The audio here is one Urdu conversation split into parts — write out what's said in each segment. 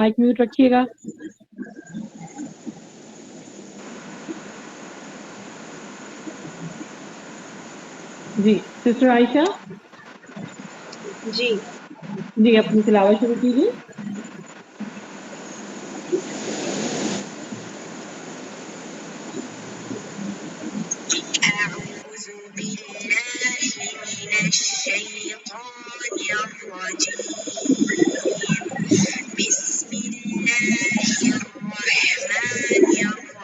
مائک میوٹ رکھیے گا. جی سسٹر عائشہ جی اپنی تلاوت شروع کیجیے. أعوذ بالله من الشيطان الرجيم بسم الله الرحمن الرحيم الحمد لله رب العالمين الرحمن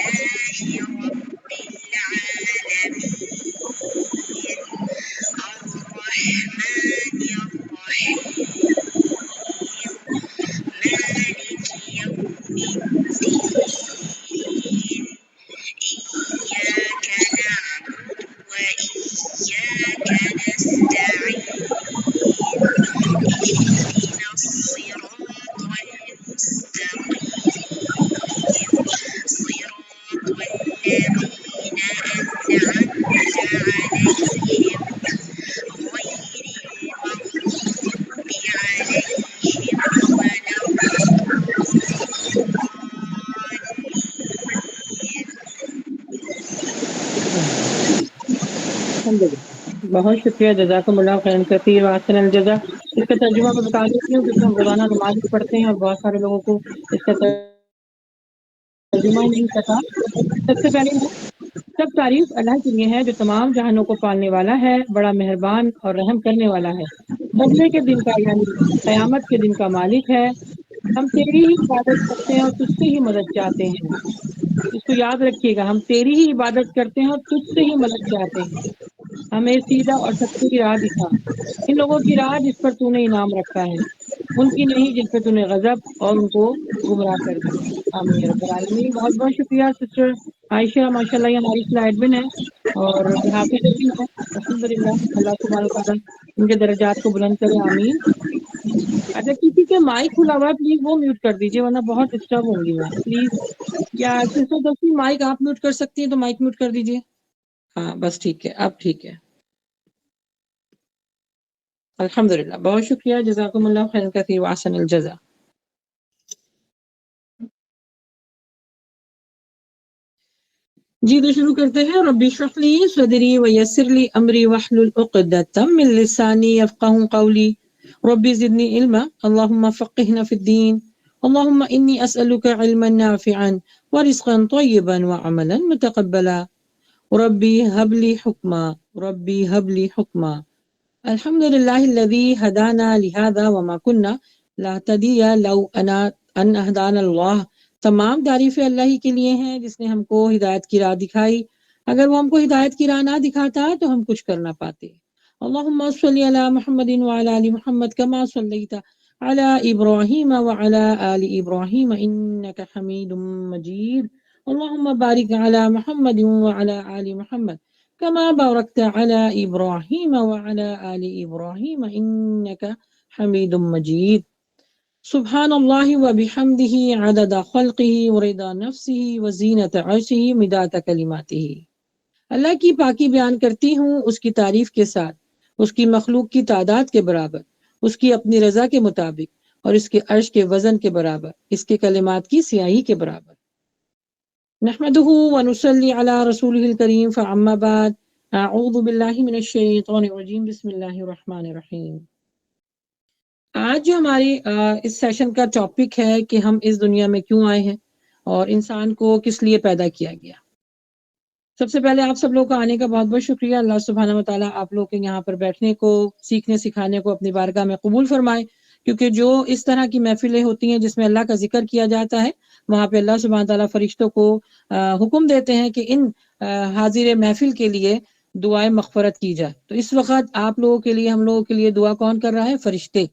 الرحيم مالك يوم الدين إياك نعبد وإياك نستعين اهدنا الصراط المستقيم صراط الذين أنعمت عليهم غير المغضوب عليهم ولا بہت شکریہ. جزاکم اللہ خیرا کثیر واحسن الجزا. اس کا ترجمہ میں بتا دیتی ہوں کیونکہ ہم روزانہ نماز بھی پڑھتے ہیں اور بہت سارے لوگوں کو اس کا ترجمہ نہیں پتا. سب سے پہلے سب تعریف اللہ کے لیے ہے جو تمام جہانوں کو پالنے والا ہے، بڑا مہربان اور رحم کرنے والا ہے. بدلے کے دن کا یعنی قیامت کے دن کا مالک ہے. ہم تیری ہی عبادت کرتے ہیں اور تجھ سے ہی مدد چاہتے ہیں. اس کو یاد رکھیے گا، ہم تیری ہی عبادت کرتے ہیں اور تجھ سے ہی مدد چاہتے ہیں. ہمیں سیدھا اور سچی کی راہ دکھا. ان لوگوں کی راہ جس پر تو نے انعام رکھا ہے، ان کی نہیں جن پہ تو نے غضب اور ان کو گمراہ کر دیا. آمین رب العالمین. بہت بہت شکریہ سسٹر عائشہ، ماشاء اللہ یہ ہماری فلائٹ بن ہے اور حافظ بھی ہے. الحمد للہ اللہ سبحانہ وتعالیٰ ان کے درجات کو بلند کرے. آمین. اگر کسی کے مائک کھلا ہوا ہے پلیز وہ میوٹ کر دیجیے ورنہ بہت ڈسٹرب ہوں گی میں. پلیز کیا سسٹر دستی مائک آپ میوٹ کر سکتی ہیں تو مائک میوٹ کر دیجیے. ہاں بس ٹھیک ہے، اب ٹھیک ہے. الحمد للہ بہت شکریہ. جزاکم اللہ خیر کثیر واحسن الجزا. جی تو شروع کرتے ہیں. ربی اشرح لی صدری ویسر لی امری واحلل عقدۃ من لسانی یفقهوا قولی ربی زدنی علما اللهم فقهنا في الدین اللهم انی اسألک علما نافعا ورزقا طیبا وعملا متقبلا ربی هب لی حکما ربی هب لی حکما. الحمد للہ الذی ہدانا لہذا وما كنا لنہتدی لولا ان ہدانا اللہ. تمام تعریفیں اللہ ہی کے لیے ہیں جس نے ہم کو ہدایت کی راہ دکھائی. اگر وہ ہم کو ہدایت کی راہ نہ دکھاتا تو ہم کچھ کر نہ پاتے. اللہم صلی علی محمد وعلی آل محمد کما صلیت علی ابراہیم وعلی آل ابراہیم انک حمید مجید. اللہم بارک علی محمد وعلی آل محمد كما باركت على إبراهيم وعلى آل إبراهيم إنك حميد مجيد. سبحان الله وبحمده عدد خلقه ورضا نفسه وزینت عرشه مداد کلماته. اللہ کی پاکی بیان کرتی ہوں اس کی تعریف کے ساتھ، اس کی مخلوق کی تعداد کے برابر، اس کی اپنی رضا کے مطابق اور اس کے عرش کے وزن کے برابر، اس کے کلمات کی سیاہی کے برابر. نحمده ونصلي على رسوله الكريم فأما بعد اعوذ باللہ من الشیطان الرجیم بسم اللہ الرحمن الرحیم. آج جو ہماری اس سیشن کا ٹاپک ہے کہ ہم اس دنیا میں کیوں آئے ہیں اور انسان کو کس لیے پیدا کیا گیا. سب سے پہلے آپ سب لوگوں کا آنے کا بہت بہت شکریہ. اللہ سبحانہ وتعالیٰ آپ لوگ کے یہاں پر بیٹھنے کو، سیکھنے سکھانے کو اپنی بارگاہ میں قبول فرمائے، کیونکہ جو اس طرح کی محفلیں ہوتی ہیں جس میں اللہ کا ذکر کیا جاتا ہے وہاں پہ اللہ سبحانہ وتعالیٰ فرشتوں کو حکم دیتے ہیں کہ ان حاضر محفل کے لیے دعائیں مغفرت کی جائے. تو اس وقت آپ لوگوں کے لیے، ہم لوگوں کے لیے دعا کون کر رہا ہے؟ فرشتے.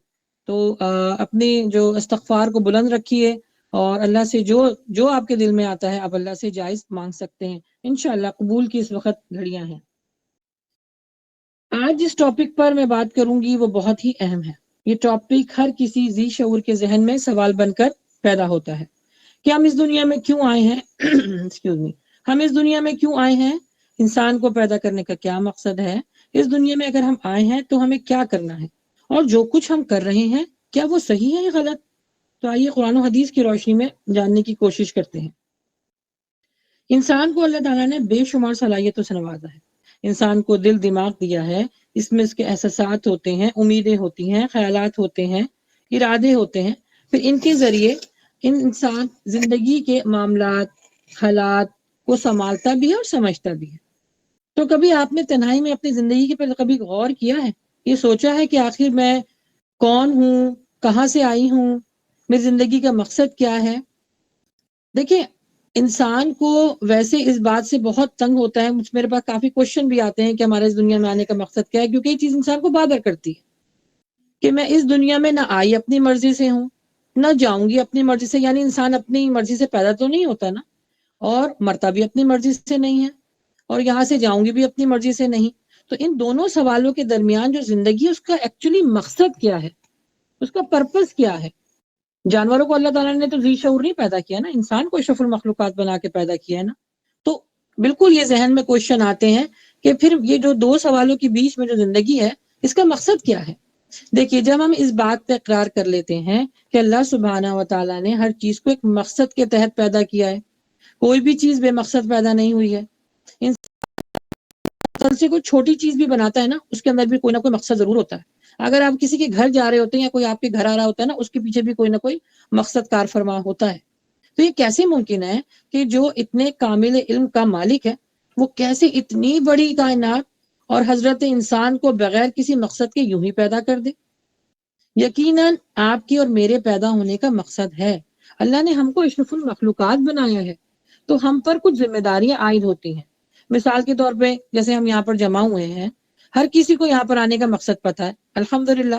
تو اپنی جو استغفار کو بلند رکھیے اور اللہ سے جو آپ کے دل میں آتا ہے آپ اللہ سے جائز مانگ سکتے ہیں. انشاءاللہ قبول کی اس وقت گھڑیاں ہیں. آج جس ٹاپک پر میں بات کروں گی وہ بہت ہی اہم ہے. یہ ٹاپک ہر کسی ذی شعور کے ذہن میں سوال بن کر پیدا ہوتا ہے کہ ہم اس دنیا میں کیوں آئے ہیں. ہم اس دنیا میں کیوں آئے ہیں؟ انسان کو پیدا کرنے کا کیا مقصد ہے؟ اس دنیا میں اگر ہم آئے ہیں تو ہمیں کیا کرنا ہے؟ اور جو کچھ ہم کر رہے ہیں کیا وہ صحیح ہے یا غلط؟ تو آئیے قرآن و حدیث کی روشنی میں جاننے کی کوشش کرتے ہیں۔ انسان کو اللہ تعالیٰ نے بے شمار صلاحیتوں سے نوازا ہے۔ انسان کو دل دماغ دیا ہے، اس میں اس کے احساسات ہوتے ہیں، امیدیں ہوتی ہیں، خیالات ہوتے ہیں، ارادے ہوتے ہیں، پھر ان کے ذریعے انسان زندگی کے معاملات، حالات کو سنبھالتا بھی ہے اور سمجھتا بھی ہے۔ تو کبھی آپ نے تنہائی میں اپنی زندگی کے پر کبھی غور کیا ہے، یہ سوچا ہے کہ آخر میں کون ہوں، کہاں سے آئی ہوں، میری زندگی کا مقصد کیا ہے؟ دیکھیں، انسان کو ویسے اس بات سے بہت تنگ ہوتا ہے، میرے پاس کافی کوشچن بھی آتے ہیں کہ ہمارے اس دنیا میں آنے کا مقصد کیا ہے، کیونکہ یہ چیز انسان کو بادر کرتی ہے کہ میں اس دنیا میں نہ آئی اپنی مرضی سے ہوں، نہ جاؤں گی اپنی مرضی سے، یعنی انسان اپنی مرضی سے پیدا تو نہیں ہوتا نا، اور مرتا بھی اپنی مرضی سے نہیں ہے، اور یہاں سے جاؤں گی بھی اپنی مرضی سے نہیں۔ تو ان دونوں سوالوں کے درمیان جو زندگی ہے اس کا ایکچولی مقصد کیا ہے، اس کا پرپس کیا ہے؟ جانوروں کو اللہ تعالیٰ نے تو ذی شعور نہیں پیدا کیا نا، انسان کو اشرف المخلوقات بنا کے پیدا کیا ہے نا۔ تو بالکل یہ ذہن میں کوشچن آتے ہیں کہ پھر یہ جو دو سوالوں کے بیچ میں جو زندگی ہے اس کا مقصد کیا ہے؟ دیکھیے، جب ہم اس بات پہ اقرار کر لیتے ہیں کہ اللہ سبحانہ و تعالیٰ نے ہر چیز کو ایک مقصد کے تحت پیدا کیا ہے، کوئی بھی چیز بے مقصد پیدا نہیں ہوئی ہے، انسان سے کوئی چھوٹی چیز بھی بناتا ہے نا، اس کے اندر بھی کوئی نہ کوئی مقصد ضرور ہوتا ہے۔ اگر آپ کسی کے گھر جا رہے ہوتے ہیں یا کوئی آپ کے گھر آ رہا ہوتا ہے نا، اس کے پیچھے بھی کوئی نہ کوئی مقصد کار فرما ہوتا ہے۔ تو یہ کیسے ممکن ہے کہ جو اتنے کامل علم کا مالک ہے وہ کیسے اتنی بڑی کائنات اور حضرت انسان کو بغیر کسی مقصد کے یوں ہی پیدا کر دے؟ یقیناً آپ کی اور میرے پیدا ہونے کا مقصد ہے، اللہ نے ہم کو اشرف المخلوقات بنایا ہے، تو ہم پر کچھ ذمہ داریاں عائد ہوتی ہیں۔ مثال کے طور پہ جیسے ہم یہاں پر جمع ہوئے ہیں، ہر کسی کو یہاں پر آنے کا مقصد پتہ ہے، الحمدللہ۔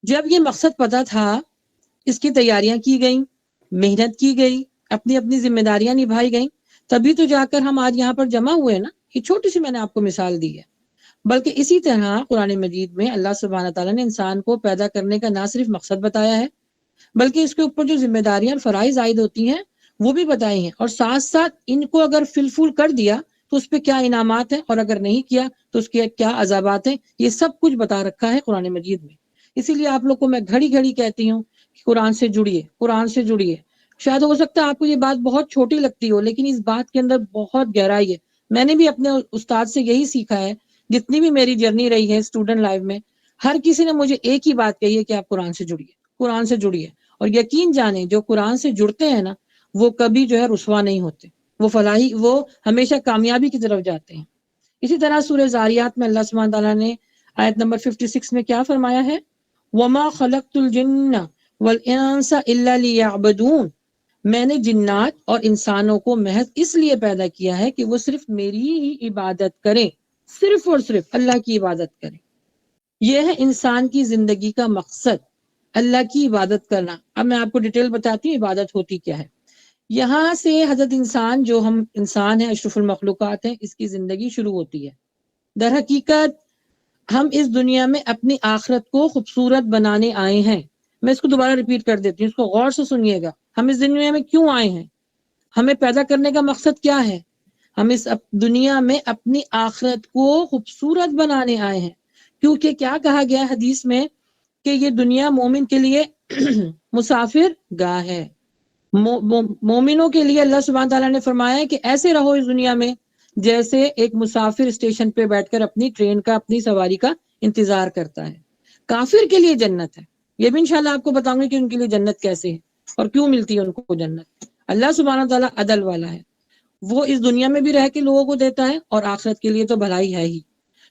جب یہ مقصد پتہ تھا، اس کی تیاریاں کی گئیں، محنت کی گئی، اپنی اپنی ذمہ داریاں نبھائی گئیں، تبھی تو جا کر ہم آج یہاں پر جمع ہوئے نا۔ یہ چھوٹی سی میں نے آپ کو مثال دی ہے۔ بلکہ اسی طرح قرآن مجید میں اللہ سبحانہ تعالیٰ نے انسان کو پیدا کرنے کا نہ صرف مقصد بتایا ہے، بلکہ اس کے اوپر جو ذمہ داریاں اور فرائض عائد ہوتی ہیں وہ بھی بتائی ہیں، اور ساتھ ساتھ ان کو اگر فل کر دیا تو اس پہ کیا انعامات ہیں، اور اگر نہیں کیا تو اس کے کیا عذابات ہیں، یہ سب کچھ بتا رکھا ہے قرآن مجید میں۔ اسی لیے آپ لوگ کو میں گھڑی گھڑی کہتی ہوں کہ قرآن سے جڑیے، قرآن سے جڑیے۔ شاید ہو سکتا ہے آپ کو یہ بات بہت چھوٹی لگتی ہو، لیکن اس بات کے اندر بہت گہرائی ہے۔ میں نے بھی اپنے استاد سے یہی سیکھا ہے، جتنی بھی میری جرنی رہی ہے اسٹوڈنٹ لائف میں، ہر کسی نے مجھے ایک ہی بات کہی ہے کہ آپ قرآن سے جڑیے، قرآن سے جڑیے۔ اور یقین جانیں جو قرآن سے جڑتے ہیں نا، وہ کبھی جو ہے رسوا نہیں ہوتے، وہ ہمیشہ کامیابی کی طرف جاتے ہیں۔ اسی طرح سورہ زاریات میں اللہ سبحانہ تعالیٰ نے آیت نمبر 56 میں کیا فرمایا ہے؟ وَمَا خَلَقْتُ الْجِنَّ وَالْإِنسَ إِلَّا لِيَعْبُدُونَ، میں نے جنات اور انسانوں کو محض اس لیے پیدا کیا ہے کہ وہ صرف میری ہی عبادت کریں، صرف اور صرف اللہ کی عبادت کریں۔ یہ ہے انسان کی زندگی کا مقصد، اللہ کی عبادت کرنا۔ اب میں آپ کو ڈیٹیل بتاتی ہوں عبادت ہوتی کیا ہے۔ یہاں سے حضرت انسان، جو ہم انسان ہیں، اشرف المخلوقات ہیں، اس کی زندگی شروع ہوتی ہے۔ در حقیقت ہم اس دنیا میں اپنی آخرت کو خوبصورت بنانے آئے ہیں۔ میں اس کو دوبارہ ریپیٹ کر دیتی ہوں، اس کو غور سے سنیے گا۔ ہم اس دنیا میں کیوں آئے ہیں؟ ہمیں پیدا کرنے کا مقصد کیا ہے؟ ہم اس دنیا میں اپنی آخرت کو خوبصورت بنانے آئے ہیں، کیونکہ کیا کہا گیا حدیث میں کہ یہ دنیا مومن کے لیے مسافر گاہ ہے۔ مومنوں کے لیے اللہ سبحانہ تعالیٰ نے فرمایا کہ ایسے رہو اس دنیا میں جیسے ایک مسافر اسٹیشن پہ بیٹھ کر اپنی ٹرین کا، اپنی سواری کا انتظار کرتا ہے۔ کافر کے لیے جنت ہے، یہ بھی انشاءاللہ آپ کو بتاؤں گی کہ ان کے لیے جنت کیسے ہے اور کیوں ملتی ہے ان کو جنت۔ اللہ سبحانہ تعالیٰ عدل والا ہے، وہ اس دنیا میں بھی رہ کے لوگوں کو دیتا ہے اور آخرت کے لیے تو بھلائی ہے ہی۔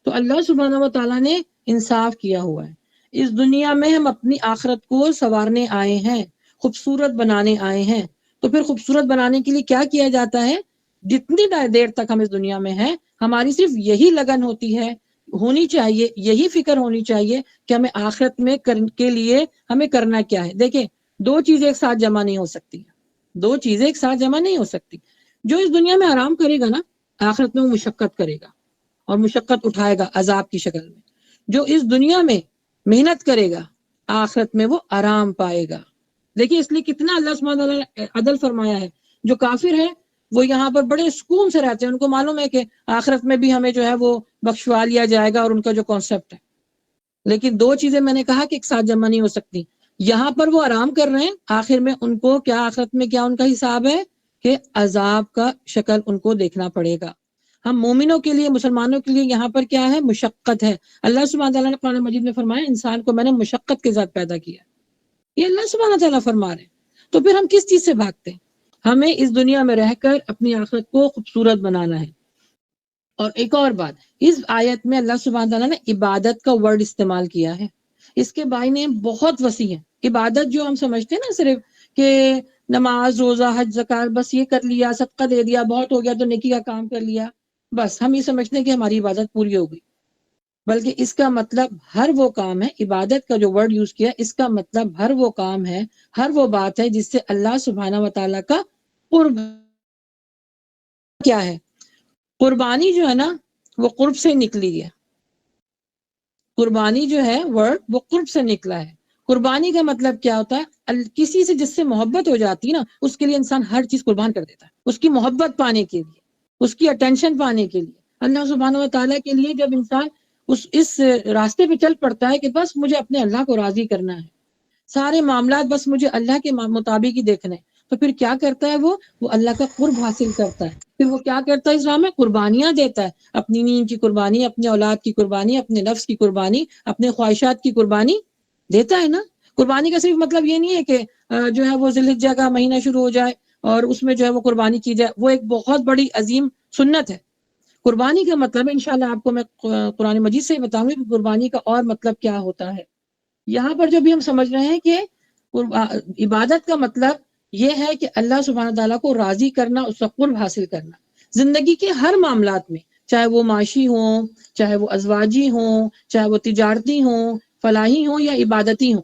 تو اللہ سبحانہ و تعالیٰ نے انصاف کیا ہوا ہے۔ اس دنیا میں ہم اپنی آخرت کو سنوارنے آئے ہیں، خوبصورت بنانے آئے ہیں۔ تو پھر خوبصورت بنانے کے لیے کیا کیا جاتا ہے؟ جتنی دیر تک ہم اس دنیا میں ہیں، ہماری صرف یہی لگن ہوتی ہے، ہونی چاہیے، یہی فکر ہونی چاہیے کہ ہمیں آخرت میں کے لیے ہمیں کرنا کیا ہے۔ دیکھیں، دو چیزیں ایک ساتھ جمع نہیں ہو سکتی، دو چیزیں ایک ساتھ جمع نہیں ہو سکتی۔ جو اس دنیا میں آرام کرے گا نا، آخرت میں وہ مشقت کرے گا اور مشقت اٹھائے گا عذاب کی شکل میں۔ جو اس دنیا میں محنت کرے گا، آخرت میں وہ آرام پائے گا۔ دیکھیں اس لیے کتنا اللہ سبحانہ وتعالیٰ نے عدل فرمایا ہے۔ جو کافر ہے وہ یہاں پر بڑے سکون سے رہتے ہیں، ان کو معلوم ہے کہ آخرت میں بھی ہمیں جو ہے وہ بخشوا لیا جائے گا، اور ان کا جو کانسیپٹ ہے۔ لیکن دو چیزیں میں نے کہا کہ ایک ساتھ جمع نہیں ہو سکتی. یہاں پر وہ آرام کر رہے ہیں، آخر میں ان کو کیا، آخرت میں کیا ان کا حساب ہے کہ عذاب کا شکل ان کو دیکھنا پڑے گا. ہم مومنوں کے لیے، مسلمانوں کے لیے یہاں پر کیا ہے؟ مشقت ہے. اللہ سبحانہ تعالیٰ نے قرآن مجید میں فرمایا انسان کو میں نے مشقت کے ساتھ پیدا کیا. یہ اللہ سبحانہ تعالیٰ فرما رہے ہیں. تو پھر ہم کس چیز سے بھاگتے ہیں؟ ہمیں اس دنیا میں رہ کر اپنی آخرت کو خوبصورت بنانا ہے. اور ایک اور بات، اس آیت میں اللہ سبحانہ تعالیٰ نے عبادت کا ورڈ استعمال کیا ہے. اس کے معنی بہت وسیع ہے. عبادت جو ہم سمجھتے ہیں نا صرف کہ نماز، روزہ، حج، زکات، بس یہ کر لیا، صدقہ دے دیا، بہت ہو گیا تو نیکی کا کام کر لیا، بس ہم یہ سمجھتے ہیں کہ ہماری عبادت پوری ہو گئی. بلکہ اس کا مطلب ہر وہ کام ہے. عبادت کا جو ورڈ یوز کیا اس کا مطلب ہر وہ کام ہے، ہر وہ بات ہے جس سے اللہ سبحانہ و تعالیٰ کا قرب. کیا ہے قربانی جو ہے نا، وہ قرب سے نکلی ہے. قربانی جو ہے ورڈ وہ قرب سے نکلا ہے. قربانی کا مطلب کیا ہوتا ہے؟ کسی سے جس سے محبت ہو جاتی ہے نا، اس کے لیے انسان ہر چیز قربان کر دیتا ہے، اس کی محبت پانے کے لیے، اس کی اٹینشن پانے کے لیے. اللہ سبحانہ و تعالیٰ کے لیے جب انسان اس راستے پہ چل پڑتا ہے کہ بس مجھے اپنے اللہ کو راضی کرنا ہے، سارے معاملات بس مجھے اللہ کے مطابق ہی دیکھنے، تو پھر کیا کرتا ہے؟ وہ اللہ کا قرب حاصل کرتا ہے. پھر وہ کیا کرتا ہے؟ اسلام میں قربانیاں دیتا ہے. اپنی نیند کی قربانی، اپنے اولاد کی قربانی، اپنے نفس کی قربانی، اپنے خواہشات کی قربانی دیتا ہے نا. قربانی کا صرف مطلب یہ نہیں ہے کہ جو ہے وہ ذی الحجہ کا مہینہ شروع ہو جائے اور اس میں جو ہے وہ قربانی کی جائے. وہ ایک بہت بڑی عظیم سنت ہے. قربانی کا مطلب انشاءاللہ آپ کو میں قرآن مجید سے بتاؤں گی کہ قربانی کا اور مطلب کیا ہوتا ہے. یہاں پر جو بھی ہم سمجھ رہے ہیں کہ عبادت کا مطلب یہ ہے کہ اللہ سبحانہ تعالیٰ کو راضی کرنا، اس کا قرب حاصل کرنا زندگی کے ہر معاملات میں، چاہے وہ معاشی ہوں، چاہے وہ ازواجی ہوں، چاہے وہ تجارتی ہوں، فلاحی ہوں یا عبادتی ہوں.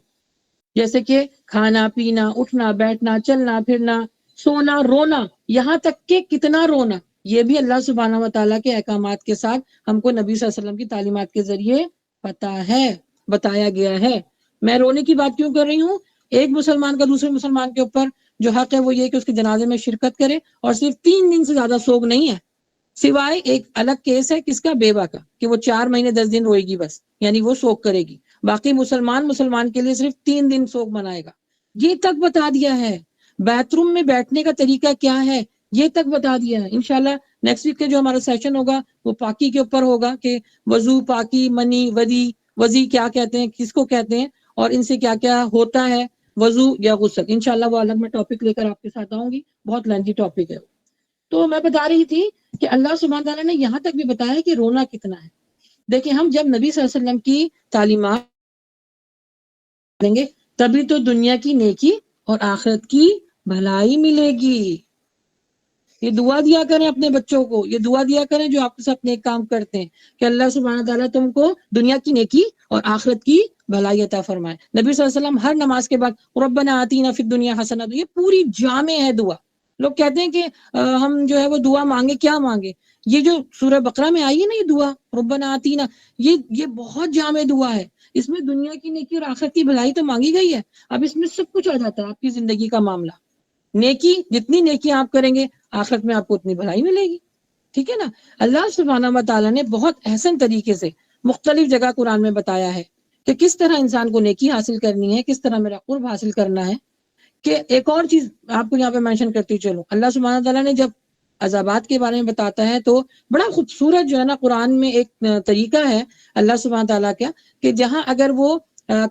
جیسے کہ کھانا پینا، اٹھنا بیٹھنا، چلنا پھرنا، سونا، رونا، یہاں تک کہ کتنا رونا، یہ بھی اللہ سبحانہ و تعالیٰ کے احکامات کے ساتھ ہم کو نبی صلی اللہ علیہ وسلم کی تعلیمات کے ذریعے پتہ ہے، بتایا گیا ہے. میں رونے کی بات کیوں کر رہی ہوں؟ ایک مسلمان کا دوسرے مسلمان کے اوپر جو حق ہے وہ یہ کہ اس کے جنازے میں شرکت کرے، اور صرف 3 دن سے زیادہ سوگ نہیں ہے. سوائے ایک الگ کیس ہے کس کا؟ بیوہ کا، کہ وہ 4 مہینے 10 دن روئے گی بس، یعنی وہ سوگ کرے گی. باقی مسلمان کے لیے صرف 3 دن سوگ منائے گا. یہ تک بتا دیا ہے. بیت روم میں بیٹھنے کا طریقہ کیا ہے یہ تک بتا دیا ہے. انشاءاللہ نیکسٹ ویک کے جو ہمارا سیشن ہوگا وہ پاکی کے اوپر ہوگا کہ وضو، پاکی، منی، وضی کیا کہتے ہیں، کس کو کہتے ہیں، اور ان سے کیا کیا ہوتا ہے، وضو یا غسل. انشاءاللہ وہ الگ میں ٹاپک لے کر آپ کے ساتھ آؤں گی، بہت لینتھی ٹاپک ہے. تو میں بتا رہی تھی کہ اللہ سبحانہ تعالیٰ نے یہاں تک بھی بتایا کہ رونا کتنا ہے. دیکھیں ہم جب نبی صلی اللہ علیہ وسلم کی تعلیمات کریں گے تبھی تو دنیا کی نیکی اور آخرت کی بھلائی ملے گی. یہ دعا دیا کریں اپنے بچوں کو، یہ دعا دیا کریں جو آپ کے ساتھ نیک کام کرتے ہیں کہ اللہ سبحانہ تعالیٰ تم کو دنیا کی نیکی اور آخرت کی بھلائی عطا فرمائے. نبی صلی اللہ علیہ وسلم ہر نماز کے بعد ربنا آتینا فی الدنیا حسنہ، یہ پوری جامع ہے دعا. لوگ کہتے ہیں کہ ہم جو ہے وہ دعا مانگے، کیا مانگے؟ یہ جو سورہ بقرہ میں آئی ہے نا یہ دعا ربنا آتینا، یہ بہت جامع دعا ہے. اس میں دنیا کی نیکی اور آخرت کی بھلائی تو مانگی گئی ہے. اب اس میں سب کچھ آ جاتا ہے آپ کی زندگی کا معاملہ. نیکی، جتنی نیکی آپ کریں گے آخرت میں آپ کو اتنی بھلائی ملے گی. ٹھیک ہے نا. اللہ سبحانہ و تعالیٰ نے بہت احسن طریقے سے مختلف جگہ قرآن میں بتایا ہے کہ کس طرح انسان کو نیکی حاصل کرنی ہے، کس طرح میرا قرب حاصل کرنا ہے. کہ ایک اور چیز آپ کو یہاں پہ مینشن کرتی چلوں، اللہ سبحانہ تعالیٰ نے جب عذابات کے بارے میں بتاتا ہے تو بڑا خوبصورت جو ہے نا قرآن میں ایک طریقہ ہے اللہ سبحانہ تعالیٰ کا کہ جہاں اگر وہ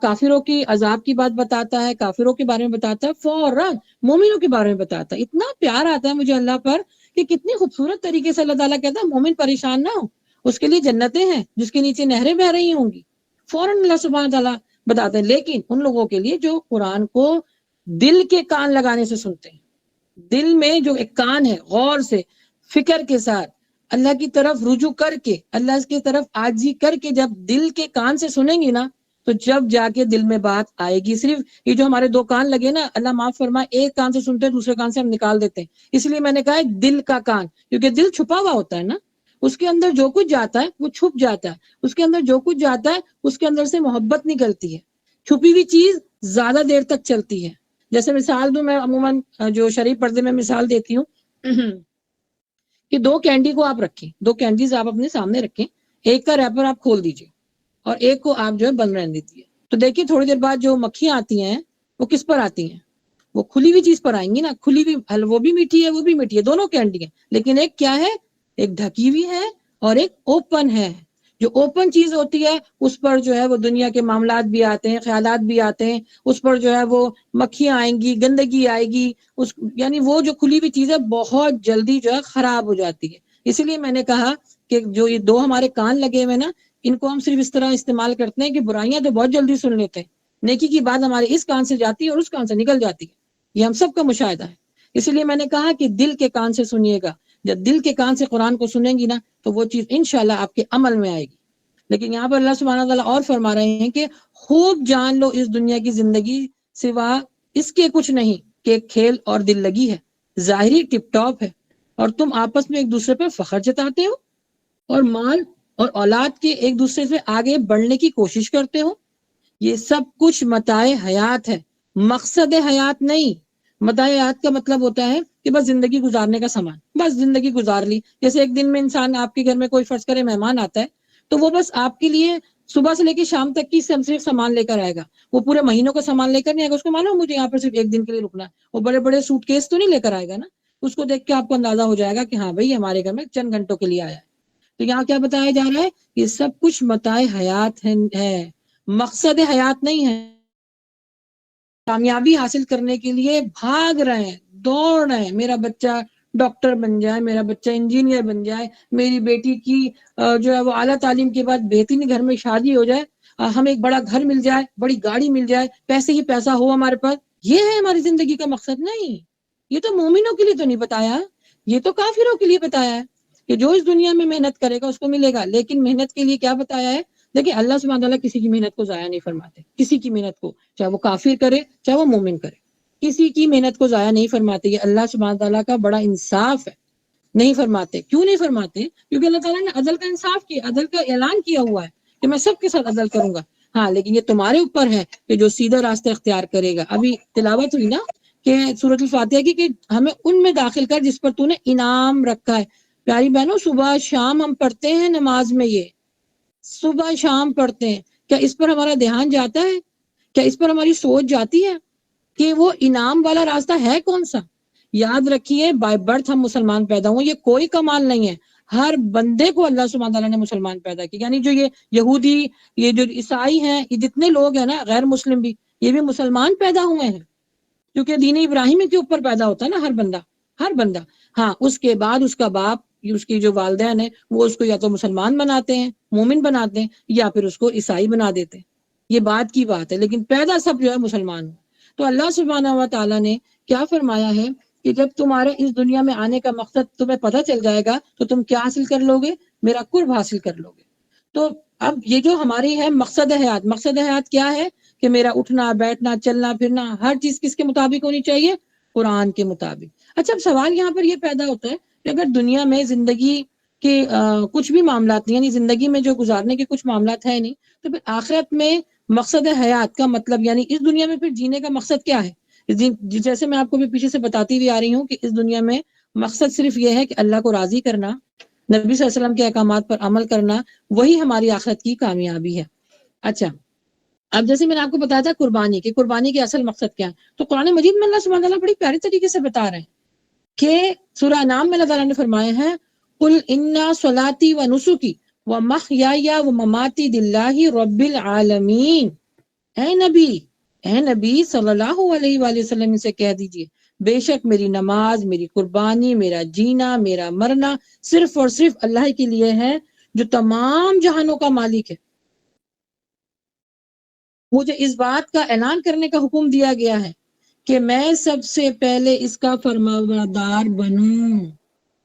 کافروں کی عذاب کی بات بتاتا ہے، کافروں کے بارے میں بتاتا ہے، فوراً مومنوں کے بارے میں بتاتا ہے. اتنا پیار آتا ہے مجھے اللہ پر کہ کتنی خوبصورت طریقے سے اللہ تعالیٰ کہتا ہے مومن پریشان نہ ہو، اس کے لیے جنتیں ہیں جس کے نیچے نہریں بہ رہی ہوں گی. فوراً اللہ سبحانہ تعالیٰ بتاتے ہیں. لیکن ان لوگوں کے لیے جو قرآن کو دل کے کان لگانے سے سنتے ہیں، دل میں جو ایک کان ہے، غور سے فکر کے ساتھ اللہ کی طرف رجوع کر کے، اللہ کی طرف عاجزی کر کے جب دل کے کان سے سنیں گی نا تو جب جا کے دل میں بات آئے گی. صرف یہ جو ہمارے 2 کان لگے نا، اللہ معاف فرمائے، ایک کان سے سنتے ہیں دوسرے کان سے ہم نکال دیتے ہیں. اس لیے میں نے کہا دل کا کان، کیونکہ دل چھپا ہوا ہوتا ہے نا، اس کے اندر جو کچھ جاتا ہے وہ چھپ جاتا ہے. اس کے اندر جو کچھ جاتا ہے اس کے اندر سے محبت نکلتی ہے. چھپی ہوئی چیز زیادہ دیر تک چلتی ہے. جیسے مثال دوں، میں عموماً جو شریف پردے میں مثال دیتی ہوں کہ 2 کینڈی کو آپ رکھیں، 2 کینڈیز آپ اپنے سامنے رکھیں، ایک کا ریپر آپ کھول دیجئے، اور ایک کو آپ جو ہے بند رہنے دیتی ہے. تو دیکھیے تھوڑی دیر بعد جو مکھیاں آتی ہیں وہ کس پر آتی ہیں؟ وہ کھلی ہوئی چیز پر آئیں گی نا. کھلی ہوئی وہ بھی میٹھی ہے وہ بھی میٹھی ہے، دونوں کینڈی ہیں، لیکن ایک کیا ہے؟ ایک ڈھکی ہوئی ہے اور ایک اوپن ہے. جو اوپن چیز ہوتی ہے اس پر جو ہے وہ دنیا کے معاملات بھی آتے ہیں، خیالات بھی آتے ہیں، اس پر جو ہے وہ مکھیاں آئیں گی، گندگی آئے گی، یعنی وہ جو کھلی ہوئی چیز ہے بہت جلدی جو ہے خراب ہو جاتی ہے. اسی لیے میں نے کہا کہ جو یہ دو ہمارے کان لگے ہوئے نا، ان کو ہم صرف اس طرح استعمال کرتے ہیں کہ برائیاں تو بہت جلدی سن لیتے ہیں، نیکی کی بات ہمارے اس کان سے جاتی ہے اور اس کان سے نکل جاتی ہے. یہ ہم سب کا مشاہدہ ہے. اس لیے میں نے کہا کہ دل کے کان سے سنیے گا. جب دل کے کان سے قرآن کو سنیں گی نا تو وہ چیز انشاءاللہ آپ کے عمل میں آئے گی. لیکن یہاں پر اللہ سبحانہ تعالیٰ اور فرما رہے ہیں کہ خوب جان لو اس دنیا کی زندگی سوا اس کے کچھ نہیں کہ کھیل اور دل لگی ہے، ظاہری ٹپ ٹاپ ہے، اور تم آپس میں ایک دوسرے پہ فخر جتاتے ہو اور مال اور اولاد کے ایک دوسرے سے آگے بڑھنے کی کوشش کرتے ہو. یہ سب کچھ متاع حیات ہے، مقصد حیات نہیں. متاع حیات کا مطلب ہوتا ہے کہ بس زندگی گزارنے کا سامان، بس زندگی گزار لی. جیسے ایک دن میں انسان آپ کے گھر میں کوئی فرض کرے مہمان آتا ہے تو وہ بس آپ کے لیے صبح سے لے کے شام تک کی صرف سامان لے کر آئے گا، وہ پورے مہینوں کا سامان لے کر نہیں آئے گا. اس کو معلوم مجھے یہاں پر صرف ایک دن کے لیے رکنا ہے. وہ بڑے بڑے سوٹ کیس تو نہیں لے کر آئے گا نا. اس کو دیکھ کے آپ کو اندازہ ہو جائے گا کہ ہاں بھائی ہمارے گھر میں چند گھنٹوں کے لیے آیا ہے. تو یہاں کیا بتایا جا رہا ہے؟ یہ سب کچھ متاع حیات ہے، مقصد حیات نہیں ہے. کامیابی حاصل کرنے کے لیے بھاگ رہے ہیں، دوڑ رہے ہیں. میرا بچہ ڈاکٹر بن جائے، میرا بچہ انجینئر بن جائے، میری بیٹی کی جو ہے وہ اعلیٰ تعلیم کے بعد بہترین گھر میں شادی ہو جائے، ہمیں ایک بڑا گھر مل جائے، بڑی گاڑی مل جائے، پیسے ہی پیسہ ہو ہمارے پاس. یہ ہے ہماری زندگی کا مقصد. نہیں، یہ تو مومنوں کے لیے تو نہیں بتایا، یہ تو کافروں کے لیے بتایا ہے کہ جو اس دنیا میں محنت کرے گا اس کو ملے گا. لیکن محنت کے لیے کیا بتایا ہے؟ دیکھیں اللہ سبحانہ تعالیٰ کسی کی محنت کو ضائع نہیں فرماتے. کسی کی محنت کو، چاہے وہ کافر کرے چاہے وہ مومن کرے، کسی کی محنت کو ضائع نہیں فرماتے. یہ اللہ سبحانہ تعالیٰ کا بڑا انصاف ہے. نہیں فرماتے. کیوں نہیں فرماتے؟ کیونکہ اللہ تعالیٰ نے عدل کا انصاف کیا، عدل کا اعلان کیا ہوا ہے کہ میں سب کے ساتھ عدل کروں گا. ہاں لیکن یہ تمہارے اوپر ہے کہ جو سیدھا راستہ اختیار کرے گا. ابھی تلاوت ہوئی نا کہ سورۃ الفاتحہ کی کہ ہمیں ان میں داخل کر جس پر تو نے انعام رکھا ہے. پیاری بہنوں، صبح شام ہم پڑھتے ہیں نماز میں، یہ صبح شام پڑھتے ہیں. کیا اس پر ہمارا دھیان جاتا ہے؟ کیا اس پر ہماری سوچ جاتی ہے کہ وہ انعام والا راستہ ہے کون سا؟ یاد رکھیے بائی برتھ ہم مسلمان پیدا ہوں، یہ کوئی کمال نہیں ہے. ہر بندے کو اللہ سبحانہ تعالیٰ نے مسلمان پیدا کیا. یعنی جو یہ یہودی، یہ جو عیسائی ہیں، یہ جتنے لوگ ہیں نا غیر مسلم بھی، یہ بھی مسلمان پیدا ہوئے ہیں کیونکہ دین ابراہیمی کے اوپر پیدا ہوتا ہے نا ہر بندہ. ہاں اس کے بعد اس کا باپ، اس کی جو والدین ہیں وہ اس کو یا تو مسلمان بناتے ہیں، مومن بناتے ہیں، یا پھر اس کو عیسائی بنا دیتے ہیں. یہ بات کی بات ہے، لیکن پیدا سب جو ہے مسلمان ہو. تو اللہ سبحانہ و تعالیٰ نے کیا فرمایا ہے کہ جب تمہارے اس دنیا میں آنے کا مقصد تمہیں پتہ چل جائے گا تو تم کیا حاصل کر لو گے؟ میرا قرب حاصل کر لو گے. تو اب یہ جو ہماری ہے مقصد حیات، مقصد حیات کیا ہے؟ کہ میرا اٹھنا بیٹھنا چلنا پھرنا ہر چیز کس کے مطابق ہونی چاہیے؟ قرآن کے مطابق. اچھا اب سوال یہاں پر یہ پیدا ہوتا ہے کہ اگر دنیا میں زندگی کے کچھ بھی معاملات نہیں، یعنی زندگی میں جو گزارنے کے کچھ معاملات ہیں نہیں، تو پھر آخرت میں مقصد حیات کا مطلب یعنی اس دنیا میں پھر جینے کا مقصد کیا ہے؟ جیسے میں آپ کو بھی پیچھے سے بتاتی ہوئی آ رہی ہوں کہ اس دنیا میں مقصد صرف یہ ہے کہ اللہ کو راضی کرنا، نبی صلی اللہ علیہ وسلم کے احکامات پر عمل کرنا، وہی ہماری آخرت کی کامیابی ہے. اچھا اب جیسے میں نے آپ کو بتایا تھا قربانی کہ قربانی کے اصل مقصد کیا ہے، تو قرآن مجید میں اللہ سبحانہ تعالیٰ بڑی پیاری طریقے سے بتا رہے ہیں کہ سورہ انعام میں اللہ تعالیٰ نے فرمایا ہے قل ان صلاتی و نسکی و محیای و مماتی للہ رب العالمین. اے نبی صلی اللہ علیہ وآلہ وسلم سے کہہ دیجئے بے شک میری نماز، میری قربانی، میرا جینا، میرا مرنا صرف اور صرف اللہ کے لیے ہے جو تمام جہانوں کا مالک ہے. مجھے اس بات کا اعلان کرنے کا حکم دیا گیا ہے کہ میں سب سے پہلے اس کا فرمانبردار بنوں.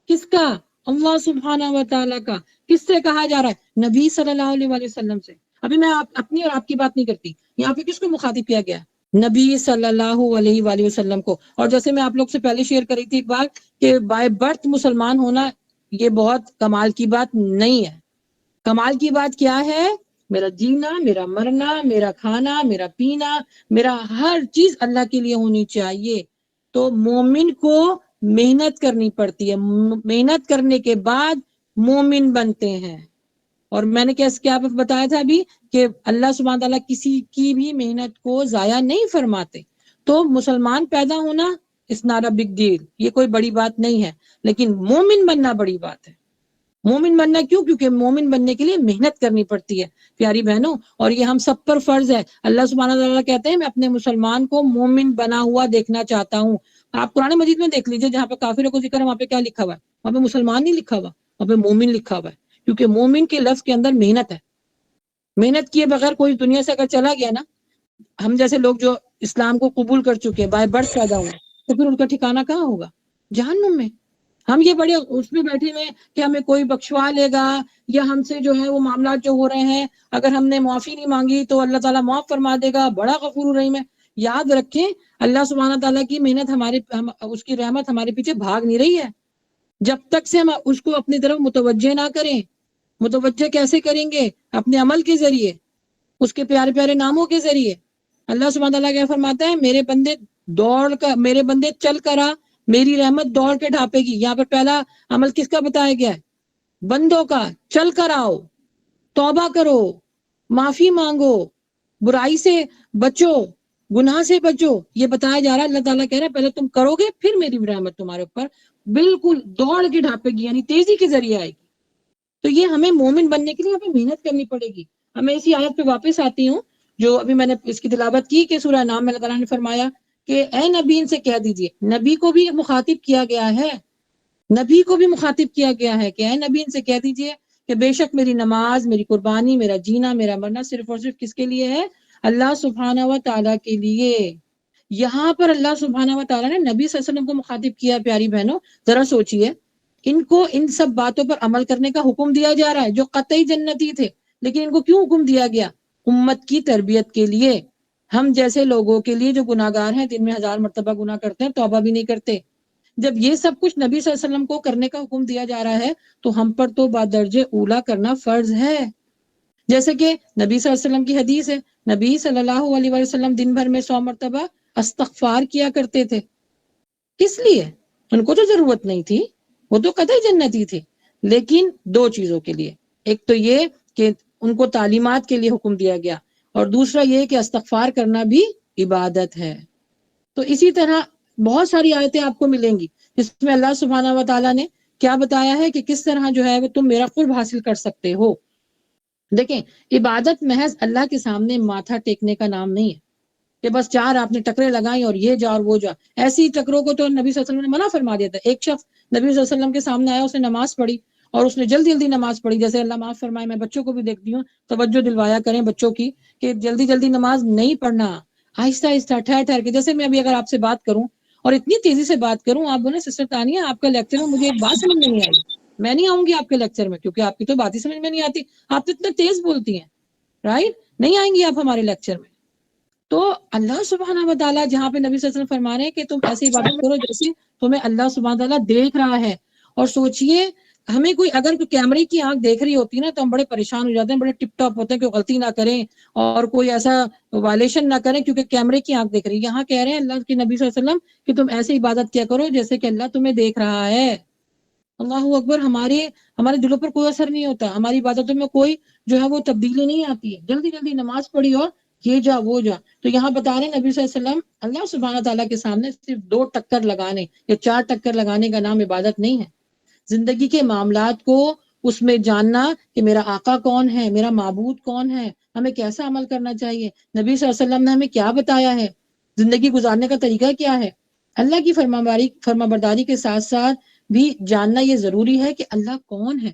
کس کا؟ اللہ سبحانہ و تعالیٰ کا. کس سے کہا جا رہا ہے؟ نبی صلی اللہ علیہ وآلہ وسلم سے. ابھی میں اپنی اور آپ کی بات نہیں کرتی، یہاں پہ کس کو مخاطب کیا گیا؟ نبی صلی اللہ علیہ وآلہ وسلم کو. اور جیسے میں آپ لوگ سے پہلے شیئر کری تھی ایک بار کہ بائی برتھ مسلمان ہونا یہ بہت کمال کی بات نہیں ہے. کمال کی بات کیا ہے؟ میرا جینا، میرا مرنا، میرا کھانا، میرا پینا، میرا ہر چیز اللہ کے لیے ہونی چاہیے. تو مومن کو محنت کرنی پڑتی ہے، محنت کرنے کے بعد مومن بنتے ہیں. اور میں نے کیا بتایا تھا ابھی کہ اللہ سبحانہ تعالیٰ کسی کی بھی محنت کو ضائع نہیں فرماتے. تو مسلمان پیدا ہونا اس ناٹ اے بگ ڈیل، یہ کوئی بڑی بات نہیں ہے، لیکن مومن بننا بڑی بات ہے. مومن بننا کیوں؟ کیونکہ مومن بننے کے لیے محنت کرنی پڑتی ہے پیاری بہنوں، اور یہ ہم سب پر فرض ہے. اللہ سبحانہ تعالیٰ کہتے ہیں میں اپنے مسلمان کو مومن بنا ہوا دیکھنا چاہتا ہوں. آپ قرآن مجید میں دیکھ لیجئے، جہاں پہ کافروں کو ذکر ہے وہاں پہ کیا لکھا ہوا ہے؟ وہاں پہ مسلمان نہیں لکھا ہوا، وہاں پہ مومن لکھا ہوا ہے. کیونکہ مومن کے لفظ کے اندر محنت ہے. محنت کیے بغیر کوئی دنیا سے اگر چلا گیا نا، ہم جیسے لوگ جو اسلام کو قبول کر چکے بائی برتھ پیدا ہوئے، تو پھر ان کا ٹھکانہ کہاں ہوگا؟ جہنم میں. ہم یہ بڑے اس میں بیٹھے ہوئے کہ ہمیں کوئی بخشوا لے گا، یا ہم سے جو ہے وہ معاملات جو ہو رہے ہیں اگر ہم نے معافی نہیں مانگی تو اللہ تعالیٰ معاف فرما دے گا، بڑا غفور رحیم ہے. یاد رکھیں اللہ سبحانہ تعالیٰ کی محنت اس کی رحمت ہمارے پیچھے بھاگ نہیں رہی ہے. جب تک سے ہم اس کو اپنی طرف متوجہ نہ کریں. متوجہ کیسے کریں گے؟ اپنے عمل کے ذریعے، اس کے پیارے پیارے ناموں کے ذریعے. اللہ سبحانہ تعالیٰ کیا فرماتا ہے؟ میرے بندے چل کر آ، میری رحمت دوڑ کے ڈھانپے گی. یہاں پر پہلا عمل کس کا بتایا گیا ہے؟ بندوں کا. چل کر آؤ، توبہ کرو، معافی مانگو، برائی سے بچو، گناہ سے بچو. یہ بتایا جا رہا ہے. اللہ تعالیٰ کہہ رہا ہے پہلے تم کرو گے پھر میری رحمت تمہارے اوپر بالکل دوڑ کے ڈھانپے گی، یعنی تیزی کے ذریعے آئے گی. تو یہ ہمیں مومن بننے کے لیے ہمیں محنت کرنی پڑے گی. میں اسی آیت پہ واپس آتی ہوں جو ابھی میں نے اس کی تلاوت کی کہ سورہ نام میں اللہ تعالیٰ نے فرمایا کہ اے نبی ان سے کہہ دیجئے. نبی کو بھی مخاطب کیا گیا ہے، نبی کو بھی مخاطب کیا گیا ہے کہ اے نبی ان سے کہہ دیجئے کہ بے شک میری نماز، میری قربانی، میرا جینا، میرا مرنا صرف اور صرف کس کے لیے ہے؟ اللہ سبحانہ و تعالیٰ کے لیے. یہاں پر اللہ سبحانہ و تعالیٰ نے نبی صلی اللہ علیہ وسلم کو مخاطب کیا. پیاری بہنوں ذرا سوچئے، ان کو ان سب باتوں پر عمل کرنے کا حکم دیا جا رہا ہے جو قطعی جنتی تھے، لیکن ان کو کیوں حکم دیا گیا؟ امت کی تربیت کے لیے. ہم جیسے لوگوں کے لیے جو گناہگار ہیں، دن میں 1000 مرتبہ گناہ کرتے ہیں، توبہ بھی نہیں کرتے. جب یہ سب کچھ نبی صلی اللہ علیہ وسلم کو کرنے کا حکم دیا جا رہا ہے تو ہم پر تو بادرجہ اولا کرنا فرض ہے. جیسے کہ نبی صلی اللہ علیہ وسلم کی حدیث ہے، نبی صلی اللہ علیہ وسلم دن بھر میں 100 مرتبہ استغفار کیا کرتے تھے. کس لیے؟ ان کو تو ضرورت نہیں تھی، وہ تو قطعی جنتی تھے، لیکن 2 چیزوں کے لیے. ایک تو یہ کہ ان کو تعلیمات کے لیے حکم دیا گیا، اور دوسرا یہ کہ استغفار کرنا بھی عبادت ہے. تو اسی طرح بہت ساری آیتیں آپ کو ملیں گی جس میں اللہ سبحانہ و تعالیٰ نے کیا بتایا ہے کہ کس طرح جو ہے وہ تم میرا قرب حاصل کر سکتے ہو. دیکھیں، عبادت محض اللہ کے سامنے ماتھا ٹیکنے کا نام نہیں ہے کہ بس 4 آپ نے ٹکریں لگائیں اور یہ جا اور وہ جا. ایسی ٹکروں کو تو نبی صلی اللہ علیہ وسلم نے منع فرما دیا تھا. ایک شخص نبی صلی اللہ علیہ وسلم کے سامنے آیا، اس نے نماز پڑھی اور اس نے جلدی جلدی نماز پڑھی. جیسے اللہ معاف فرمائے، میں بچوں کو بھی دیکھتی ہوں، توجہ دلوایا کریں بچوں کی کہ جلدی جلدی نماز نہیں پڑھنا، آہستہ آہستہ ٹھہر ٹھہر کے. جیسے میں ابھی اگر آپ سے بات کروں اور اتنی تیزی سے بات کروں، آپ بولیں سسٹر تانیہ آپ کا لیکچر میں مجھے ایک بات سمجھ میں نہیں آئی، میں نہیں آؤں گی آپ کے لیکچر میں، کیونکہ آپ کی تو بات ہی سمجھ میں نہیں آتی، آپ تو اتنا تیز بولتی ہیں، رائٹ؟ نہیں آئیں گی آپ ہمارے لیکچر میں. تو اللہ سبحانہ و تعالیٰ جہاں پہ نبی صلی اللہ علیہ وسلم فرما رہے ہیں کہ تم ایسی عبادت کرو جیسے تمہیں اللہ سبحانہ تعالیٰ دیکھ رہا ہے. اور سوچئے، ہمیں اگر کوئی کیمرے کی آنکھ دیکھ رہی ہوتی نا تو ہم بڑے پریشان ہو جاتے ہیں، بڑے ٹپ ٹاپ ہوتے ہیں کہ غلطی نہ کریں اور کوئی ایسا وائلیشن نہ کریں کیونکہ کیمرے کی آنکھ دیکھ رہی ہے. یہاں کہہ رہے ہیں اللہ کے نبی صلی اللہ علیہ وسلم کہ تم ایسے عبادت کیا کرو جیسے کہ اللہ تمہیں دیکھ رہا ہے. اللہ اکبر. ہمارے دلوں پر کوئی اثر نہیں ہوتا، ہماری عبادتوں میں کوئی جو ہے وہ تبدیلی نہیں آتی ہے. جلدی جلدی نماز پڑھی اور یہ جا وہ جا. تو یہاں بتا رہے ہیں نبی صلی اللہ علیہ وسلم اللہ سبحانہ تعالیٰ کے سامنے صرف 2 ٹکر لگانے یا 4 ٹکر لگانے کا نام عبادت نہیں ہے. زندگی کے معاملات کو اس میں جاننا کہ میرا آقا کون ہے، میرا معبود کون ہے، ہمیں کیسا عمل کرنا چاہیے، نبی صلی اللہ علیہ وسلم نے ہمیں کیا بتایا ہے، زندگی گزارنے کا طریقہ کیا ہے. اللہ کی فرما برداری کے ساتھ ساتھ بھی جاننا یہ ضروری ہے کہ اللہ کون ہے.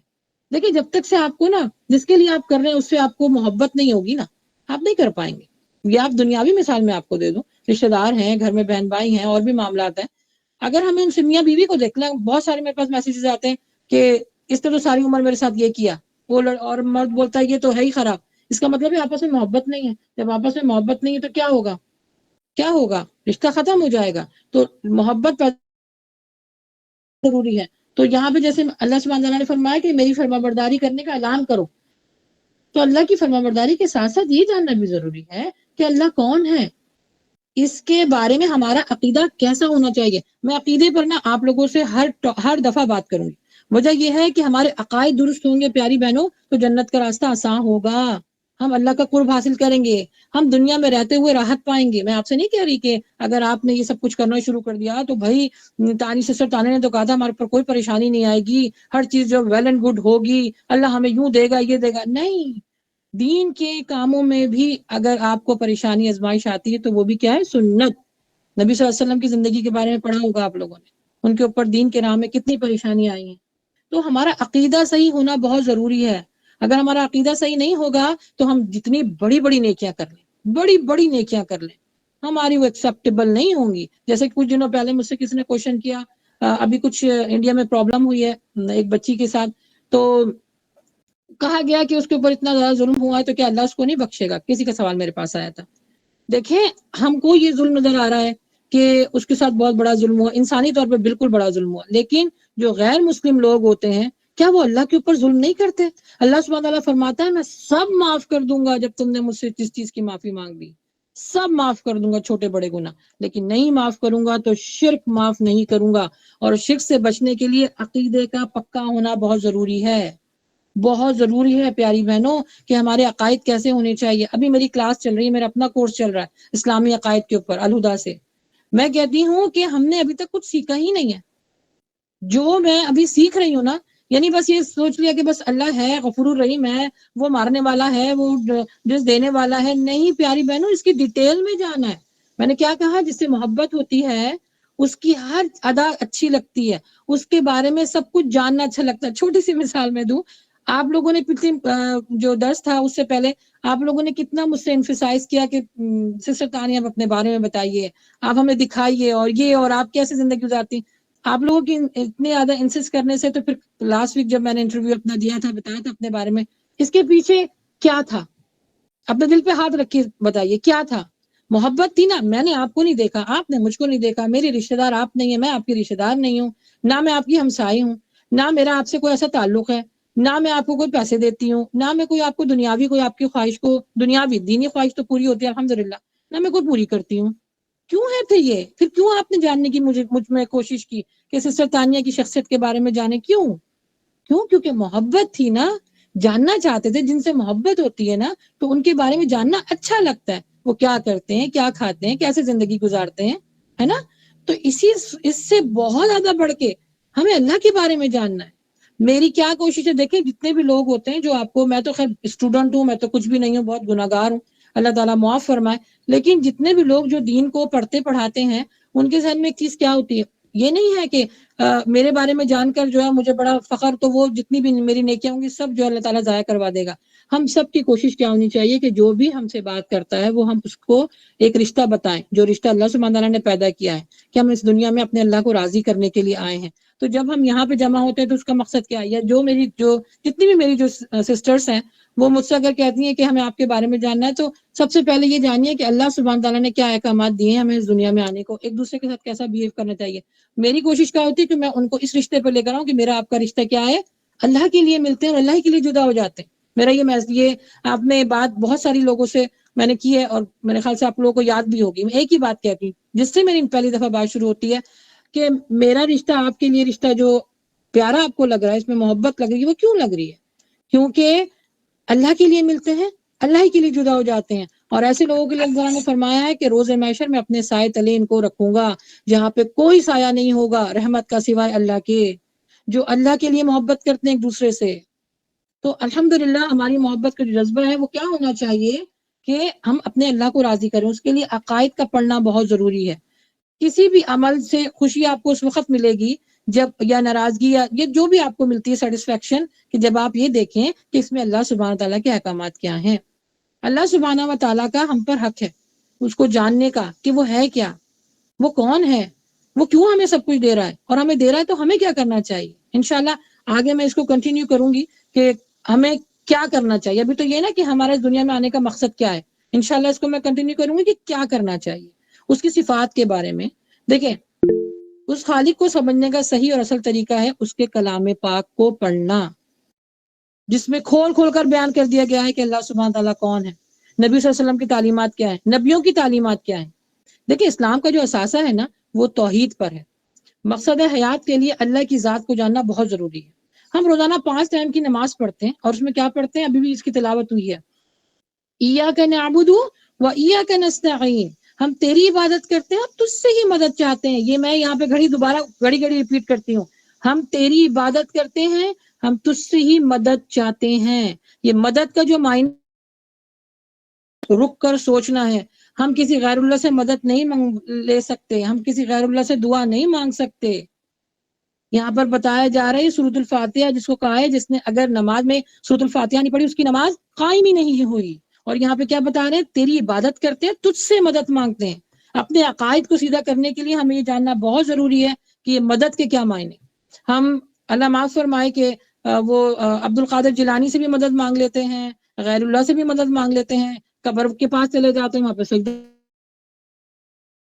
دیکھیں، جب تک سے آپ کو نا جس کے لیے آپ کر رہے ہیں اس سے آپ کو محبت نہیں ہوگی نا، آپ نہیں کر پائیں گے. یہ آپ دنیاوی مثال میں آپ کو دے دوں، رشتہ دار ہیں، گھر میں بہن بھائی ہیں اور بھی معاملات ہیں. اگر ہمیں ان سے میاں بیوی کو دیکھ لیں، بہت سارے میرے پاس میسیجز آتے ہیں کہ اس نے تو ساری عمر میرے ساتھ یہ کیا، اور مرد بولتا ہے یہ تو ہے ہی خراب. اس کا مطلب ہے آپس میں محبت نہیں ہے. جب آپس میں محبت نہیں ہے تو کیا ہوگا؟ رشتہ ختم ہو جائے گا. تو محبت ضروری ہے. تو یہاں پہ جیسے اللہ سبحانہ تعالیٰ نے فرمایا کہ میری فرما برداری کرنے کا اعلان کرو، تو اللہ کی فرما برداری کے ساتھ ساتھ یہ جاننا بھی ضروری ہے کہ اللہ کون ہے، اس کے بارے میں ہمارا عقیدہ کیسا ہونا چاہیے. میں عقیدے پر نا آپ لوگوں سے ہر دفعہ بات کروں گی. وجہ یہ ہے کہ ہمارے عقائد درست ہوں گے پیاری بہنوں تو جنت کا راستہ آسان ہوگا. ہم اللہ کا قرب حاصل کریں گے، ہم دنیا میں رہتے ہوئے راحت پائیں گے۔ میں آپ سے نہیں کہہ رہی کہ اگر آپ نے یہ سب کچھ کرنا شروع کر دیا تو بھائی تانی سسٹر تانے نے تو کہا تھا ہمارے پر کوئی پریشانی نہیں آئے گی، ہر چیز جو ویل اینڈ گڈ ہوگی، اللہ ہمیں یوں دے گا یہ دے گا۔ نہیں، دین کے کاموں میں بھی اگر آپ کو پریشانی آزمائش آتی ہے تو وہ بھی کیا ہے؟ سنت۔ نبی صلی اللہ علیہ وسلم کی زندگی کے بارے میں پڑھا ہوگا آپ لوگوں نے، ان کے اوپر دین کے راہ میں کتنی پریشانی آئی ہیں۔ تو ہمارا عقیدہ صحیح ہونا بہت ضروری ہے۔ اگر ہمارا عقیدہ صحیح نہیں ہوگا تو ہم جتنی بڑی بڑی نیکیاں کر لیں، بڑی بڑی نیکیاں کر لیں، ہماری وہ ایکسیپٹیبل نہیں ہوں گی۔ جیسے کچھ دنوں پہلے مجھ سے کسی نے کوشچن کیا، ابھی کچھ انڈیا میں پرابلم ہوئی ہے ایک بچی کے ساتھ، تو کہا گیا کہ اس کے اوپر اتنا زیادہ ظلم ہوا ہے تو کیا اللہ اس کو نہیں بخشے گا؟ کسی کا سوال میرے پاس آیا تھا۔ دیکھیں، ہم کو یہ ظلم نظر آ رہا ہے کہ اس کے ساتھ بہت بڑا ظلم ہوا، انسانی طور پہ بالکل بڑا ظلم ہوا، لیکن جو غیر مسلم لوگ ہوتے ہیں کیا وہ اللہ کے اوپر ظلم نہیں کرتے؟ اللہ سبحانہ تعالیٰ فرماتا ہے میں سب معاف کر دوں گا جب تم نے مجھ سے جس چیز کی معافی مانگ لی، سب معاف کر دوں گا، چھوٹے بڑے گناہ، لیکن نہیں معاف کروں گا تو شرک معاف نہیں کروں گا۔ اور شرک سے بچنے کے لیے عقیدے کا پکا ہونا بہت ضروری ہے، بہت ضروری ہے پیاری بہنوں، کہ ہمارے عقائد کیسے ہونے چاہیے۔ ابھی میری کلاس چل رہی ہے، میرا اپنا کورس چل رہا ہے اسلامی عقائد کے اوپر الہدا سے۔ میں کہتی ہوں کہ ہم نے ابھی تک کچھ سیکھا ہی نہیں ہے۔ جو میں ابھی سیکھ رہی ہوں نا، یعنی بس یہ سوچ لیا کہ بس اللہ ہے، غفور الرحیم ہے، وہ مارنے والا ہے، وہ رزق دینے والا ہے۔ نہیں پیاری بہنوں، اس کی ڈیٹیل میں جانا ہے۔ میں نے کیا کہا؟ جس سے محبت ہوتی ہے اس کی ہر ادا اچھی لگتی ہے، اس کے بارے میں سب کچھ جاننا اچھا لگتا ہے۔ چھوٹی سی مثال میں دوں، آپ لوگوں نے پچھلی جو درس تھا اس سے پہلے آپ لوگوں نے کتنا مجھ سے ایمفیسائز کیا کہ سسٹر تانیہ آپ اپنے بارے میں بتائیے، آپ ہمیں دکھائیے، اور یہ، اور آپ کیسے زندگی گزارتی۔ آپ لوگوں کی اتنے زیادہ انسسٹ کرنے سے تو پھر لاسٹ ویک جب میں نے انٹرویو اپنا دیا تھا، بتایا تھا اپنے بارے میں، اس کے پیچھے کیا تھا؟ اپنے دل پہ ہاتھ رکھیے، بتائیے کیا تھا؟ محبت تھی نا۔ میں نے آپ کو نہیں دیکھا، آپ نے مجھ کو نہیں دیکھا، میری رشتہ دار آپ نہیں ہے، میں آپ کی رشتہ دار نہیں ہوں، نہ میں آپ کی ہمسائی ہوں، نہ میرا آپ سے کوئی ایسا تعلق ہے، نہ میں آپ کو کوئی پیسے دیتی ہوں، نہ میں کوئی آپ کو دنیاوی کوئی آپ کی خواہش کو، دنیاوی دینی خواہش تو پوری ہوتی ہے الحمدللہ، نہ میں کوئی پوری کرتی ہوں۔ کیوں ہے پھر یہ؟ پھر کیوں آپ نے جاننے کی مجھ میں کوشش کی کہ سسٹر تانیہ کی شخصیت کے بارے میں جانیں؟ کیوں؟ کیونکہ محبت تھی نا، جاننا چاہتے تھے۔ جن سے محبت ہوتی ہے نا تو ان کے بارے میں جاننا اچھا لگتا ہے، وہ کیا کرتے ہیں، کیا کھاتے ہیں، کیسے زندگی گزارتے ہیں، ہے نا؟ تو اس سے بہت زیادہ بڑھ کے ہمیں اللہ کے بارے میں جاننا ہے۔ میری کیا کوشش ہے، دیکھیں جتنے بھی لوگ ہوتے ہیں جو آپ کو، میں تو خیر اسٹوڈنٹ ہوں، میں تو کچھ بھی نہیں ہوں، بہت گناہگار ہوں، اللہ تعالیٰ معاف فرمائے، لیکن جتنے بھی لوگ جو دین کو پڑھتے پڑھاتے ہیں ان کے ذہن میں ایک چیز کیا ہوتی ہے، یہ نہیں ہے کہ میرے بارے میں جان کر جو ہے مجھے بڑا فخر، تو وہ جتنی بھی میری نیکیاں ہوں گی سب جو اللہ تعالیٰ ضائع کروا دے گا۔ ہم سب کی کوشش کیا ہونی چاہیے کہ جو بھی ہم سے بات کرتا ہے وہ ہم اس کو ایک رشتہ بتائیں، جو رشتہ اللہ سبحانہ تعالیٰ نے پیدا کیا ہے کہ ہم اس دنیا میں اپنے اللہ کو راضی کرنے کے لیے آئے ہیں۔ تو جب ہم یہاں پہ جمع ہوتے ہیں تو اس کا مقصد کیا ہے؟ یا جو جتنی بھی میری جو سسٹرز ہیں وہ مجھ سے اگر کہتی ہیں کہ ہمیں آپ کے بارے میں جاننا ہے، تو سب سے پہلے یہ جانیے کہ اللہ سبحانہ تعالیٰ نے کیا احکامات دیے ہیں ہمیں اس دنیا میں آنے کو، ایک دوسرے کے ساتھ کیسا بہیو کرنا چاہیے۔ میری کوشش کیا ہوتی ہے کہ میں ان کو اس رشتے پہ لے کر آؤں کہ میرا آپ کا رشتہ کیا ہے؟ اللہ کے لیے ملتے ہیں اور اللہ کے لیے جدا ہو جاتے ہیں۔ میرا یہ آپ نے بات بہت ساری لوگوں سے میں نے کی ہے، اور میرے خیال سے آپ لوگوں کو یاد بھی ہوگی۔ میں ایک ہی بات کہتی ہوں جس سے میری پہلی دفعہ بات شروع ہوتی ہے کہ میرا رشتہ آپ کے لیے رشتہ جو پیارا آپ کو لگ رہا ہے، اس میں محبت لگ رہی ہے، وہ کیوں لگ رہی ہے؟ کیونکہ اللہ کے لیے ملتے ہیں، اللہ ہی کے لیے جدا ہو جاتے ہیں۔ اور ایسے لوگوں کے لیے اللہ نے فرمایا ہے کہ روز محشر میں اپنے سائے تلے ان کو رکھوں گا جہاں پہ کوئی سایہ نہیں ہوگا رحمت کا سوائے اللہ کے، جو اللہ کے لیے محبت کرتے ہیں ایک دوسرے سے۔ تو الحمدللہ ہماری محبت کا جو جذبہ ہے وہ کیا ہونا چاہیے کہ ہم اپنے اللہ کو راضی کریں۔ اس کے لیے عقائد کا پڑھنا بہت ضروری ہے۔ کسی بھی عمل سے خوشی آپ کو اس وقت ملے گی جب، یا ناراضگی، یا یہ جو بھی آپ کو ملتی ہے سیٹسفیکشن، کہ جب آپ یہ دیکھیں کہ اس میں اللہ سبحانہ تعالیٰ کے احکامات کیا ہیں۔ اللہ سبحانہ و تعالیٰ کا ہم پر حق ہے اس کو جاننے کا کہ وہ ہے کیا، وہ کون ہے، وہ کیوں ہمیں سب کچھ دے رہا ہے، اور ہمیں دے رہا ہے تو ہمیں کیا کرنا چاہیے۔ انشاءاللہ آگے میں اس کو کنٹینیو کروں گی کہ ہمیں کیا کرنا چاہیے۔ ابھی تو یہ نا کہ ہمارے اس دنیا میں آنے کا مقصد کیا ہے، انشاءاللہ اس کو میں کنٹینیو کروں گی کہ کیا کرنا چاہیے، اس کی صفات کے بارے میں۔ دیکھیں، اس خالق کو سمجھنے کا صحیح اور اصل طریقہ ہے اس کے کلام پاک کو پڑھنا، جس میں کھول کھول کر بیان کر دیا گیا ہے کہ اللہ سبحانہ تعالیٰ کون ہے، نبی صلی اللہ علیہ وسلم کی تعلیمات کیا ہیں، نبیوں کی تعلیمات کیا ہیں۔ دیکھیں، اسلام کا جو اثاثہ ہے نا وہ توحید پر ہے۔ مقصد حیات کے لیے اللہ کی ذات کو جاننا بہت ضروری ہے۔ ہم روزانہ 5 ٹائم کی نماز پڑھتے ہیں، اور اس میں کیا پڑھتے ہیں؟ ابھی بھی اس کی تلاوت ہوئی ہے، ایاک نعبد و ایاک نستعین، ہم تیری عبادت کرتے ہیں، ہم تجھ سے ہی مدد چاہتے ہیں. یہ میں یہاں پہ گھڑی ریپیٹ کرتی ہوں. ہم تیری عبادت کرتے ہیں، ہم تجھ سے ہی مدد چاہتے ہیں. یہ مدد کا جو معنی رک کر سوچنا ہے. ہم کسی غیر اللہ سے مدد نہیں لے سکتے، ہم کسی غیر اللہ سے دعا نہیں مانگ سکتے. یہاں پر بتایا جا رہا ہے سورۃ الفاتحہ جس کو کہا ہے جس نے اگر نماز میں سورۃ الفاتحہ نہیں پڑھی اس کی نماز قائم ہی نہیں ہوئی. اور یہاں پہ کیا بتا رہے ہیں؟ تیری عبادت کرتے ہیں، تجھ سے مدد مانگتے ہیں. اپنے عقائد کو سیدھا کرنے کے لیے ہمیں یہ جاننا بہت ضروری ہے کہ یہ مدد کے کیا معنی. ہم اللہ معاف فرمائے کہ وہ عبد القادر جیلانی سے بھی مدد مانگ لیتے ہیں، غیر اللہ سے بھی مدد مانگ لیتے ہیں، قبر کے پاس چلے جاتے ہیں، وہاں پہ سجدہ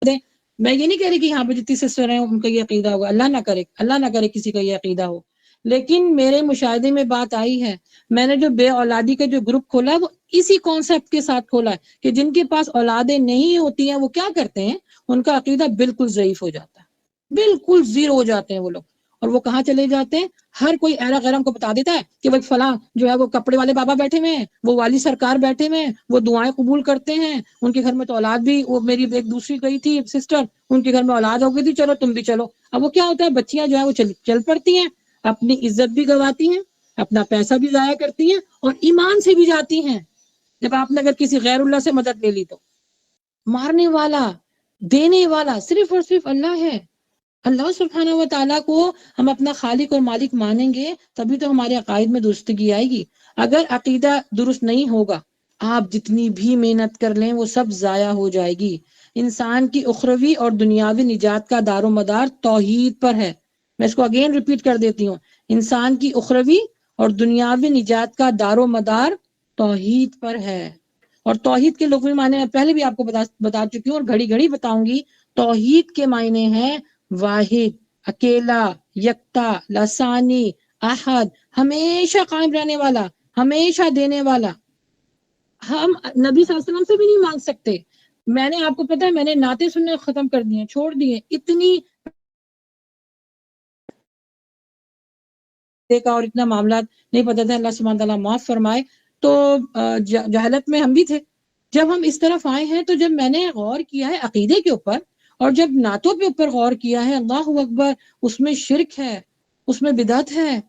دیں. میں یہ نہیں کہہ رہی کہ یہاں پہ جتنی سسٹر ہیں ان کا یہ عقیدہ ہوگا، اللہ نہ کرے کسی کا یہ عقیدہ ہو. لیکن میرے مشاہدے میں بات آئی ہے، میں نے جو بے اولادی کا جو گروپ کھولا ہے وہ اسی کانسیپٹ کے ساتھ کھولا ہے کہ جن کے پاس اولادیں نہیں ہوتی ہیں وہ کیا کرتے ہیں، ان کا عقیدہ بالکل ضعیف ہو جاتا ہے، بالکل زیرو ہو جاتے ہیں وہ لوگ. اور وہ کہاں چلے جاتے ہیں؟ ہر کوئی ایرا غیرم کو بتا دیتا ہے کہ وہ فلاں جو ہے وہ کپڑے والے بابا بیٹھے ہوئے ہیں، وہ والی سرکار بیٹھے ہوئے ہیں، وہ دعائیں قبول کرتے ہیں، ان کے گھر میں تو اولاد بھی، وہ میری ایک دوسری گئی تھی سسٹر، ان کے گھر میں اولاد ہو گئی تھی، چلو تم بھی چلو. اب وہ کیا ہوتا ہے، بچیاں جو ہے وہ چل پڑتی ہیں، اپنی عزت بھی گواتی ہیں، اپنا پیسہ بھی ضائع کرتی ہیں، اور ایمان سے بھی جاتی ہیں. جب آپ نے اگر کسی غیر اللہ سے مدد لے لی تو مارنے والا دینے والا صرف اور صرف اللہ ہے. اللہ سبحانہ و تعالیٰ کو ہم اپنا خالق اور مالک مانیں گے تبھی تو ہمارے عقائد میں درستگی آئے گی. اگر عقیدہ درست نہیں ہوگا آپ جتنی بھی محنت کر لیں وہ سب ضائع ہو جائے گی. انسان کی اخروی اور دنیاوی نجات کا دار و مدار توحید پر ہے. میں اس کو اگین ریپیٹ کر دیتی ہوں، انسان کی اخروی اور دنیاوی نجات کا دار و مدار توحید پر ہے. اور توحید کے لغوی معنی میں پہلے بھی آپ کو بتا چکی ہوں اور گھڑی گھڑی بتاؤں گی. توحید کے معنی ہیں واحد، اکیلا، یکتا، لسانی، احد، ہمیشہ قائم رہنے والا، ہمیشہ دینے والا. ہم نبی صلی اللہ علیہ وسلم سے بھی نہیں مانگ سکتے. میں نے آپ کو پتا ہے میں نے نعتیں سننے ختم کر دیے، چھوڑ دیے، اتنی کا اور اتنا معاملات نہیں پتہ تھا. اللہ سبحانہ تعالیٰ معاف فرمائے. تو جہالت میں ہم بھی تھے. جب ہم اس طرف آئے ہیں تو جب میں نے غور کیا ہے عقیدے کے اوپر اور جب نعتوں کے اوپر غور کیا ہے، اللہ اکبر، اس میں شرک ہے، اس میں بدعت ہے.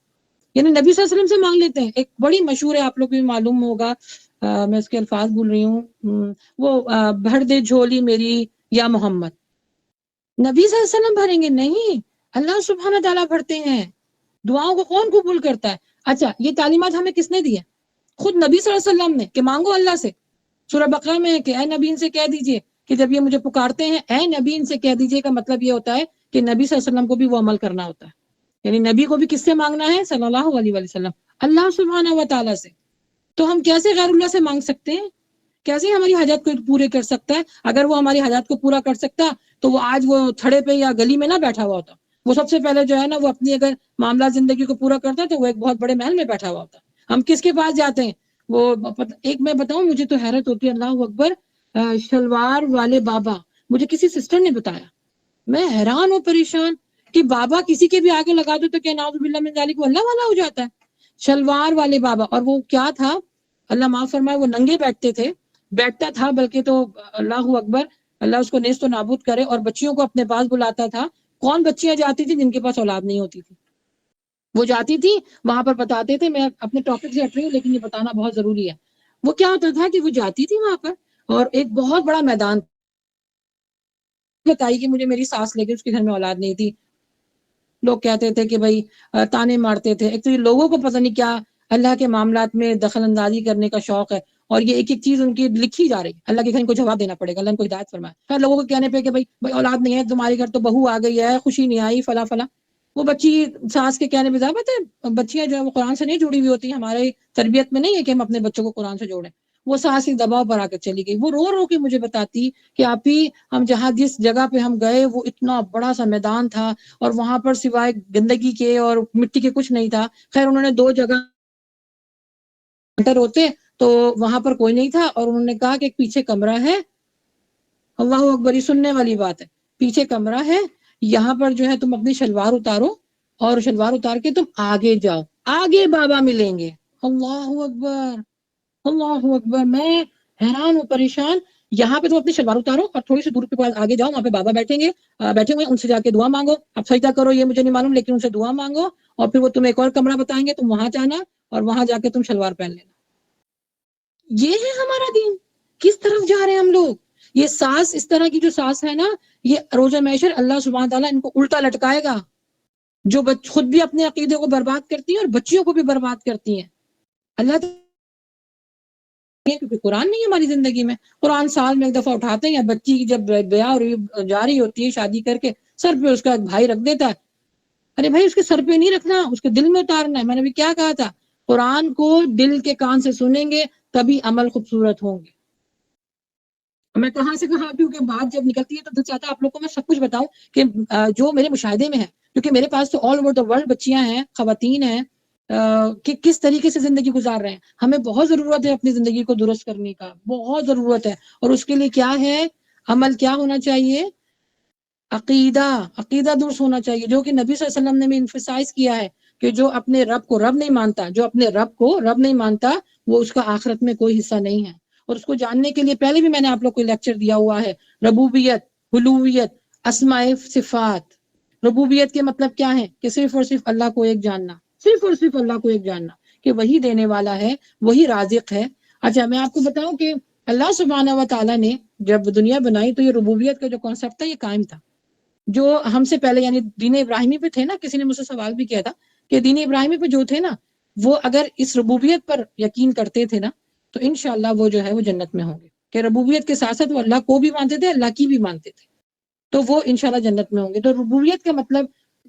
یعنی نبی صلی اللہ علیہ وسلم سے مانگ لیتے ہیں. ایک بڑی مشہور ہے، آپ لوگ کو بھی معلوم ہوگا، میں اس کے الفاظ بھول رہی ہوں، وہ بھر دے جھولی میری یا محمد. نبی صلی اللہ علیہ وسلم بھریں گے؟ نہیں، اللہ سبحانہ تعالیٰ بھرتے ہیں. دعاؤں کو کون قبول کرتا ہے؟ اچھا، یہ تعلیمات ہمیں کس نے دی ہے؟ خود نبی صلی اللہ علیہ وسلم نے، کہ مانگو اللہ سے. سورہ بقرہ میں ہے کہ اے نبی ان سے کہہ دیجئے کہ جب یہ مجھے پکارتے ہیں، اے نبی ان سے کہہ دیجئے کا مطلب یہ ہوتا ہے کہ نبی صلی اللہ علیہ وسلم کو بھی وہ عمل کرنا ہوتا ہے. یعنی نبی کو بھی کس سے مانگنا ہے؟ صلی اللہ علیہ وسلم، اللہ سبحانہ و تعالیٰ سے. تو ہم کیسے غیر اللہ سے مانگ سکتے ہیں؟ کیسے ہماری حاجات کو پورے کر سکتا ہے؟ اگر وہ ہماری حاجات کو پورا کر سکتا تو وہ آج وہ تھڑے پہ یا گلی میں نہ بیٹھا ہوا ہوتا. وہ سب سے پہلے جو ہے نا وہ اپنی اگر معاملات زندگی کو پورا کرتا تو وہ ایک بہت بڑے محل میں بیٹھا ہوا ہوتا. ہم کس کے پاس جاتے ہیں؟ وہ ایک میں بتاؤں، مجھے تو حیرت ہوتی ہے، اللہ اکبر، شلوار والے بابا، مجھے کسی سسٹر نے بتایا، میں حیران ہوں، پریشان کہ بابا کسی کے بھی آگے لگا دو تو کیا نعوذ باللہ من ذالک وہ اللہ والا ہو جاتا ہے. شلوار والے بابا. اور وہ کیا تھا، اللہ معاف فرمائے، وہ ننگے بیٹھتے تھے، بیٹھتا تھا بلکہ تو اللہ اکبر، اللہ اس کو نیست و نابود کرے، اور بچیوں کو اپنے پاس بلاتا تھا. کون بچیاں جاتی تھی؟ جن کے پاس اولاد نہیں ہوتی تھی. وہ جاتی تھی وہاں پر بتاتے تھے، میں اپنے ٹاپک سے ہٹ رہی ہوں لیکن یہ بتانا بہت ضروری ہے. وہ کیا ہوتا تھا کہ وہ جاتی تھی وہاں پر اور ایک بہت بڑا میدان بتائی کہ مجھے میری ساس لے گئی، اس کے گھر میں اولاد نہیں تھی. لوگ کہتے تھے کہ بھائی تانے مارتے تھے. ایک تو یہ لوگوں کو پتہ نہیں کیا اللہ کے معاملات میں دخل اندازی کرنے کا شوق ہے، اور یہ ایک ایک چیز ان کی لکھی جا رہی ہے. اللہ کے گھر ان کو جواب دینا پڑے گا، اللہ ان کو ہدایت فرمائے. خیر، لوگوں کو کہنے پہ کہ بھائی اولاد نہیں ہے، تمہارے گھر تو بہو آ گئی ہے، خوشی نہیں آئی، فلاں فلاں. وہ بچی ساس کے کہنے پہ ظاہر ہے بچیاں جو ہے وہ قرآن سے نہیں جڑی ہوئی ہوتی. ہمارے تربیت میں نہیں ہے کہ ہم اپنے بچوں کو قرآن سے جوڑیں. وہ ساس کی دباؤ پر آ کر چلی گئی. وہ رو رو کے مجھے بتاتی کہ آپ ہی ہم جس جگہ پہ ہم گئے وہ اتنا بڑا سا میدان تھا اور وہاں پر سوائے گندگی کے اور مٹی کے کچھ نہیں تھا. خیر، انہوں نے 2 جگہ ہوتے تو وہاں پر کوئی نہیں تھا، اور انہوں نے کہا کہ ایک پیچھے کمرہ ہے. اللہ اکبر، یہ سننے والی بات ہے. پیچھے کمرہ ہے، یہاں پر جو ہے تم اپنی شلوار اتارو اور شلوار اتار کے تم آگے جاؤ، آگے بابا ملیں گے. اللہ اکبر، اللہ اکبر. میں حیران ہو، پریشان. یہاں پہ تم اپنی شلوار اتارو اور تھوڑی سی دور پہ آگے جاؤ، وہاں پہ بابا بیٹھیں گے، بیٹھے ہوئے، ان سے جا کے دعا مانگو. اب سجدہ کرو یہ مجھے نہیں معلوم، لیکن ان سے دعا مانگو، اور پھر وہ تمہیں ایک اور کمرہ بتائیں گے، تم وہاں جانا اور وہاں جا کے تم شلوار پہن لینا. یہ ہے ہمارا دین. کس طرف جا رہے ہیں ہم لوگ؟ یہ ساس، اس طرح کی جو ساس ہے نا، یہ روز محشر اللہ سبحانہ تعالیٰ ان کو الٹا لٹکائے گا، جو خود بھی اپنے عقیدے کو برباد کرتی ہیں اور بچیوں کو بھی برباد کرتی ہیں. اللہ کیونکہ قرآن نہیں ہے ہماری زندگی میں. قرآن سال میں ایک دفعہ اٹھاتے ہیں، یا بچی کی جب بیاہ اور جا رہی ہوتی ہے شادی کر کے، سر پہ اس کا ایک بھائی رکھ دیتا ہے. ارے بھائی اس کے سر پہ نہیں رکھنا، اس کے دل میں اتارنا ہے. میں نے بھی کیا کہا تھا، قرآن کو دل کے کان سے سنیں گے تبھی عمل خوبصورت ہوں گے. میں کہاں سے کہاں، کیونکہ بات جب نکلتی ہے تو دل چاہتا ہے آپ لوگ کو میں سب کچھ بتاؤں کہ جو میرے مشاہدے میں ہے، کیونکہ میرے پاس تو آل اوور دا ورلڈ بچیاں ہیں، خواتین ہیں، کہ کس طریقے سے زندگی گزار رہے ہیں. ہمیں بہت ضرورت ہے اپنی زندگی کو درست کرنے کا، بہت ضرورت ہے. اور اس کے لیے کیا ہے عمل، کیا ہونا چاہیے؟ عقیدہ درست ہونا چاہیے، جو کہ نبی صلی اللہ علیہ وسلم نے بھی انفسائز کیا ہے کہ جو اپنے رب کو رب نہیں مانتا، جو اپنے رب کو رب نہیں مانتا، وہ اس کا آخرت میں کوئی حصہ نہیں ہے. اور اس کو جاننے کے لیے پہلے بھی میں نے آپ لوگ کو لیکچر دیا ہوا ہے، ربوبیت، الوہیت، اسماء صفات. ربوبیت کے مطلب کیا ہے؟ کہ صرف اور صرف اللہ کو ایک جاننا، صرف اور صرف اللہ کو ایک جاننا کہ وہی دینے والا ہے، وہی رازق ہے. اچھا میں آپ کو بتاؤں کہ اللہ سبحانہ و تعالیٰ نے جب دنیا بنائی تو یہ ربوبیت کا جو کانسیپٹ تھا یہ قائم تھا. جو ہم سے پہلے یعنی دین ابراہیمی پہ تھے نا، کسی نے مجھ سے سوال بھی کیا تھا کہ دین ابراہیمی پہ جو تھے نا، وہ اگر اس ربوبیت پر یقین کرتے تھے نا تو انشاءاللہ وہ جو ہے وہ جنت میں ہوں گے. کہ ربوبیت کے ساتھ ساتھ وہ اللہ کو بھی مانتے تھے، اللہ کی بھی مانتے تھے، تو وہ انشاءاللہ جنت میں ہوں گے. تو ربوبیت کا مطلب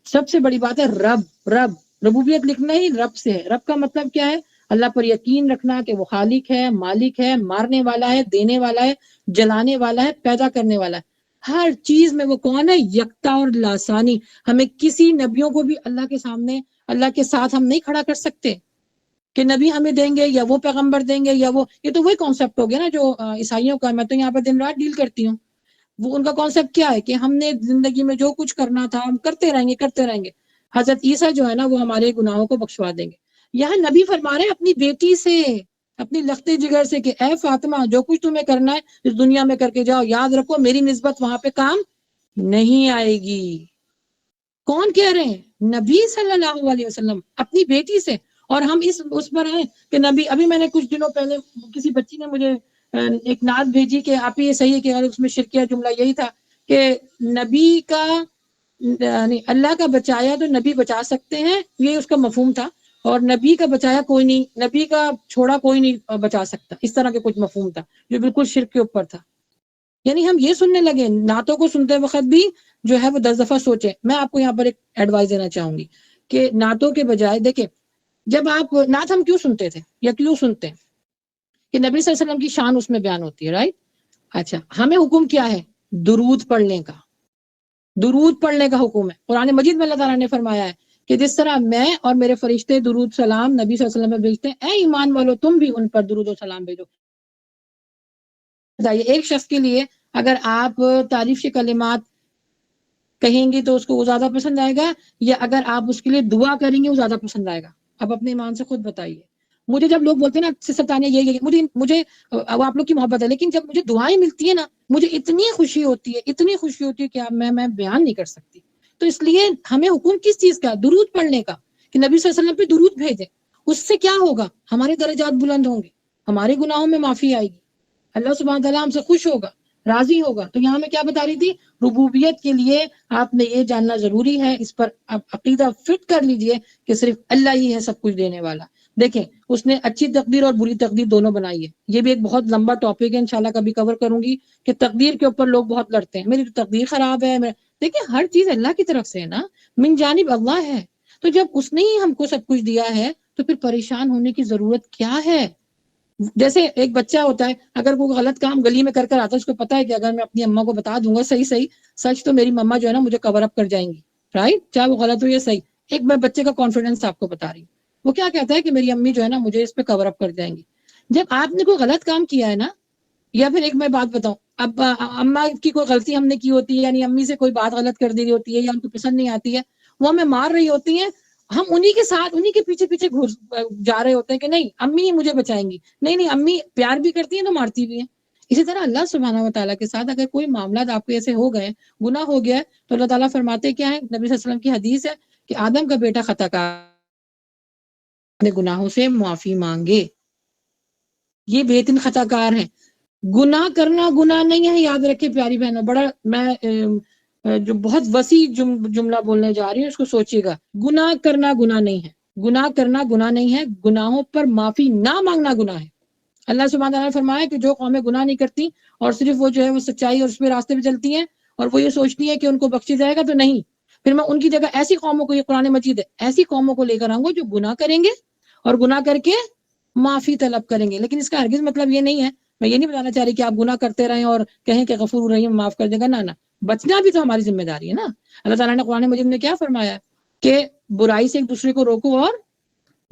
سب سے بڑی بات ہے رب. ربوبیت لکھنا ہی رب سے ہے. رب کا مطلب کیا ہے؟ اللہ پر یقین رکھنا کہ وہ خالق ہے، مالک ہے، مارنے والا ہے، دینے والا ہے، جلانے والا ہے، پیدا کرنے والا ہے. ہر چیز میں وہ کون ہے؟ یکتا اور لاسانی. ہمیں کسی نبیوں کو بھی اللہ کے سامنے، اللہ کے ساتھ ہم نہیں کھڑا کر سکتے کہ نبی ہمیں دیں گے یا وہ پیغمبر دیں گے یا وہ. یہ تو وہی کانسیپٹ ہو گیا نا جو عیسائیوں کا. میں تو یہاں پہ دن رات ڈیل کرتی ہوں. وہ ان کا کانسیپٹ کیا ہے کہ ہم نے زندگی میں جو کچھ کرنا تھا ہم کرتے رہیں گے. حضرت عیسیٰ جو ہے نا وہ ہمارے گناہوں کو بخشوا دیں گے. یہاں نبی فرما رہے ہیں اپنی بیٹی سے، اپنی لخت جگر سے کہ اے فاطمہ جو کچھ تمہیں کرنا ہے اس دنیا میں کر کے جاؤ، یاد رکھو میری نسبت وہاں پہ کام نہیں آئے گی. کون کہہ رہے ہیں؟ نبی صلی اللہ علیہ وسلم اپنی بیٹی سے. اور ہم اس پر ہیں کہ نبی، ابھی میں نے کچھ دنوں پہلے کسی بچی نے مجھے ایک نعت بھیجی کہ آپ یہ صحیح ہے کہ اس میں شرکیہ جملہ یہی تھا کہ نبی کا اللہ کا بچایا تو نبی بچا سکتے ہیں، یہ اس کا مفہوم تھا. اور نبی کا بچایا کوئی نہیں، نبی کا چھوڑا کوئی نہیں بچا سکتا، اس طرح کے کچھ مفہوم تھا جو بالکل شرک کے اوپر تھا. یعنی ہم یہ سننے لگے، نعتوں کو سنتے وقت بھی جو ہے وہ 10 دفعہ سوچیں. میں آپ کو یہاں پر ایک ایڈوائز دینا چاہوں گی کہ نعتوں کے بجائے دیکھیں، جب آپ نعت ہم کیوں سنتے تھے یا کیوں سنتے ہیں؟ کہ نبی صلی اللہ علیہ وسلم کی شان اس میں بیان ہوتی ہے، رائٹ؟ اچھا ہمیں حکم کیا ہے؟ درود پڑھنے کا. درود پڑھنے کا حکم ہے. قرآن مجید میں اللہ تعالیٰ نے فرمایا ہے کہ جس طرح میں اور میرے فرشتے درود سلام نبی صلی اللہ علیہ وسلم میں بھیجتے ہیں، اے ایمان والو تم بھی ان پر درود و سلام بھیجو. ایک شخص کے لیے اگر آپ تعریف کے کلمات کہیں گی تو اس کو وہ زیادہ پسند آئے گا، یا اگر آپ اس کے لیے دعا کریں گے وہ زیادہ پسند آئے گا؟ اب اپنے ایمان سے خود بتائیے. مجھے جب لوگ بولتے ہیں نا سسٹر تانیہ یہ مجھے آپ لوگ کی محبت ہے، لیکن جب مجھے دعائیں ملتی ہیں نا مجھے اتنی خوشی ہوتی ہے کہ میں بیان نہیں کر سکتی. تو اس لیے ہمیں حکم کس چیز کا؟ درود پڑھنے کا، کہ نبی صلی اللہ علیہ وسلم پہ درود بھیجیں. اس سے کیا ہوگا؟ ہمارے درجات بلند ہوں گے، ہمارے گناہوں میں معافی آئے گی، اللہ سبحانہ تعالیٰ ہم سے خوش ہوگا، راضی ہوگا. تو یہاں میں کیا بتا رہی تھی؟ ربوبیت کے لیے آپ نے یہ جاننا ضروری ہے، اس پر آپ عقیدہ فٹ کر لیجئے کہ صرف اللہ ہی ہے سب کچھ دینے والا. دیکھیں اس نے اچھی تقدیر اور بری تقدیر دونوں بنائی ہے. یہ بھی ایک بہت لمبا ٹاپک ہے، انشاءاللہ کبھی کور کروں گی کہ تقدیر کے اوپر لوگ بہت لڑتے ہیں، میری تو تقدیر خراب ہے. دیکھیں ہر چیز اللہ کی طرف سے ہے نا، من جانب اللہ ہے. تو جب اس نے ہی ہم کو سب کچھ دیا ہے تو پھر پریشان ہونے کی ضرورت کیا ہے؟ جیسے ایک بچہ ہوتا ہے، اگر کوئی غلط کام گلی میں کر آتا ہے، اس کو پتا ہے کہ اگر میں اپنی اماں کو بتا دوں گا صحیح سچ تو میری مما جو ہے نا مجھے کور اپ کر جائیں گی، رائٹ؟ چاہے وہ غلط ہو یا صحیح. ایک میں بچے کا کانفیڈنس آپ کو بتا رہی ہوں، وہ کیا کہتا ہے کہ میری امی جو ہے نا مجھے اس پہ کور اپ کر جائیں گی. جب آپ نے کوئی غلط کام کیا ہے نا، یا پھر ایک میں بات بتاؤں، اب اماں کی کوئی غلطی ہم نے کی ہوتی ہے، یعنی امی سے کوئی بات غلط کر دی ہوتی ہے یا ان کو پسند نہیں آتی ہے، وہ ہمیں مار رہی ہوتی ہیں ہم انہی کے ساتھ انہی کے پیچھے پیچھے جا رہے ہوتے ہیں کہ نہیں امی ہی مجھے بچائیں گی، نہیں امی پیار بھی کرتی ہیں تو مارتی بھی ہیں۔ اسی طرح اللہ سبحانہ و تعالیٰ کے ساتھ اگر کوئی معاملات آپ کے ایسے ہو گئے، گناہ ہو گیا، تو اللہ تعالیٰ فرماتے کیا ہے، نبی صلی اللہ علیہ وسلم کی حدیث ہے کہ آدم کا بیٹا خطا کار اپنے گناہوں سے معافی مانگے، یہ بہترین خطا کار ہیں۔ گناہ کرنا گناہ نہیں ہے، یاد رکھے پیاری بہنوں، بڑا میں جو بہت وسیع جملہ بولنے جا رہی ہوں، اس کو سوچیے گا۔ گناہ کرنا گناہ نہیں ہے، گناہ کرنا گناہ نہیں ہے، گناہوں پر معافی نہ مانگنا گناہ ہے۔ اللہ سبحانہ تعالیٰ نے فرمایا کہ جو قومیں گناہ نہیں کرتی اور صرف وہ جو ہے وہ سچائی اور اس پہ راستے پہ چلتی ہیں اور وہ یہ سوچتی ہیں کہ ان کو بخشی جائے گا، تو نہیں، پھر میں ان کی جگہ ایسی قوموں کو، یہ قرآن مجید ہے، ایسی قوموں کو لے کر آؤں گا جو گناہ کریں گے اور گناہ کر کے معافی طلب کریں گے۔ لیکن اس کا ہرگز مطلب یہ نہیں ہے، میں یہ نہیں بتانا چاہ رہی کہ آپ گناہ کرتے رہیں اور کہیں کہ غفور رحیم معاف کر دے گا، نہ بچنا بھی تو ہماری ذمہ داری ہے نا۔ اللہ تعالیٰ نے قرآن مجید میں کیا فرمایا کہ برائی سے ایک دوسرے کو روکو اور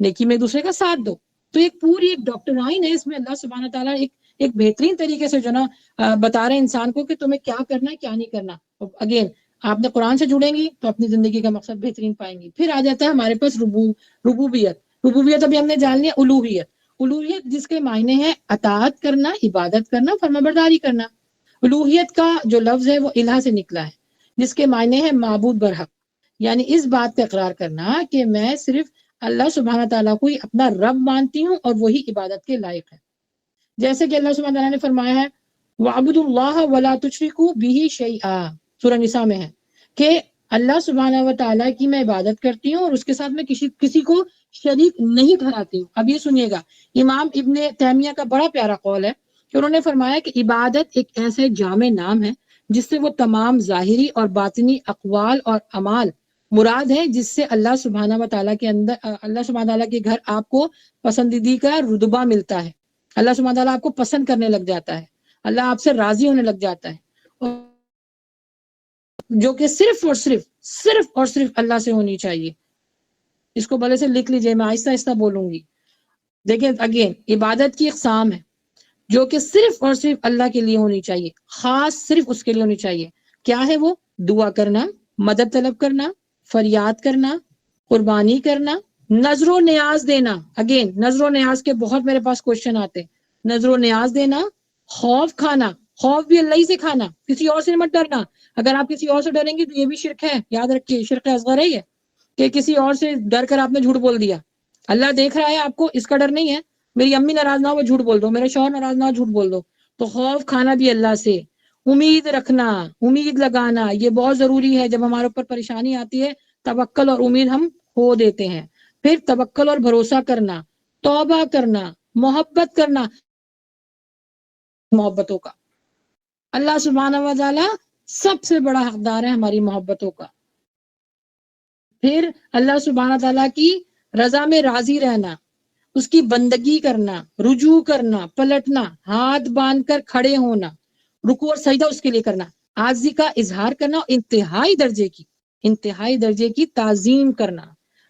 نیکی میں ایک دوسرے کا ساتھ دو۔ تو ایک پوری ایک ڈاکٹرائن ہے، اس میں اللہ سبحانہ تعالیٰ ایک بہترین طریقے سے جو نا بتا رہے ہیں انسان کو کہ تمہیں کیا کرنا ہے کیا نہیں کرنا۔ اگین آپ نے قرآن سے جڑیں گی تو اپنی زندگی کا مقصد بہترین پائیں گی۔ پھر آ جاتا ہے ہمارے پاس ربوبیت ابھی ہم نے جان لیا۔ الوہیت جس کے معنی ہے اطاعت کرنا، عبادت کرنا، فرمانبرداری کرنا۔ الوہیت کا جو لفظ ہے وہ الہ سے نکلا ہے، جس کے معنی ہے معبود برحق، یعنی اس بات کا اقرار کرنا کہ میں صرف اللہ سبحانہ تعالیٰ کو ہی اپنا رب مانتی ہوں اور وہی عبادت کے لائق ہے۔ جیسے کہ اللہ سبحانہ تعالیٰ نے فرمایا ہے وَعْبُدُوا اللَّهَ وَلَا تُشْرِكُوا بِهِ شَيْئًا، سورہ نساء میں ہے کہ اللہ سبحانہ و تعالیٰ کی میں عبادت کرتی ہوں اور اس کے ساتھ میں کسی کو شریک نہیں ٹھہراتی ہوں۔ اب یہ سنیے گا، امام ابن تیمیہ کا بڑا پیارا قول ہے کہ انہوں نے فرمایا کہ عبادت ایک ایسے جامع نام ہے جس سے وہ تمام ظاہری اور باطنی اقوال اور اعمال مراد ہے، جس سے اللہ سبحانہ و تعالیٰ کے اندر، اللہ سبحانہ تعالیٰ کے گھر آپ کو پسندیدگی کا رتبہ ملتا ہے، اللہ سبحانہ تعالیٰ آپ کو پسند کرنے لگ جاتا ہے، اللہ آپ سے راضی ہونے لگ جاتا ہے، جو کہ صرف اور صرف اللہ سے ہونی چاہیے۔ اس کو بھلے سے لکھ لیجئے، میں آہستہ آہستہ بولوں گی۔ دیکھیں اگین، عبادت کی اقسام ہے جو کہ صرف اور صرف اللہ کے لیے ہونی چاہیے، خاص صرف اس کے لیے ہونی چاہیے۔ کیا ہے وہ؟ دعا کرنا، مدد طلب کرنا، فریاد کرنا، قربانی کرنا، نظر و نیاز دینا۔ اگین نظر و نیاز کے بہت میرے پاس کوشچن آتے ہیں۔ نظر و نیاز دینا، خوف کھانا، خوف بھی اللہ ہی سے کھانا، کسی اور سے مت ڈرنا۔ اگر آپ کسی اور سے ڈریں گے تو یہ بھی شرک ہے، یاد رکھیے، شرک اصغر ہے یہ، کہ کسی اور سے ڈر کر آپ نے جھوٹ بول دیا۔ اللہ دیکھ رہا ہے آپ کو، اس کا ڈر نہیں ہے میری امی ناراض نہ ہو وہ جھوٹ بول دو، میرے شوہر ناراض نہ ہو جھوٹ بول دو۔ تو خوف کھانا بھی اللہ سے، امید رکھنا، امید لگانا، یہ بہت ضروری ہے۔ جب ہمارے اوپر پریشانی آتی ہے توکل اور امید ہم کھو دیتے ہیں۔ پھر توکل اور بھروسہ کرنا، توبہ کرنا، محبت کرنا، محبتوں کا اللہ سبحانہ و تعالی سب سے بڑا حقدار ہے ہماری محبتوں کا۔ پھر اللہ سبحانہ تعالیٰ کی رضا میں راضی رہنا، اس کی بندگی کرنا، رجوع کرنا، پلٹنا، ہاتھ باندھ کر کھڑے ہونا، رکوع اور سجدہ اس کے لیے کرنا، عاجزی کا اظہار کرنا، اور انتہائی درجے کی تعظیم کرنا۔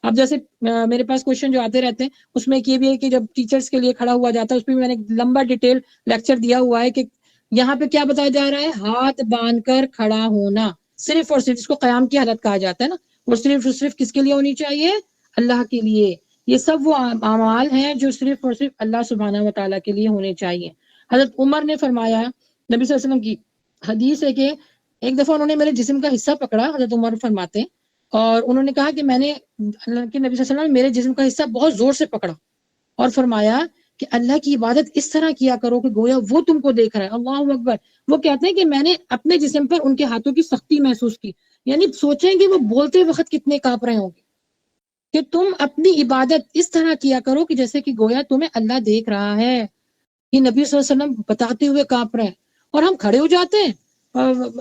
اب جیسے میرے پاس کوشچن جو آتے رہتے ہیں، اس میں ایک یہ بھی ہے کہ جب ٹیچرز کے لیے کھڑا ہوا جاتا ہے، اس پہ بھی میں نے لمبا ڈیٹیل لیکچر دیا ہوا ہے کہ یہاں پہ کیا بتایا جا رہا ہے، ہاتھ باندھ کر کھڑا ہونا، صرف اور صرف، اس کو قیام کی حالت کہا جاتا ہے نا، وہ صرف اور صرف کس کے لیے ہونی چاہیے؟ اللہ کے لیے۔ یہ سب وہ اعمال ہیں جو صرف اور صرف اللہ سبحانہ و تعالیٰ کے لیے ہونے چاہیے۔ حضرت عمر نے فرمایا، نبی صلی اللہ علیہ وسلم کی حدیث ہے کہ ایک دفعہ انہوں نے میرے جسم کا حصہ پکڑا، حضرت عمر فرماتے ہیں، اور انہوں نے کہا کہ میں نے اللہ کے نبی صلی اللہ علیہ وسلم نے میرے جسم کا حصہ بہت زور سے پکڑا اور فرمایا کہ اللہ کی عبادت اس طرح کیا کرو کہ گویا وہ تم کو دیکھ رہا ہے۔ اللہ اکبر۔ وہ کہتے ہیں کہ میں نے اپنے جسم پر ان کے ہاتھوں کی سختی محسوس کی، یعنی سوچیں کہ وہ بولتے وقت کتنے کانپ رہے ہوں گے، کہ تم اپنی عبادت اس طرح کیا کرو کہ جیسے کہ گویا تمہیں اللہ دیکھ رہا ہے۔ یہ نبی صلی اللہ علیہ وسلم بتاتے ہوئے کانپ رہے ہیں، اور ہم کھڑے ہو جاتے ہیں،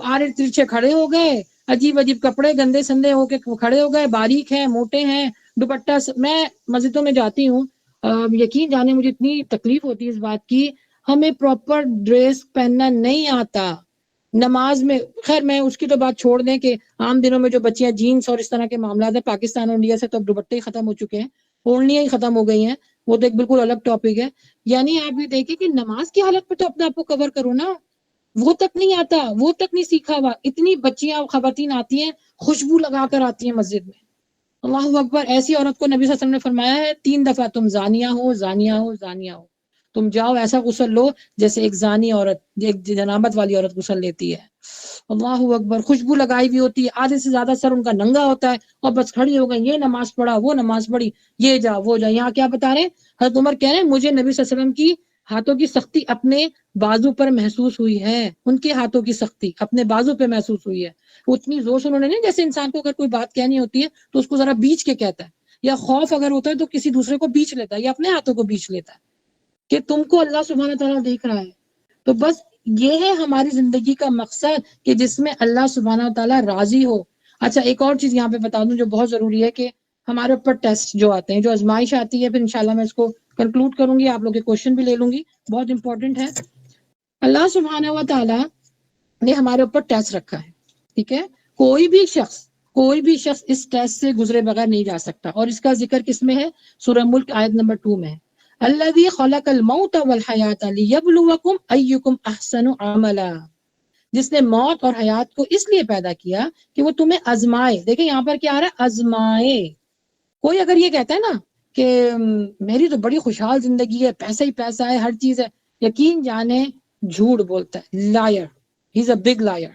آڑے ترچھے کھڑے ہو گئے، عجیب عجیب کپڑے گندے سندے ہو کے کھڑے ہو گئے، باریک ہیں، موٹے ہیں، دوپٹہ۔ میں مسجدوں میں جاتی ہوں، یقین جانے مجھے اتنی تکلیف ہوتی ہے اس بات کی، ہمیں پراپر ڈریس پہننا نہیں آتا نماز میں۔ خیر میں اس کی تو بات چھوڑ دیں کہ عام دنوں میں جو بچیاں جینس اور اس طرح کے معاملات ہیں، پاکستان اور انڈیا سے تو اب دوپٹے ہی ختم ہو چکے ہیں، اوڑھنیاں ہی ختم ہو گئی ہیں، وہ تو ایک بالکل الگ ٹاپک ہے۔ یعنی آپ یہ دیکھیں کہ نماز کی حالت پہ تو اپنے آپ کو کور کرو نا، وہ تک نہیں آتا، وہ تک نہیں سیکھا ہوا۔ اتنی بچیاں خواتین آتی ہیں خوشبو لگا کر آتی ہیں مسجد میں، اللہ اکبر. ایسی عورت کو نبی صلی اللہ علیہ وسلم نے فرمایا ہے 3 دفعہ تم زانیہ ہو زانیہ ہو زانیہ ہو. تم جاؤ ایسا غسل لو جیسے ایک زانی عورت، ایک جنابت والی عورت غسل لیتی ہے. اللہ اکبر. خوشبو لگائی ہوئی ہوتی ہے، آدھے سے زیادہ سر ان کا ننگا ہوتا ہے، اور بس کھڑی ہو گئی، یہ نماز پڑھا وہ نماز پڑھی، یہ جا وہ جا. یہاں کیا بتا رہے ہیں حضرت عمر کہہ رہے ہیں مجھے نبی صلی اللہ علیہ وسلم کی ہاتھوں کی سختی اپنے بازو پر محسوس ہوئی ہے. ان کے ہاتھوں کی سختی اپنے بازو پہ محسوس ہوئی ہے. اتنی زور سے انہوں نے نہیں، جیسے انسان کو اگر کوئی بات کہنی ہوتی ہے تو اس کو ذرا بیچ کے کہتا ہے، یا خوف اگر ہوتا ہے تو کسی دوسرے کو بیچ لیتا ہے یا اپنے ہاتھوں کو بیچ لیتا ہے کہ تم کو اللہ سبحانہ تعالیٰ دیکھ رہا ہے. تو بس یہ ہے ہماری زندگی کا مقصد کہ جس میں اللہ سبحانہ تعالیٰ راضی ہو. اچھا ایک اور چیز یہاں پہ بتا دوں جو بہت ضروری ہے، کہ ہمارے اوپر ٹیسٹ جو آتے ہیں، جو آزمائش آتی ہے، پھر انشاءاللہ میں اس کو کنکلوڈ کروں گی، آپ لوگ کے کوشچن بھی لے لوں گی، بہت امپورٹنٹ ہے. اللہ سبحانہ و تعالیٰ نے ہمارے اوپر ٹیسٹ رکھا ہے، ٹھیک ہے. کوئی بھی شخص اس ٹیسٹ سے گزرے بغیر نہیں جا سکتا. اور اس کا ذکر کس میں ہے؟ سورہ ملک آیت نمبر 2 میں ہے. الذی خلق الموت والحیات لیبلوکم ایکم احسن عملا. جس نے موت اور حیات کو اس لیے پیدا کیا کہ وہ تمہیں آزمائے. دیکھیں یہاں پر کیا آ رہا ہے؟ آزمائے. کوئی اگر یہ کہتا ہے نا کہ میری تو بڑی خوشحال زندگی ہے، پیسہ ہی پیسہ ہے، ہر چیز ہے، یقین جانے جھوٹ بولتا ہے، liar. He is a big liar.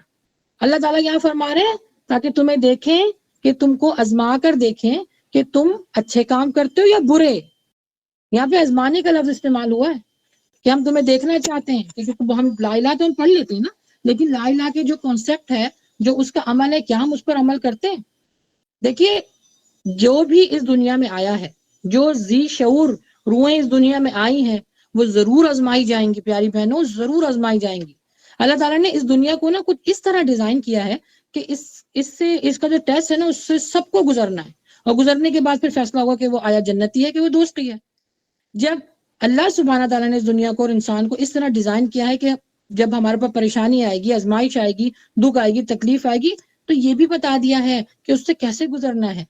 اللہ تعالیٰ یہاں فرما رہے ہیں تاکہ تمہیں دیکھیں، کہ تم کو آزما کر دیکھیں کہ تم اچھے کام کرتے ہو یا برے. یہاں پہ آزمانے کا لفظ استعمال ہوا ہے کہ ہم تمہیں دیکھنا چاہتے ہیں، کیونکہ ہم لا الہ تو ہم پڑھ لیتے ہیں نا، لیکن لا الہ کے جو کانسیپٹ ہے، جو اس کا عمل ہے، کیا ہم اس پر عمل کرتے ہیں؟ دیکھیے جو بھی اس دنیا میں آیا ہے، جو ذی شعور روحیں اس دنیا میں آئی ہیں، وہ ضرور آزمائی جائیں گی پیاری بہنوں، ضرور آزمائی جائیں گی. اللہ تعالیٰ نے اس دنیا کو نا کچھ اس طرح ڈیزائن کیا ہے کہ اس کا جو ٹیسٹ ہے نا، اس سے سب کو گزرنا ہے، اور گزرنے کے بعد پھر فیصلہ ہوگا کہ وہ آیا جنتی ہے کہ وہ دوستی ہے. جب اللہ سبحانہ تعالیٰ نے اس دنیا کو اور انسان کو اس طرح ڈیزائن کیا ہے کہ جب ہمارے پاس پریشانی آئے گی، آزمائش آئے گی، دکھ آئے گی، تکلیف آئے گی، تو یہ بھی بتا دیا ہے کہ اس سے کیسے گزرنا ہے.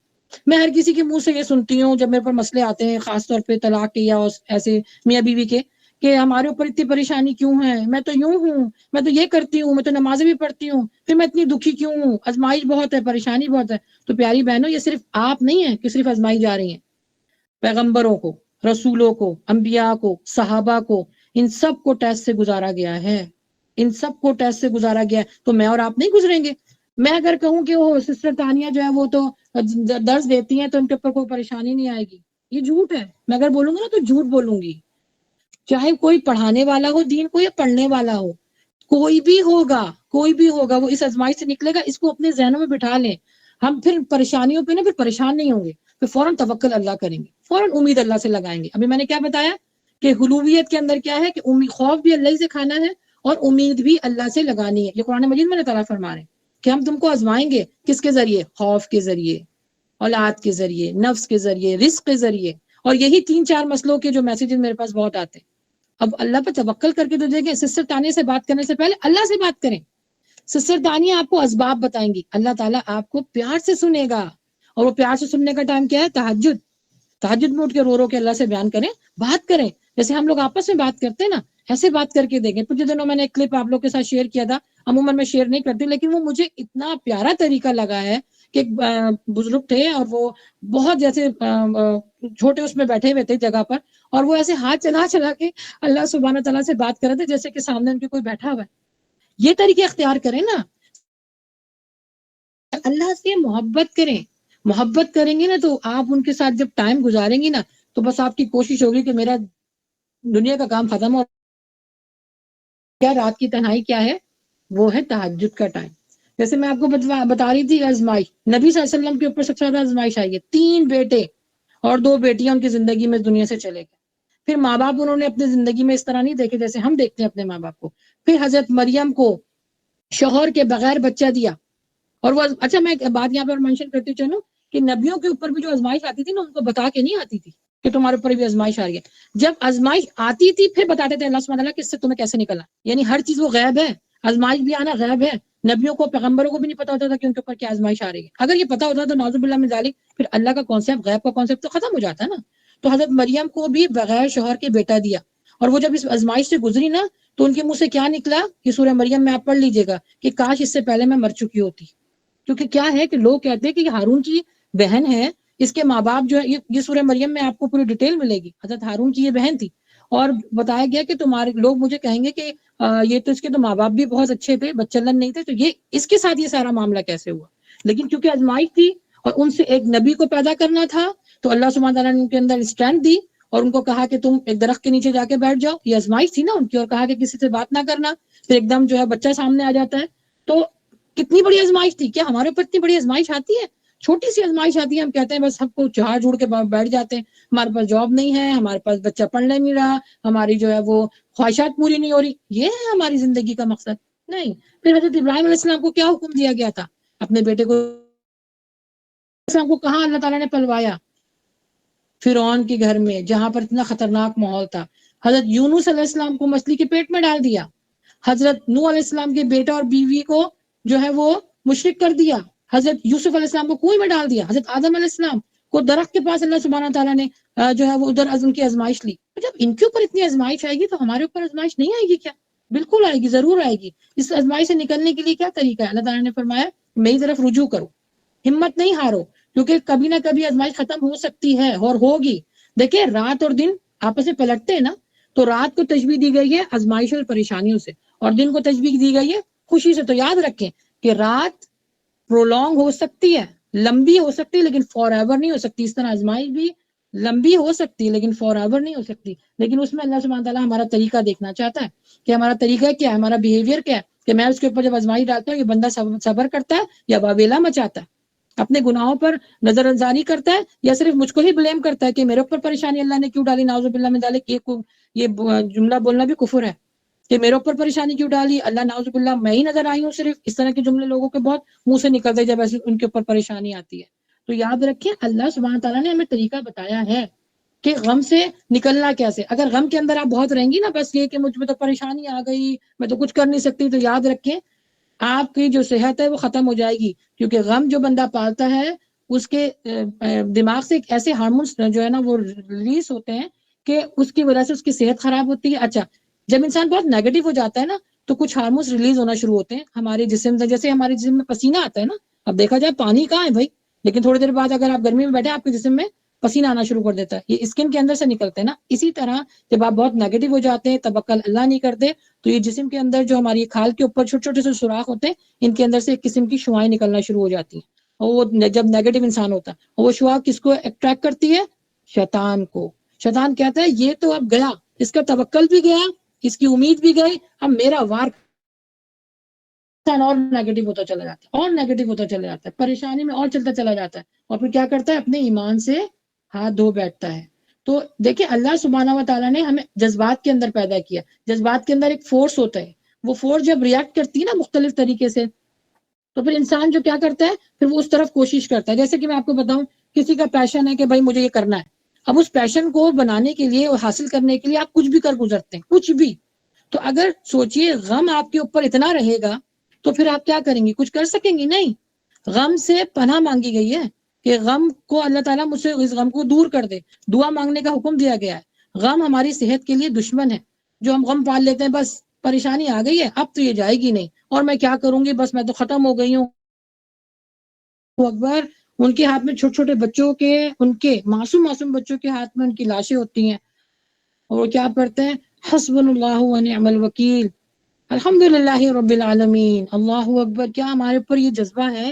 میں ہر کسی کے منہ سے یہ سنتی ہوں جب میرے پر مسئلے آتے ہیں، خاص طور پہ طلاق کے یا ایسے میاں بیوی کے، کہ ہمارے اوپر اتنی پریشانی کیوں ہے، میں تو یوں ہوں، میں تو یہ کرتی ہوں، میں تو نمازیں بھی پڑھتی ہوں، پھر میں اتنی دکھی کیوں ہوں، آزمائش بہت ہے، پریشانی بہت ہے. تو پیاری بہنوں یہ صرف آپ نہیں ہیں کہ صرف آزمائی جا رہی ہیں. پیغمبروں کو، رسولوں کو، انبیاء کو، صحابہ کو، ان سب کو ٹیسٹ سے گزارا گیا ہے. ان سب کو ٹیسٹ سے گزارا گیا ہے. تو میں اور آپ نہیں گزریں گے. میں اگر کہوں کہ وہ سسٹر تانیہ جو ہے وہ تو درس دیتی ہیں تو ان کے اوپر کوئی پریشانی نہیں آئے گی، یہ جھوٹ ہے. میں اگر بولوں گا نا تو جھوٹ بولوں گی. چاہے کوئی پڑھانے والا ہو دین کو یا پڑھنے والا ہو، کوئی بھی ہوگا وہ اس آزمائش سے نکلے گا. اس کو اپنے ذہنوں میں بٹھا لیں. ہم پھر پریشانیوں پہ نا پھر پریشان نہیں ہوں گے، پھر فوراً توکل اللہ کریں گے، فوراً امید اللہ سے لگائیں گے. ابھی میں نے کیا بتایا کہ حلویت کے اندر کیا ہے کہ خوف بھی اللہ سے کھانا ہے اور امید بھی اللہ سے لگانی ہے. یہ قرآن مجید میں اللہ تعالیٰ فرما رہے ہیں کہ ہم تم کو آزمائیں گے. کس کے ذریعے؟ خوف کے ذریعے، اولاد کے ذریعے، نفس کے ذریعے، رزق کے ذریعے. اور یہی 3-4 مسئلوں کے جو میسیجز میرے پاس بہت آتے ہیں. اب اللہ پہ توکل کر کے تو دیکھیں، سسٹر تانیہ سے بات کرنے سے پہلے اللہ سے بات کریں. سسٹر تانیہ آپ کو اسباب بتائیں گی، اللہ تعالیٰ آپ کو پیار سے سنے گا. اور وہ پیار سے سننے کا ٹائم کیا ہے؟ تہجد میں اٹھ کے رو کے اللہ سے بیان کریں، بات کریں جیسے ہم لوگ آپس میں بات کرتے ہیں نا، ایسے بات کر کے دیکھیں. کچھ دنوں میں نے ایک کلپ آپ لوگ کے ساتھ شیئر کیا تھا، عموماً میں شیئر نہیں کرتی، لیکن وہ مجھے اتنا پیارا طریقہ لگا ہے کہ ایک بزرگ تھے اور وہ بہت جیسے چھوٹے اس میں بیٹھے ہوئے تھے جگہ پر، اور وہ ایسے ہاتھ چلا کے اللہ سبحانہ تعالیٰ سے بات کر رہے تھے جیسے کہ سامنے ان کے کوئی بیٹھا ہوا ہے. یہ طریقے اختیار کریں نا، اللہ سے محبت کریں گے نا، تو آپ ان کے ساتھ جب ٹائم گزاریں گی نا، تو بس آپ کی کوشش ہوگی کہ میرا دنیا کا کام ختم ہو. کیا رات کی تنہائی کیا ہے؟ وہ ہے تہجد کا ٹائم. جیسے میں آپ کو بتا رہی تھی آزمائش، نبی صلی اللہ علیہ وسلم کے اوپر سب سے زیادہ آزمائش آئی ہے. 3 بیٹے اور 2 بیٹیاں ان کی زندگی میں دنیا سے چلے گئے. پھر ماں باپ انہوں نے اپنی زندگی میں اس طرح نہیں دیکھے جیسے ہم دیکھتے ہیں اپنے ماں باپ کو. پھر حضرت مریم کو شوہر کے بغیر بچہ دیا. اور وہ اچھا میں ایک بات یہاں پر مینشن کرتی چلوں کہ نبیوں کے اوپر بھی جو آزمائش آتی تھی نا، ان کو بتا کے نہیں آتی تھی کہ تمہارے اوپر بھی آزمائش آ رہی ہے. جب آزمائش آتی تھی پھر بتاتے تھے اللہ سبحانہ تعالیٰ کہ اس سے تمہیں کیسے نکلنا. یعنی ہر چیز وہ غیب ہے، آزمائش بھی آنا غیب ہے. نبیوں کو، پیغمبروں کو بھی نہیں پتا ہوتا تھا کہ ان کے اوپر کیا آزمائش آ رہی ہے. اگر یہ پتا ہوتا تو نعوذ باللہ من ذالک پھر اللہ کا کانسیپٹ، غیب کا کانسیپٹ تو ختم ہو جاتا ہے نا. تو حضرت مریم کو بھی بغیر شوہر کے بیٹا دیا، اور وہ جب اس آزمائش سے گزری نا تو ان کے منہ سے کیا نکلا؟ یہ سورہ مریم میں آپ پڑھ لیجئے گا کہ کاش اس سے پہلے میں مر چکی ہوتی. کیونکہ کیا ہے کہ لوگ کہتے ہیں کہ ہارون کی بہن ہے اس کے ماں باپ جو ہے یہ سورہ مریم میں آپ کو پوری ڈیٹیل ملے گی. حضرت ہارون کی یہ بہن تھی اور بتایا گیا کہ تمہارے لوگ مجھے کہیں گے کہ یہ تو اس کے تو ماں باپ بھی بہت اچھے تھے، بچلن نہیں تھے، تو یہ اس کے ساتھ یہ سارا معاملہ کیسے ہوا. لیکن کیونکہ آزمائش تھی اور ان سے ایک نبی کو پیدا کرنا تھا تو اللہ سبحانہ تعالیٰ نے ان کے اندر اسٹرینتھ دی اور ان کو کہا کہ تم ایک درخت کے نیچے جا کے بیٹھ جاؤ. یہ آزمائش تھی نا ان کی، اور کہا کہ کسی سے بات نہ کرنا. پھر ایک دم جو ہے بچہ سامنے آ جاتا ہے. تو کتنی بڑی آزمائش تھی. کیا ہمارے اوپر اتنی بڑی آزمائش آتی ہے؟ چھوٹی سی آزمائش آتی ہے، ہم کہتے ہیں بس سب کو چہار جوڑ کے بیٹھ جاتے ہیں. ہمارے پاس جاب نہیں ہے، ہمارے پاس بچہ پڑھ لے نہیں رہا، ہماری جو ہے وہ خواہشات پوری نہیں ہو رہی. یہ ہے ہماری زندگی کا مقصد؟ نہیں. پھر حضرت ابراہیم علیہ السلام کو کیا حکم دیا گیا تھا؟ اپنے بیٹے کو السلام کو کہاں اللہ تعالیٰ نے پلوایا؟ فرعون کے گھر میں، جہاں پر اتنا خطرناک ماحول تھا. حضرت یونس علیہ السلام کو مچھلی کے پیٹ میں ڈال دیا. حضرت نوح علیہ السلام کے بیٹا اور بیوی کو جو ہے وہ مشرک کر دیا. حضرت یوسف علیہ السلام کو کنویں میں ڈال دیا. حضرت آدم علیہ السلام کو درخت کے پاس اللہ سبحانہ تعالیٰ نے جو ہے وہ ادھر ان کی آزمائش لی. جب ان کے اوپر اتنی آزمائش آئے گی تو ہمارے اوپر آزمائش نہیں آئے گی کیا؟ بالکل آئے گی، ضرور آئے گی. اس آزمائش سے نکلنے کے لیے کیا طریقہ ہے؟ اللہ تعالیٰ نے فرمایا میری طرف رجوع کرو، ہمت نہیں ہارو، کیونکہ کبھی نہ کبھی آزمائش ختم ہو سکتی ہے اور ہوگی. دیکھیں رات اور دن آپس میں پلٹتے ہیں نا، تو رات کو تشبیہ دی گئی ہے آزمائش اور پریشانیوں سے، اور دن کو تشبیہ دی گئی ہے خوشی سے. تو یاد رکھیں کہ رات پرولونگ ہو سکتی ہے، لمبی ہو سکتی ہے، لیکن فار ایور نہیں ہو سکتی. اس طرح آزمائش بھی لمبی ہو سکتی ہے لیکن فار ایور نہیں ہو سکتی. لیکن اس میں اللہ سبحانہ تعالیٰ ہمارا طریقہ دیکھنا چاہتا ہے کہ ہمارا طریقہ کیا ہے، ہمارا بیہیویئر کیا ہے، کہ میں اس کے اوپر جب آزمائش ڈالتا ہوں یہ بندہ صبر کرتا ہے یا واویلا مچاتا ہے، اپنے گناہوں پر نظر اندازی کرتا ہے یا صرف مجھ کو ہی بلیم کرتا ہے کہ میرے اوپر پریشانی اللہ نے کیوں ڈالی. نعوذ باللہ من ذالک. یہ جملہ بولنا بھی کفر ہے کہ میرے اوپر پریشانی کیوں ڈالی اللہ، نعوذ باللہ میں ہی نظر آئی ہوں صرف. اس طرح کے جملے لوگوں کے بہت منہ سے نکلتے ہیں جب ایسے ان کے اوپر پریشانی آتی ہے. تو یاد رکھیں اللہ سبحانہ تعالیٰ نے ہمیں طریقہ بتایا ہے کہ غم سے نکلنا کیسے. اگر غم کے اندر آپ بہت رہیں گی نا، بس یہ کہ مجھ میں تو پریشانی آ گئی، میں تو کچھ کر نہیں سکتی، تو یاد رکھیں آپ کی جو صحت ہے وہ ختم ہو جائے گی. کیونکہ غم جو بندہ پالتا ہے اس کے دماغ سے ایک ایسے ہارمونس جو ہے نا وہ ریلیز ہوتے ہیں کہ اس کی وجہ سے اس کی صحت خراب ہوتی ہے. اچھا جب انسان بہت نیگیٹو ہو جاتا ہے نا تو کچھ ہارمونس ریلیز ہونا شروع ہوتے ہیں ہمارے جسم سے. جیسے ہمارے جسم میں پسینہ آتا ہے نا، اب دیکھا جائے پانی کہاں ہے بھائی، لیکن تھوڑی دیر بعد اگر آپ گرمی میں بیٹھے آپ کے جسم میں پسینہ آنا شروع کر دیتا ہے. یہ اسکن کے اندر سے نکلتے ہیں نا. اسی طرح جب آپ بہت نیگیٹو ہو جاتے ہیں، توکل اللہ نہیں کرتے، تو یہ جسم کے اندر جو ہماری کھال کے اوپر چھوٹے چھوٹے سے سوراخ ہوتے ہیں، ان کے اندر سے ایک قسم کی شعاعیں نکلنا شروع ہو جاتی ہیں. اور وہ جب نیگیٹو انسان ہوتا ہے اور وہ شعاع کس کو اٹریکٹ کرتی ہے؟ شیطان کو. شیطان کہتا ہے یہ تو اب گیا، اس کا توکل بھی گیا، اس کی امید بھی گئی، اب میرا وار. اور نیگیٹو ہوتا چلا جاتا ہے، اور نیگیٹو ہوتا چلا جاتا ہے، پریشانی میں اور چلتا چلا جاتا ہے، اور پھر کیا کرتا ہے؟ اپنے ایمان سے ہاتھ دھو بیٹھتا ہے. تو دیکھیں اللہ سبحانہ و تعالیٰ نے ہمیں جذبات کے اندر پیدا کیا. جذبات کے اندر ایک فورس ہوتا ہے، وہ فورس جب ریئیکٹ کرتی ہے نا مختلف طریقے سے، تو پھر انسان جو کیا کرتا ہے پھر وہ اس طرف کوشش کرتا ہے. جیسے کہ میں آپ کو بتاؤں، کسی کا پیشن ہے کہ بھائی مجھے یہ کرنا ہے، اب اس پیشن کو بنانے کے لیے اور حاصل کرنے کے لیے آپ کچھ بھی کر گزرتے ہیں، کچھ بھی. تو اگر سوچئے غم آپ کے اوپر اتنا رہے گا تو پھر آپ کیا کریں گی؟ کچھ کر سکیں گی نہیں. غم سے پناہ مانگی گئی ہے کہ غم کو اللہ تعالیٰ مجھ سے اس غم کو دور کر دے. دعا مانگنے کا حکم دیا گیا ہے. غم ہماری صحت کے لیے دشمن ہے. جو ہم غم پال لیتے ہیں، بس پریشانی آ گئی ہے اب تو یہ جائے گی نہیں، اور میں کیا کروں گی، بس میں تو ختم ہو گئی ہوں. اکبر ان کے ہاتھ میں چھوٹے چھوٹے بچوں کے، ان کے معصوم بچوں کے ہاتھ میں ان کی لاشیں ہوتی ہیں، اور وہ کیا پڑھتے ہیں؟ حسبنا اللہ و نعم الوکیل، الحمدللہ رب العالمین. اللہ اکبر. کیا ہمارے اوپر یہ جذبہ ہے؟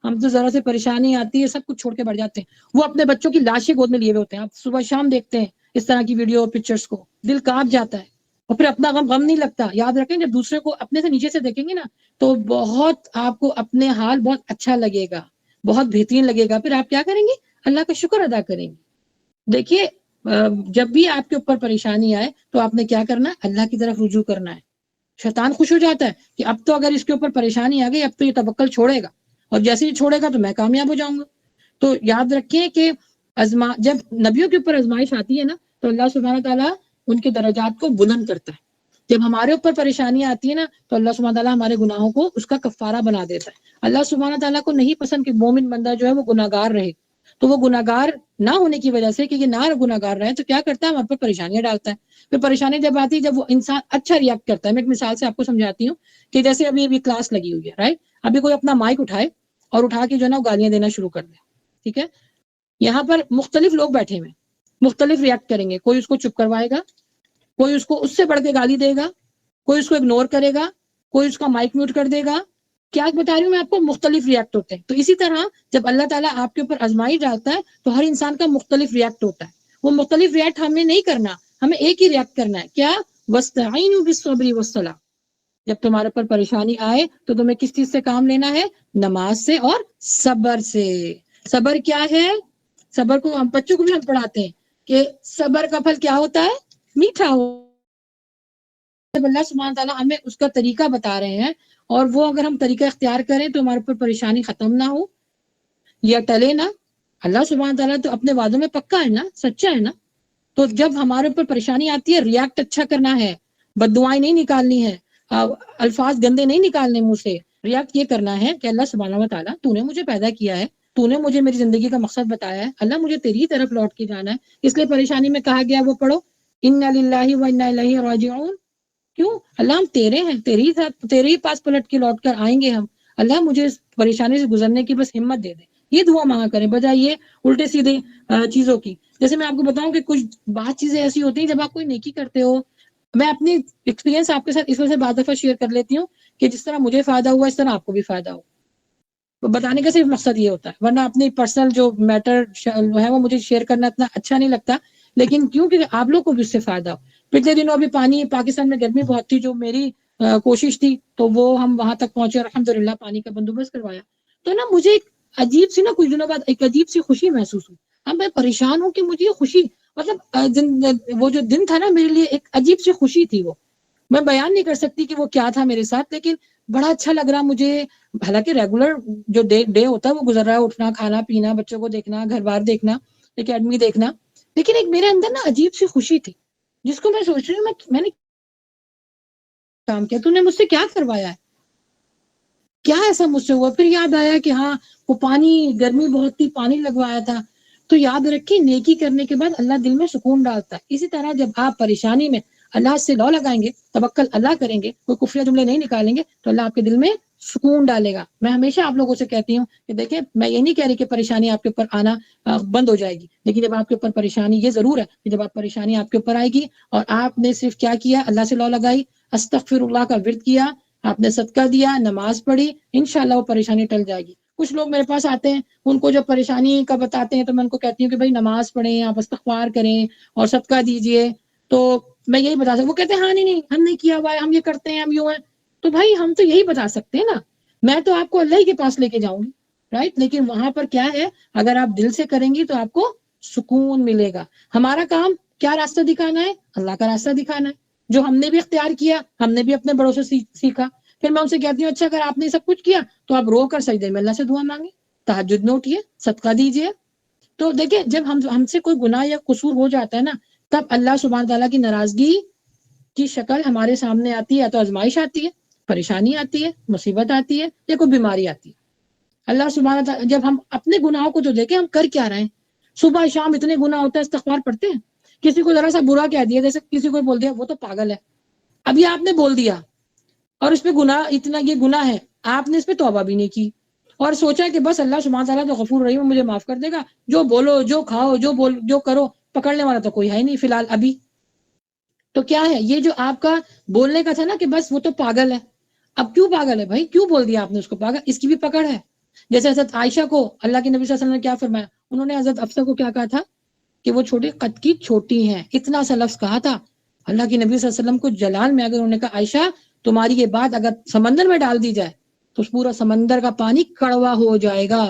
ہم تو ذرا سے پریشانی آتی ہے سب کچھ چھوڑ کے بیٹھ جاتے ہیں. وہ اپنے بچوں کی لاشیں گود میں لیے ہوئے ہوتے ہیں. آپ صبح شام دیکھتے ہیں اس طرح کی ویڈیو اور پکچرز کو، دل کانپ جاتا ہے. اور پھر اپنا غم نہیں لگتا. یاد رکھیں جب دوسرے کو اپنے سے نیچے سے دیکھیں گے نا تو بہت آپ کو اپنے حال بہت اچھا لگے گا، بہت بہترین لگے گا. پھر آپ کیا کریں گے؟ اللہ کا شکر ادا کریں گے. دیکھیے جب بھی آپ کے اوپر پریشانی آئے تو آپ نے کیا کرنا ہے؟ اللہ کی طرف رجوع کرنا ہے. شیطان خوش ہو جاتا ہے کہ اب تو اگر اس کے اوپر پریشانی آ گئی اب تو یہ توکل چھوڑے گا، اور جیسے ہی چھوڑے گا تو میں کامیاب ہو جاؤں گا. تو یاد رکھیں کہ جب نبیوں کے اوپر آزمائش آتی ہے نا تو اللہ سبحانہ تعالیٰ ان کے درجات کو بلند کرتا ہے. جب ہمارے اوپر پریشانی آتی ہے نا تو اللہ سبحانہ تعالیٰ ہمارے گناہوں کو اس کا کفارہ بنا دیتا ہے. اللہ سبحانہ تعالیٰ کو نہیں پسند کہ مومن بندہ جو ہے وہ گناہگار رہے. تو وہ گناہگار نہ ہونے کی وجہ سے کہ یہ نہ گناہگار رہے تو کیا کرتا ہے؟ ہمارے پر پریشانیاں ڈالتا ہے. پھر پریشانی جب آتی ہے جب وہ انسان اچھا ریئیکٹ کرتا ہے. میں ایک مثال سے آپ کو سمجھاتی ہوں کہ جیسے ابھی کلاس لگی ہوئی ہے، رائٹ؟ ابھی کوئی اپنا مائک اٹھائے اور اٹھا کے جو ہے نا گالیاں دینا شروع کر دے، ٹھیک ہے؟ یہاں پر مختلف لوگ بیٹھے ہوئے مختلف ریاکٹ کریں گے. کوئی اس کو چپ کروائے گا, کوئی اس کو اس سے بڑھ کے گالی دے گا, کوئی اس کو اگنور کرے گا, کوئی اس کا مائک میوٹ کر دے گا. کیا بتا رہی ہوں میں آپ کو, مختلف ریاکٹ ہوتے ہیں. تو اسی طرح جب اللہ تعالیٰ آپ کے اوپر آزمائی ڈالتا ہے تو ہر انسان کا مختلف ریاکٹ ہوتا ہے. وہ مختلف ریاکٹ ہمیں نہیں کرنا, ہمیں ایک ہی ریاکٹ کرنا ہے. کیا؟ وَاسْتَعِينُوا بِالصَّبْرِ وَالصَّلَاةِ. جب تمہارے پر پریشانی آئے تو تمہیں کس چیز سے کام لینا ہے؟ نماز سے اور صبر سے. صبر کیا ہے؟ صبر کو ہم بچوں کو بھی ہم پڑھاتے ہیں کہ صبر کا پھل کیا ہوتا ہے؟ میٹھا ہو. جب اللہ سبحانہ تعالیٰ ہمیں اس کا طریقہ بتا رہے ہیں اور وہ اگر ہم طریقہ اختیار کریں تو ہمارے پر پریشانی ختم نہ ہو یا ٹلے نہ. اللہ سبحانہ تعالیٰ تو اپنے وعدوں میں پکا ہے نا, سچا ہے نا. تو جب ہمارے اوپر پریشانی آتی ہے ریاکٹ اچھا کرنا ہے, بد دعائیں نہیں نکالنی ہے, الفاظ گندے نہیں نکالنے منہ سے. ریاکٹ یہ کرنا ہے کہ اللہ سبحانہ و تعالیٰ تو نے مجھے پیدا کیا ہے, تو نے مجھے میری زندگی کا مقصد بتایا ہے, اللہ مجھے تیری طرف لوٹ کے جانا ہے, اس لیے پریشانی میں کہا گیا وہ پڑھو اِنَّا لِلَّهِ وَإِنَّا إِلَيْهِ راجعون. کیوں؟ اللہ ہم تیرے ہیں, تیرے ہی پاس پلٹ کے لوٹ کر آئیں گے ہم. اللہ مجھے اس پریشانی سے گزرنے کی بس ہمت دے دے. یہ دعا مانگا کریں بجائے یہ الٹے سیدھے چیزوں کی. جیسے میں آپ کو بتاؤں کہ کچھ بات چیزیں ایسی ہوتی ہیں جب آپ کوئی نیکی کرتے ہو. میں اپنی ایکسپیرینس آپ کے ساتھ اس وجہ سے بعض دفعہ شیئر کر لیتی ہوں کہ جس طرح مجھے فائدہ ہوا اس طرح آپ کو بھی فائدہ ہو. بتانے کا صرف مقصد یہ ہوتا ہے, ورنہ اپنی پرسنل جو میٹر ہے وہ مجھے شیئر کرنا اتنا اچھا نہیں لگتا, لیکن کیوں کہ آپ لوگ کو بھی اس سے فائدہ ہو. پچھلے دنوں ابھی پانی پاکستان میں گرمی بہت تھی, جو میری کوشش تھی تو وہ ہم وہاں تک پہنچے اور الحمدللہ پانی کا بندوبست کروایا. تو نا مجھے ایک عجیب سی نا کچھ دنوں بعد ایک عجیب سی خوشی محسوس ہوئی. اب میں پریشان ہوں کہ مجھے یہ خوشی مطلب وہ جو دن تھا نا میرے لیے ایک عجیب سی خوشی تھی. وہ میں بیان نہیں کر سکتی کہ وہ کیا تھا میرے ساتھ, لیکن بڑا اچھا لگ رہا مجھے. حالانکہ ریگولر جو ڈے ہوتا ہے وہ گزر رہا ہے, اٹھنا, کھانا پینا, بچوں کو دیکھنا, گھر بار دیکھنا, اکیڈمی دیکھنا, لیکن ایک میرے اندر نا عجیب سی خوشی تھی جس کو میں سوچ رہی ہوں میں نے کام کیا, تو نے مجھ سے کیا کروایا ہے, کیا ایسا مجھ سے ہوا. پھر یاد آیا کہ ہاں وہ پانی, گرمی بہت تھی, پانی لگوایا تھا. تو یاد رکھیں نیکی کرنے کے بعد اللہ دل میں سکون ڈالتا ہے. اسی طرح جب آپ پریشانی میں اللہ سے لو لگائیں گے, توکل اللہ کریں گے, کوئی کفریہ جملے نہیں نکالیں گے, تو اللہ آپ کے دل میں سکون ڈالے گا. میں ہمیشہ آپ لوگوں سے کہتی ہوں کہ دیکھیں میں یہ نہیں کہہ رہی کہ پریشانی آپ کے اوپر آنا بند ہو جائے گی, لیکن جب آپ کے اوپر پریشانی, یہ ضرور ہے کہ جب آپ پریشانی آپ کے اوپر آئے گی اور آپ نے صرف کیا کیا, اللہ سے لو لگائی, استغفر اللہ کا ورد کیا, آپ نے صدقہ دیا, نماز پڑھی, انشاءاللہ وہ پریشانی ٹل جائے گی. کچھ لوگ میرے پاس آتے ہیں, ان کو جب پریشانی کا بتاتے ہیں تو میں ان کو کہتی ہوں کہ بھائی نماز پڑھیں, آپ استغفار کریں اور صدقہ دیجئے. تو میں یہی بتا سکتا, وہ کہتے ہیں ہاں نہیں ہم نہیں کیا ہوا ہے, ہم یہ کرتے ہیں, ہم یوں ہیں. تو بھائی ہم تو یہی بتا سکتے ہیں نا, میں تو آپ کو اللہ ہی کے پاس لے کے جاؤں گی, رائٹ. لیکن وہاں پر کیا ہے, اگر آپ دل سے کریں گی تو آپ کو سکون ملے گا. ہمارا کام کیا راستہ دکھانا ہے, اللہ کا راستہ دکھانا ہے, جو ہم نے بھی اختیار کیا, ہم نے بھی اپنے بڑوں سے سیکھا. پھر میں ان سے کہتی ہوں اچھا اگر آپ نے سب کچھ کیا تو آپ رو کر سجدے میں اللہ سے دعا مانگیں, تہجد میں اٹھیے, صدقہ دیجیے. تو دیکھیں جب ہم سے کوئی گناہ یا قصور ہو جاتا ہے نا, تب اللہ سبحانہ تعالیٰ کی ناراضگی کی شکل ہمارے سامنے آتی ہے. یا تو آزمائش آتی ہے, پریشانی آتی ہے, مصیبت آتی ہے, یا کوئی بیماری آتی ہے. اللہ سبحانہ تعالیٰ جب ہم اپنے گناہوں کو جو دیکھیں ہم کر کیا رہے ہیں, صبح شام اتنے گناہ ہوتا ہے, استغفار پڑھتے ہیں. کسی کو ذرا سا برا کہہ دیا, جیسے کسی کو بول دیا وہ تو پاگل ہے, ابھی آپ نے بول دیا اور اس پہ گناہ, اتنا یہ گناہ ہے, آپ نے اس پہ توبہ بھی نہیں کی اور سوچا کہ بس اللہ سبحانہ تعالیٰ تو غفور رحیم مجھے معاف کر دے گا, جو بولو, جو کھاؤ, جو کرو, پکڑنے والا تو کوئی ہے نہیں فی الحال ابھی. تو کیا ہے یہ جو آپ کا بولنے کا تھا نا کہ بس وہ تو پاگل ہے, اب کیوں پاگل ہے بھائی, کیوں بول دیا آپ نے اس کو پاگل, اس کی بھی پکڑ ہے. جیسے حضرت عائشہ کو اللہ کے نبی صلی اللہ علیہ وسلم نے کیا فرمایا, انہوں نے حضرت حفصہ کو کیا کہا تھا کہ وہ چھوٹے قد کی چھوٹی ہیں, اتنا سا لفظ کہا تھا. اللہ کے نبی صلی اللہ علیہ وسلم کو جلال میں اگر انہوں نے کہا عائشہ تمہاری یہ بات اگر سمندر میں ڈال دی جائے تو اس پورا سمندر کا پانی کڑوا ہو جائے گا.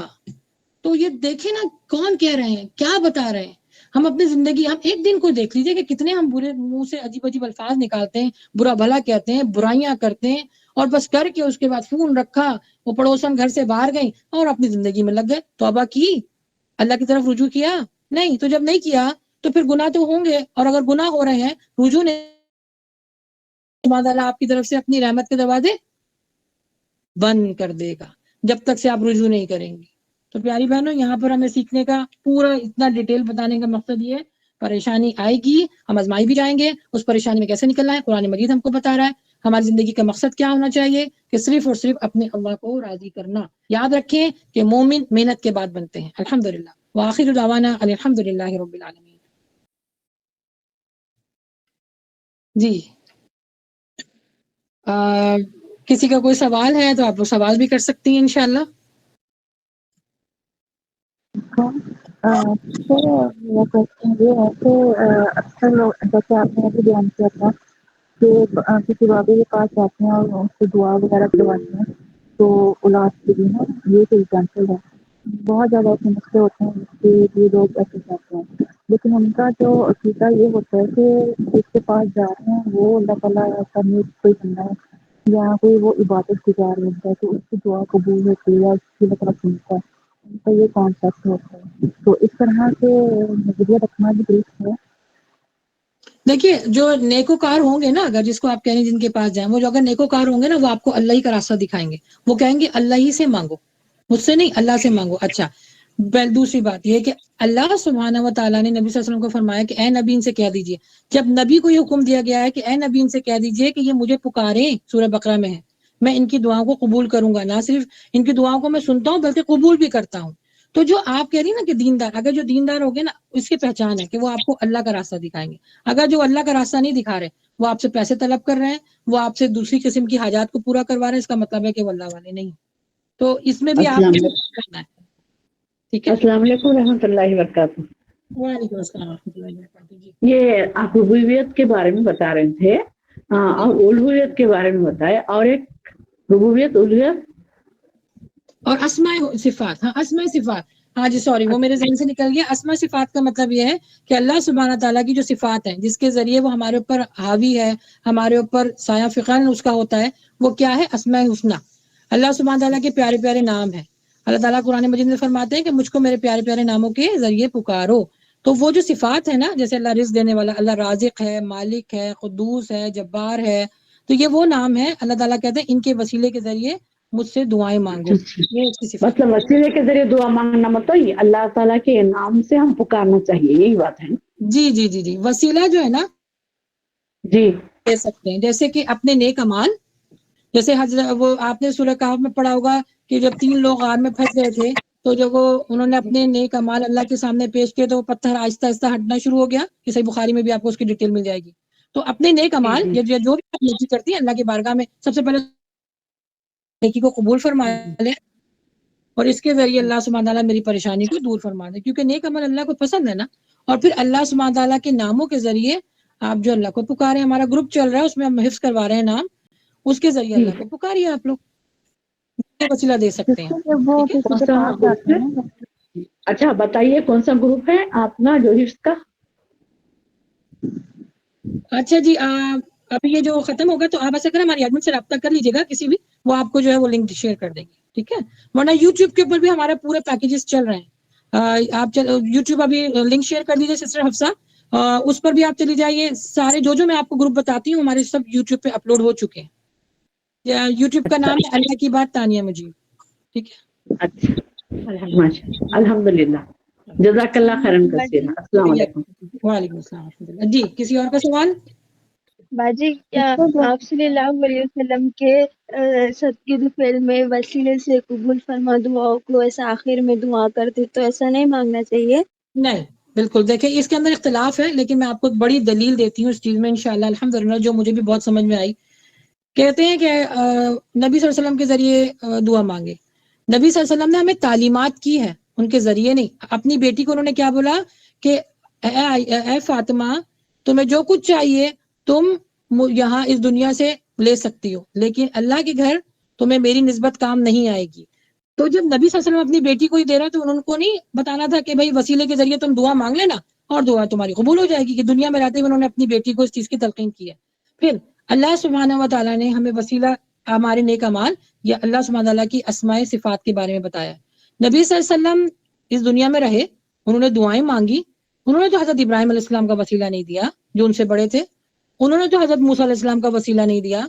تو یہ دیکھیں نا کون کہہ رہے ہیں, کیا بتا رہے ہیں. ہم اپنی زندگی, ہم ایک دن کو دیکھ لیجئے کہ کتنے ہم برے منہ سے عجیب عجیب الفاظ نکالتے ہیں, برا بھلا کہتے ہیں, برائیاں کرتے ہیں, اور بس کر کے اس کے بعد فون رکھا, وہ پڑوسن گھر سے باہر گئیں اور اپنی زندگی میں لگ گئے. توبہ کی, اللہ کی طرف رجوع کیا نہیں. تو جب نہیں کیا تو پھر گناہ تو ہوں گے, اور اگر گناہ ہو رہے ہیں رجوع نہیں, اللہ آپ کی طرف سے اپنی رحمت کے دروازے بند کر دے گا جب تک سے آپ رجوع نہیں کریں گے. تو پیاری بہنوں, یہاں پر ہمیں سیکھنے کا پورا اتنا ڈیٹیل بتانے کا مقصد یہ ہے, پریشانی آئے گی, ہم آزمائی بھی جائیں گے, اس پریشانی میں کیسے نکلنا ہے قرآن مجید ہم کو بتا رہا ہے. ہماری زندگی کا مقصد کیا ہونا چاہیے کہ صرف اور صرف اپنے اللہ کو راضی کرنا. یاد رکھیں کہ مومن محنت کے بعد بنتے ہیں, الحمدللہ. وآخر دعوانا الحمدللہ رب العالمین. جی کسی کا کوئی سوال ہے تو آپ وہ سوال بھی کر سکتی ہیں انشاءاللہ. تو میرا کوشچن یہ ہے کہ اکثر لوگ جیسے آپ نے ابھی بیان کیا تھا کہ کسی بابے کے پاس جاتے ہیں اور ان سے دعا وغیرہ کرواتے ہیں تو اولاد کے لیے نا یہ تو ایگزامپل ہے. بہت زیادہ ایسے مسئلے ہوتے ہیں جس کے لیے لوگ ایسے جاتے ہیں لیکن ان کا جو عقیدہ یہ ہوتا ہے کہ جس کے پاس جا رہے ہیں وہ اللہ تعالیٰ کا نیک کوئی بندہ ہے یا کوئی وہ عبادت گزار ہوتا ہے تو اس کی دعا قبول ہوتی ہے یا اس کی طرف سنتا ہے. ان کا یہ کانسیپٹ ہوتا ہے تو اس طرح سے نظریہ رکھنا بھی درست ہے. دیکھیے جو نیکوکار ہوں گے نا، اگر جس کو آپ کہہ رہے ہیں جن کے پاس جائیں، وہ جو اگر نیکوکار ہوں گے نا وہ آپ کو اللہ ہی کا راستہ دکھائیں گے. وہ کہیں گے اللہ ہی سے مانگو، مجھ سے نہیں اللہ سے مانگو. اچھا دوسری بات یہ کہ اللہ سبحانہ و تعالیٰ نے نبی صلی اللہ علیہ وسلم کو فرمایا کہ اے نبی ان سے کہہ دیجئے. جب نبی کو یہ حکم دیا گیا ہے کہ اے نبی ان سے کہہ دیجئے کہ یہ مجھے پکاریں، سورہ بقرہ میں ہے، میں ان کی دعاؤں کو قبول کروں گا، نہ صرف ان کی دعاؤں کو میں سنتا ہوں بلکہ قبول بھی کرتا ہوں. تو جو آپ کہہ رہی نا کہ دیندار، اگر جو دیندار ہوگے نا اس کی پہچان ہے کہ وہ آپ کو اللہ کا راستہ دکھائیں گے. اگر جو اللہ کا راستہ نہیں دکھا رہے، وہ آپ سے پیسے طلب کر رہے ہیں، وہ آپ سے دوسری قسم کی حاجات کو پورا کروا رہے ہیں، اس کا مطلب ہے کہ وہ اللہ والے نہیں. تو اس میں بھی آپ کرنا ہے. ٹھیک ہے. السلام علیکم ورحمۃ اللہ وبرکاتہ. وعلیکم السلام ورحمۃ اللہ وبرکاتہ. جی یہ آپ ربوبیت کے بارے میں بتا رہے تھے اور الوہیت کے بارے میں بتائے، اور ایک ربوبیت الوہیت اور اسماء صفات. ہاں اسماء صفات، ہاں جی سوری وہ میرے ذہن سے نکل گیا. اسماء صفات کا مطلب یہ ہے کہ اللہ سبحانہ تعالیٰ کی جو صفات ہیں جس کے ذریعے وہ ہمارے اوپر حاوی ہے، ہمارے اوپر سایہ فقان اس کا ہوتا ہے، وہ کیا ہے؟ اسماء الحسنی. اللہ سبحانہ تعالیٰ کے پیارے پیارے نام ہیں. اللہ تعالیٰ قرآن مجید میں فرماتے ہیں کہ مجھ کو میرے پیارے پیارے ناموں کے ذریعے پکارو. تو وہ جو صفات ہے نا، جیسے اللہ رزق دینے والا، اللہ رازق ہے، مالک ہے، قدوس ہے، جبار ہے، تو یہ وہ نام ہے. اللہ تعالیٰ کہتے ہیں ان کے وسیلے کے ذریعے مجھ سے دعائیں مانگو. یہ اس کی صفات. مطلب وسیلے کے ذریعے دعا مانگنا مطلب یہ اللہ تعالیٰ کے نام سے ہم پکارنا چاہیے، یہی بات ہے. جی جی جی جی وسیلہ جو ہے نا جی دے سکتے ہیں، جیسے کہ اپنے نیک اعمال. جیسے حضرت وہ آپ نے سورہ کہف میں پڑھا ہوگا کہ جب 3 لوگ غار میں پھنس گئے تھے تو جب وہ انہوں نے اپنے نیک اعمال اللہ کے سامنے پیش کیے تو وہ پتھر آہستہ آہستہ ہٹنا شروع ہو گیا. یہ صحیح بخاری میں بھی آپ کو اس کی ڈیٹیل مل جائے گی. تو اپنے نیک اعمال جو بھی آپ نیکی کرتی ہیں اللہ کی بارگاہ میں سب سے پہلے نیکی کو قبول فرما لیں اور اس کے ذریعے اللہ سبحانہ تعالیٰ میری پریشانی کو دور فرما دے، کیونکہ نیک عمل اللہ کو پسند ہے نا. اور پھر اللہ سبحانہ تعالیٰ کے ناموں کے ذریعے آپ جو اللہ کو پکارے. ہمارا گروپ چل رہا ہے اس میں ہم حفظ کروا رہے ہیں نام، اس کے ذریعے اللہ کو پکاریے. آپ لوگ وسیلہ دے سکتے ہیں. وہ ٹھیک ہے. کسی کے پاس جاتے ہیں نا. اچھا بتائیے کون سا گروپ ہے آپ نا جو حفظ کا؟ اچھا جی ابھی یہ جو ختم ہوگا تو آپ ایسا کریں ہماری ایڈمن سے رابطہ کر لیجیے گا کسی بھی، وہ آپ کو جو ہے وہ لنک شیئر کر دیں گے. ٹھیک ہے. ورنہ یوٹیوب کے اوپر بھی ہمارے پورے پیکیجز چل رہے ہیں. آپ یوٹیوب ابھی لنک شیئر کر دیجیے سسٹر حفصہ، اس پر بھی آپ چلی جائیے. سارے جو میں آپ کو گروپ بتاتی ہوں ہمارے سب یوٹیوب پہ اپلوڈ ہو چکے ہیں. یوٹیوب کا نام ہے اللہ کی بات تانیہ مجید. ٹھیک ہے. اچھا الحمدللہ. جزاک اللہ خیرن کثیر. السلام علیکم. وعلیکم السلام ورحمۃ اللہ. جی کسی اور کا سوال؟ باجی کیا آپ صلی اللہ علیہ وسلم کے صدقے فعل میں وسیلے سے قبول فرما دعاؤں کو ایسا آخر میں دعا کرتے تو ایسا نہیں مانگنا چاہیے؟ نہیں بالکل. دیکھیں اس کے اندر اختلاف ہے لیکن میں آپ کو ایک بڑی دلیل دیتی ہوں اس چیز میں انشاءاللہ الحمدللہ، جو مجھے بھی بہت سمجھ میں آئی. کہتے ہیں کہ نبی صلی اللہ علیہ وسلم کے ذریعے دعا مانگے. نبی صلی اللہ علیہ وسلم نے ہمیں تعلیمات کی ہے، ان کے ذریعے نہیں. اپنی بیٹی کو انہوں نے کیا بولا کہ اے فاطمہ تمہیں جو کچھ چاہیے تم یہاں اس دنیا سے لے سکتی ہو، لیکن اللہ کے گھر تمہیں میری نسبت کام نہیں آئے گی. تو جب نبی صلی اللہ علیہ وسلم اپنی بیٹی کو ہی دے رہا تو انہوں کو نہیں بتانا تھا کہ بھائی وسیلے کے ذریعے تم دعا مانگ لینا اور دعا تمہاری قبول ہو جائے گی، کہ دنیا میں رہتے ہوئے انہوں نے اپنی بیٹی کو اس چیز کی تلقین کی ہے. پھر اللہ سبحانہ و تعالیٰ نے ہمیں وسیلہ ہمارے نیک اعمال یا اللہ سبحانہ تعالیٰ کی اسماء صفات کے بارے میں بتایا. نبی صلی اللہ علیہ وسلم اس دنیا میں رہے، انہوں نے دعائیں مانگی. انہوں نے تو حضرت ابراہیم علیہ السلام کا وسیلہ نہیں دیا جو ان سے بڑے تھے. انہوں نے تو حضرت موسیٰ علیہ السلام کا وسیلہ نہیں دیا.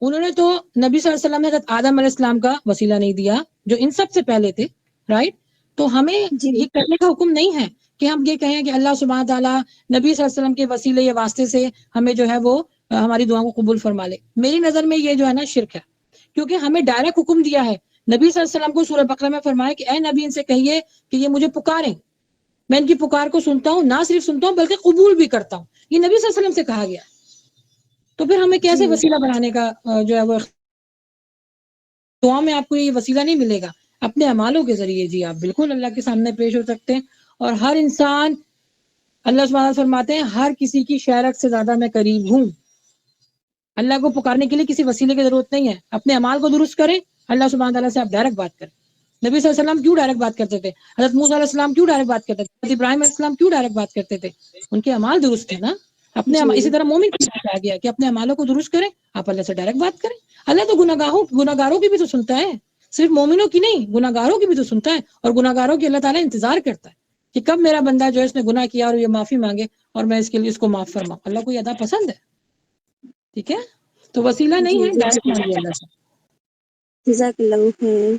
انہوں نے تو نبی صلی اللہ علیہ وسلم نے حضرت آدم علیہ السلام کا وسیلہ نہیں دیا جو ان سب سے پہلے تھے. رائٹ. تو ہمیں یہ کرنے کا حکم نہیں ہے کہ ہم یہ کہیں کہ اللہ سبحانہ تعالیٰ نبی صلی اللہ علیہ وسلم کے وسیلے یا واسطے سے ہمیں جو ہے وہ ہماری دعاؤں کو قبول فرما لے. میری نظر میں یہ جو ہے نا شرک ہے، کیونکہ ہمیں ڈائریکٹ حکم دیا ہے. نبی صلی اللہ علیہ وسلم کو سورہ بقرہ میں فرمایا کہ اے نبی ان سے کہیے کہ یہ مجھے پکاریں. میں ان کی پکار کو سنتا ہوں، نہ صرف سنتا ہوں بلکہ قبول بھی کرتا ہوں. یہ نبی صلی اللہ علیہ وسلم سے کہا گیا. تو پھر ہمیں کیسے وسیلہ بنانے کا جو ہے وہ دعا میں آپ کو یہ وسیلہ نہیں ملے گا، اپنے اعمالوں کے ذریعے جی آپ بالکل اللہ کے سامنے پیش ہو سکتے ہیں. اور ہر انسان، اللہ سبحانہ وتعالیٰ فرماتے ہیں ہر کسی کی شرک سے زیادہ میں قریب ہوں. اللہ کو پکارنے کے لیے کسی وسیلے کی ضرورت نہیں ہے. اپنے اعمال کو درست کریں، اللہ سبحانہ تعالیٰ سے آپ ڈائریکٹ بات کریں. نبی صلی اللہ علیہ وسلم کیوں ڈائریکٹ بات کرتے تھے؟ حضرت موسیٰ علیہ السلام کیوں ڈائریکٹ بات کرتے تھے؟ حضرت ابراہیم علیہ السلام کیوں ڈائریکٹ بات کرتے تھے؟ ان کے اعمال درست تھے نا. اپنے اسی طرح مومن کو کہا گیا کہ اپنے اعمالوں کو درست کریں، آپ اللہ سے ڈائریکٹ بات کریں. اللہ تو گناہگاروں کی بھی تو سنتا ہے، صرف مومنوں کی نہیں، گناہگاروں کی بھی تو سنتا ہے. اور گناہگاروں کی اللہ تعالیٰ انتظار کرتا ہے کہ کب میرا بندہ جو ہے اس نے گناہ کیا اور یہ معافی مانگے اور میں اس کے لیے اس کو معاف فرماؤں. اللہ کو یہ ادا پسند ہے. ٹھیک ہے، تو وسیلہ نہیں ہے، ڈائریکٹ مانگیے اللہ سے. جزاک اللہ خیر.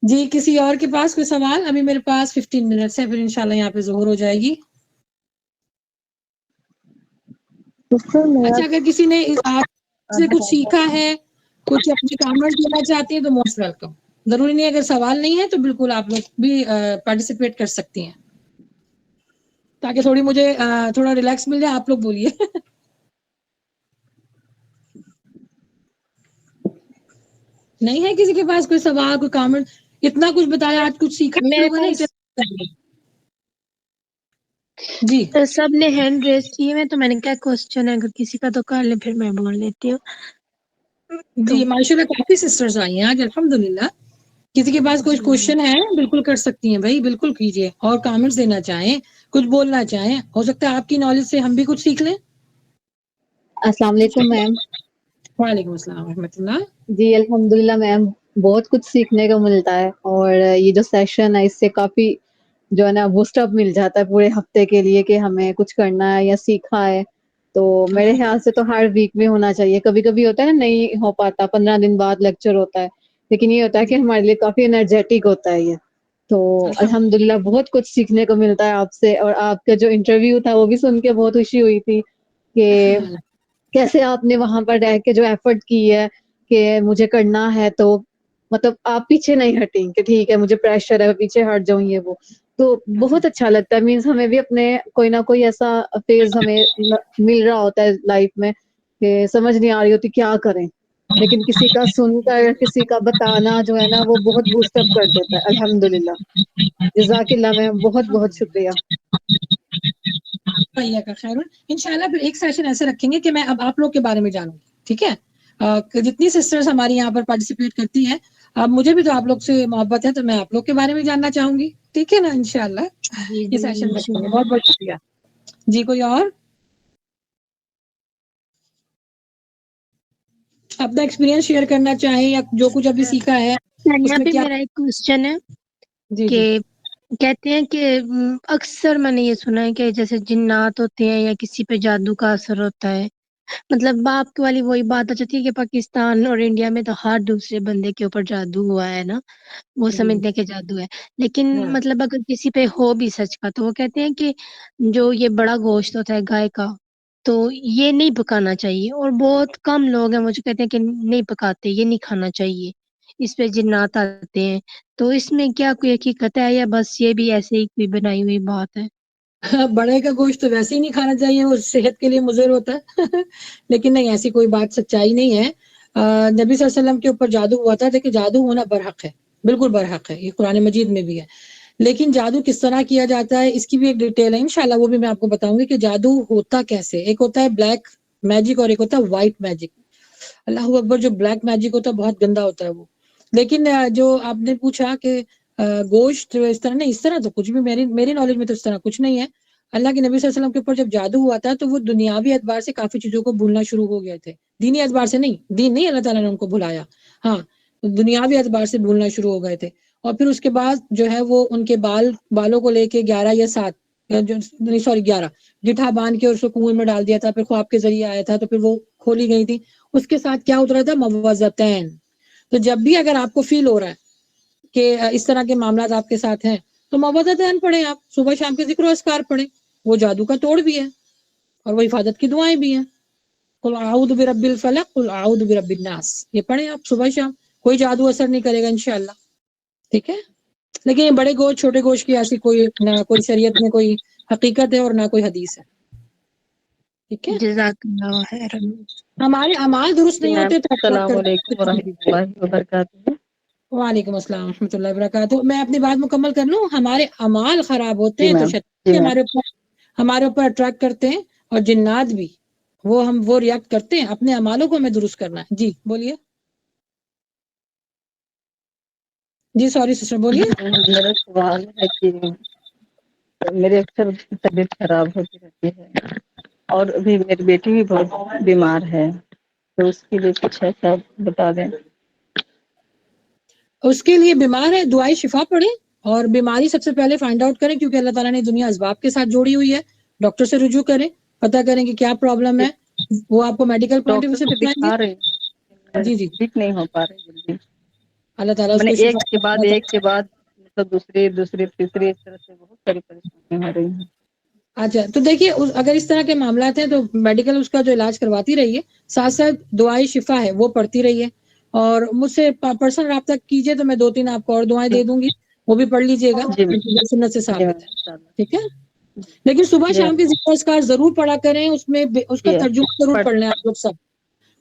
جی کسی اور کے پاس کوئی سوال؟ ابھی میرے پاس 15 منٹس ہے، پھر انشاءاللہ یہاں پہ ظہر ہو جائے گی. اچھا، اگر کسی نے آج سے کچھ سیکھا ہے، کچھ اپنے کامنٹ دینا چاہتے ہیں تو موسٹ ویلکم. ضروری نہیں، اگر سوال نہیں ہے تو بالکل آپ لوگ بھی پارٹیسپیٹ کر سکتی ہیں تاکہ تھوڑی مجھے تھوڑا ریلیکس مل جائے. آپ لوگ بولیے. نہیں ہے کسی کے پاس کوئی سوال، کوئی کامنٹ؟ اتنا کچھ بتایا، آج کچھ سیکھا لوگوں نے. جی سب نے ہینڈ ریز کی ہے تو میں نے کیا کوسچن ہے، اگر کسی کا تو کر لیں پھر میں بول لیتی ہوں. جی ماشاء اللہ کافی سسٹرز آئی ہیں آج الحمدللہ. کسی کے پاس کوئی کوشچن ہے بالکل کر سکتی ہیں بھائی، بالکل کیجیے. اور کامنٹس دینا چاہیں، کچھ بولنا چاہیں، ہو سکتا ہے آپ کی نالج سے ہم بھی کچھ سیکھ لیں. السلام علیکم میم. وعلیکم السلام ورحمۃ اللہ. جی الحمدللہ میم، بہت کچھ سیکھنے کو ملتا ہے، اور یہ جو سیشن ہے اس سے کافی جو ہے نا بوسٹ اپ مل جاتا ہے پورے ہفتے کے لیے کہ ہمیں کچھ کرنا ہے یا سیکھا ہے. تو میرے خیال سے تو ہر ویک میں ہونا چاہیے. کبھی کبھی ہوتا ہے نا نہیں ہو پاتا، 15 دن بعد لیکچر ہوتا ہے، لیکن یہ ہوتا ہے کہ ہمارے لیے کافی انرجیٹک ہوتا ہے یہ. تو الحمدللہ بہت کچھ سیکھنے کو ملتا ہے آپ سے. اور آپ کا جو انٹرویو تھا وہ بھی سن کے بہت خوشی ہوئی تھی کہ کیسے آپ نے وہاں پر رہ کے جو ایفرٹ کی ہے کہ مجھے کرنا ہے، تو مطلب آپ پیچھے نہیں ہٹیں کہ ٹھیک ہے مجھے پریشر ہے پیچھے ہٹ جاؤں یہ وہ. تو بہت اچھا لگتا ہے. مینس ہمیں بھی اپنے کوئی نہ کوئی ایسا فیز ہمیں مل رہا ہوتا ہے لائف میں کہ سمجھ نہیں آ رہی ہوتی کیا کریں، لیکن کسی کا سن کر، کسی کا بتانا جو ہے نا وہ بہت بوسٹ اپ کر دیتا ہے. الحمدللہ، جزاک اللہ میم، بہت بہت شکریہ. بھیا کا خیر. انشاءاللہ پھر ایک سیشن ایسے رکھیں گے کہ میں اب آپ لوگ کے بارے میں جانوں گی. ٹھیک ہے، جتنی سسٹرز ہماری یہاں پر پارٹیسپیٹ کرتی ہیں، اب مجھے بھی تو آپ لوگ سے محبت ہے تو میں آپ لوگ کے بارے میں جاننا چاہوں گی. ٹھیک ہے نا، انشاءاللہ یہ سیشن رکھیں گے. بہت بہت شکریہ. جی کوئی اور اپنا ایکسپیرینس شیئر کرنا چاہیں یا جو کچھ ابھی سیکھا ہے اس یہاں میں پہ کیا؟ میرا ایک کوسچن ہے جی کہ کہتے ہیں کہ اکثر میں نے یہ سنا ہے کہ جیسے جنات ہوتے ہیں یا کسی پہ جادو کا اثر ہوتا ہے، مطلب باپ والی وہی بات آ جاتی ہے کہ پاکستان اور انڈیا میں تو ہر دوسرے بندے کے اوپر جادو ہوا ہے نا، وہ سمجھتے ہیں کہ جادو ہے. لیکن مطلب اگر کسی پہ ہو بھی سچ کا تو وہ کہتے ہیں کہ جو یہ بڑا گوشت ہوتا ہے گائے کا تو یہ نہیں پکانا چاہیے، اور بہت کم لوگ ہیں وہ جو کہتے ہیں کہ نہیں پکاتے، یہ نہیں کھانا چاہیے، اس پہ جنات آتے ہیں. تو اس میں کیا کوئی حقیقت ہے یا بس یہ بھی ایسے ہی کوئی بنائی ہوئی بات ہے؟ بڑے کا گوشت تو ویسے ہی نہیں کھانا چاہیے، وہ صحت کے لیے مضر ہوتا ہے. لیکن نہیں، ایسی کوئی بات سچائی نہیں ہے. نبی صلی اللہ علیہ وسلم کے اوپر جادو ہوا تھا. دیکھیں جادو ہونا برحق ہے، بالکل برحق ہے، یہ قرآن مجید میں بھی ہے. لیکن جادو کس طرح کیا جاتا ہے اس کی بھی ایک ڈیٹیل ہے، انشاءاللہ وہ بھی میں آپ کو بتاؤں گی کہ جادو ہوتا کیسے. ایک ہوتا ہے بلیک میجک اور ایک ہوتا ہے وائٹ میجک. اللہ اکبر، جو بلیک میجک ہوتا ہے بہت گندا ہوتا ہے وہ. لیکن جو آپ نے پوچھا کہ گوشت اس طرح نہیں، اس طرح تو کچھ بھی میری نالج میں تو اس طرح کچھ نہیں ہے. اللہ کے نبی صلی اللہ علیہ وسلم کے اوپر جب جادو ہوا تھا تو وہ دنیاوی اعتبار سے کافی چیزوں کو بھولنا شروع ہو گئے تھے. دینی اعتبار سے نہیں، دین نہیں اللہ تعالیٰ نے ان کو بھلایا، ہاں دنیاوی اعتبار سے بھولنا شروع ہو گئے تھے. اور پھر اس کے بعد جو ہے وہ ان کے بالوں کو لے کے 11 یا 11 گٹھا باندھ کے اس کو کنویں میں ڈال دیا تھا. پھر خواب کے ذریعے آیا تھا تو پھر وہ کھولی گئی تھی. اس کے ساتھ کیا اترا تھا؟ موعظتین. تو جب بھی اگر آپ کو فیل ہو رہا ہے کہ اس طرح کے معاملات آپ کے ساتھ ہیں تو موعظتین پڑھیں، آپ صبح شام کے ذکر و اذکار پڑھیں. وہ جادو کا توڑ بھی ہے اور وہ حفاظت کی دعائیں بھی ہیں. قل اعوذ برب الفلق قل اعوذ برب الناس، یہ پڑھیں آپ صبح شام، کوئی جادو اثر نہیں کرے گا انشاءاللہ. ٹھیک ہے. لیکن یہ بڑے گوشت چھوٹے گوشت کی ایسی نہ کوئی شریعت میں کوئی حقیقت ہے اور نہ کوئی حدیث ہے. ٹھیک ہے, جزاک اللہ خیر. ہمارے اعمال درست نہیں ہوتے تو السلام علیکم ورحمۃ اللہ وبرکاتہ. وعلیکم السلام ورحمۃ اللہ وبرکاتہ. میں اپنی بات مکمل کر لوں. ہمارے اعمال خراب ہوتے جی ہیں تو میم. شیطان ہمارے اوپر اٹریکٹ کرتے ہیں, اور جنات بھی وہ ریئیکٹ کرتے ہیں. اپنے اعمالوں کو ہمیں درست کرنا ہے. جی بولیے. جی سوری سسٹر بولیے. میرا سوال ہے کہ میری اکثر طبیعت خراب ہوتی رہتی ہے, اور ابھی میری بیٹی بھی بہت بیمار ہے, تو اس کے لیے کچھ ایسا بتا دیں. اس کے لیے بیمار ہے, دعائیں شفا پڑھیں, اور بیماری سب سے پہلے فائنڈ آؤٹ کریں, کیونکہ اللہ تعالیٰ نے دنیا اسباب کے ساتھ جوڑی ہوئی ہے. ڈاکٹر سے رجوع کریں, پتہ کریں کہ کیا پرابلم ہے, وہ آپ کو medical point of view doctor سے کو بتائیں گے. دکھا رہے ہیں, جی جی, ٹھیک نہیں ہو پا رہے جلدی. اللہ تعالیٰ اس میں نے کو ایک کے بعد شفا. مطلب دوسری تیسری, اس طرح سے بہت ساری پریشانیاں ہو رہی ہیں. اچھا, تو دیکھیے اگر اس طرح کے معاملات ہیں تو میڈیکل اس کا جو علاج کرواتی رہیے, ساتھ ساتھ دعائیں شفا ہے وہ پڑھتی رہیے, اور مجھ سے پرسنل رابطہ کیجئے تو میں 2-3 آپ کو اور دعائیں دے دوں گی, وہ بھی پڑھ لیجئے گا, جی میم. سنت سے جی ثابت ہے. میم. ٹھیک ہے, لیکن صبح جی شام کے ذکر اذکار ضرور پڑھا کریں. اس میں اس کا ترجمہ ضرور پڑھ لیں آپ لوگ سب.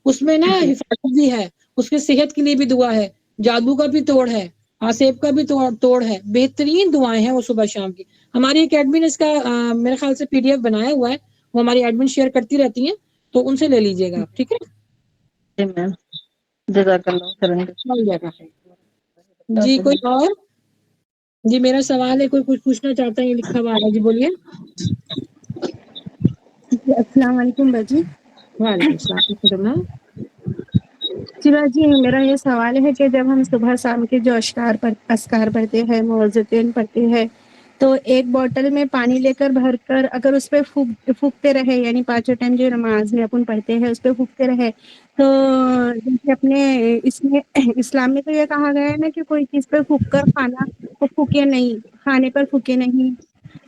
اس میں نا جی حفاظت بھی ہے, اس کے صحت کے لیے بھی دعا ہے, جادو کا بھی توڑ ہے, آسیب کا بھی توڑ ہے, بہترین دعائیں ہیں وہ صبح شام کی. ہماری ایک ایڈمن اس کا میرے خیال سے PDF بنایا ہوا ہے, وہ ہماری ایڈمن شیئر کرتی رہتی ہیں, تو ان سے لے لیجئے گا آپ. ٹھیک ہے, جی میم, جزاک اللہ خیرا. جی کوئی اور. جی میرا سوال ہے, کوئی کچھ پوچھنا چاہتا ہے, یہ لکھا ہوا ہے. جی بولیے. السلام علیکم باجی. وعلیکم السلام ورحمۃ اللہ. جی باجی, میرا یہ سوال ہے کہ جب ہم صبح شام کے جو اذکار پڑھتے ہیں, معوذتین پڑھتے ہیں, تو ایک بوتل میں پانی لے کر بھر کر اگر اس پہ پھونکتے رہے, یعنی 5 ٹائم جو نماز میں اپن پڑھتے ہیں اس پہ پھونکتے رہے, تو جیسے اپنے اسلام میں تو یہ کہا گیا ہے نا کہ کوئی چیز پہ پھونک کر کھانا پھونکے نہیں, کھانے پر پھونکے نہیں,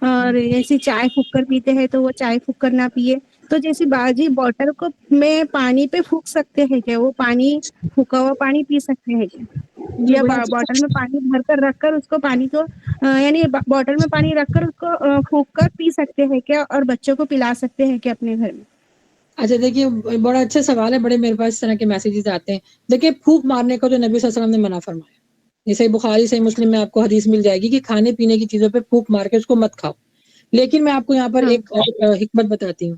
اور ایسی چائے پھونک کر پیتے ہیں تو وہ چائے پھونک کر نہ پیے. تو جیسے باجی بوتل کو میں پانی پہ پھونک سکتے ہیں کیا؟ وہ پانی پھونکا ہوا پانی پی سکتے ہیں کیا؟ جی یا بڑا اچھا. بوتل میں پانی بھر کر رکھ کر اس کو پانی کو یعنی بوتل میں پانی رکھ کر اس کو پھونک کر پی سکتے ہیں کیا, اور بچوں کو پلا سکتے ہیں کیا اپنے گھر میں؟ اچھا دیکھیے, بڑا اچھا سوال ہے, بڑے میرے پاس اس طرح کے میسیجز آتے ہیں. دیکھیے پھونک مارنے کو تو نبی صلی اللہ علیہ وسلم نے منع فرمایا. یہ صحیح بخاری صحیح مسلم میں آپ کو حدیث مل جائے گی کہ کھانے پینے کی چیزوں پہ پھونک مار کے اس کو مت کھاؤ. لیکن میں آپ کو یہاں پر ایک اور حکمت بتاتی ہوں.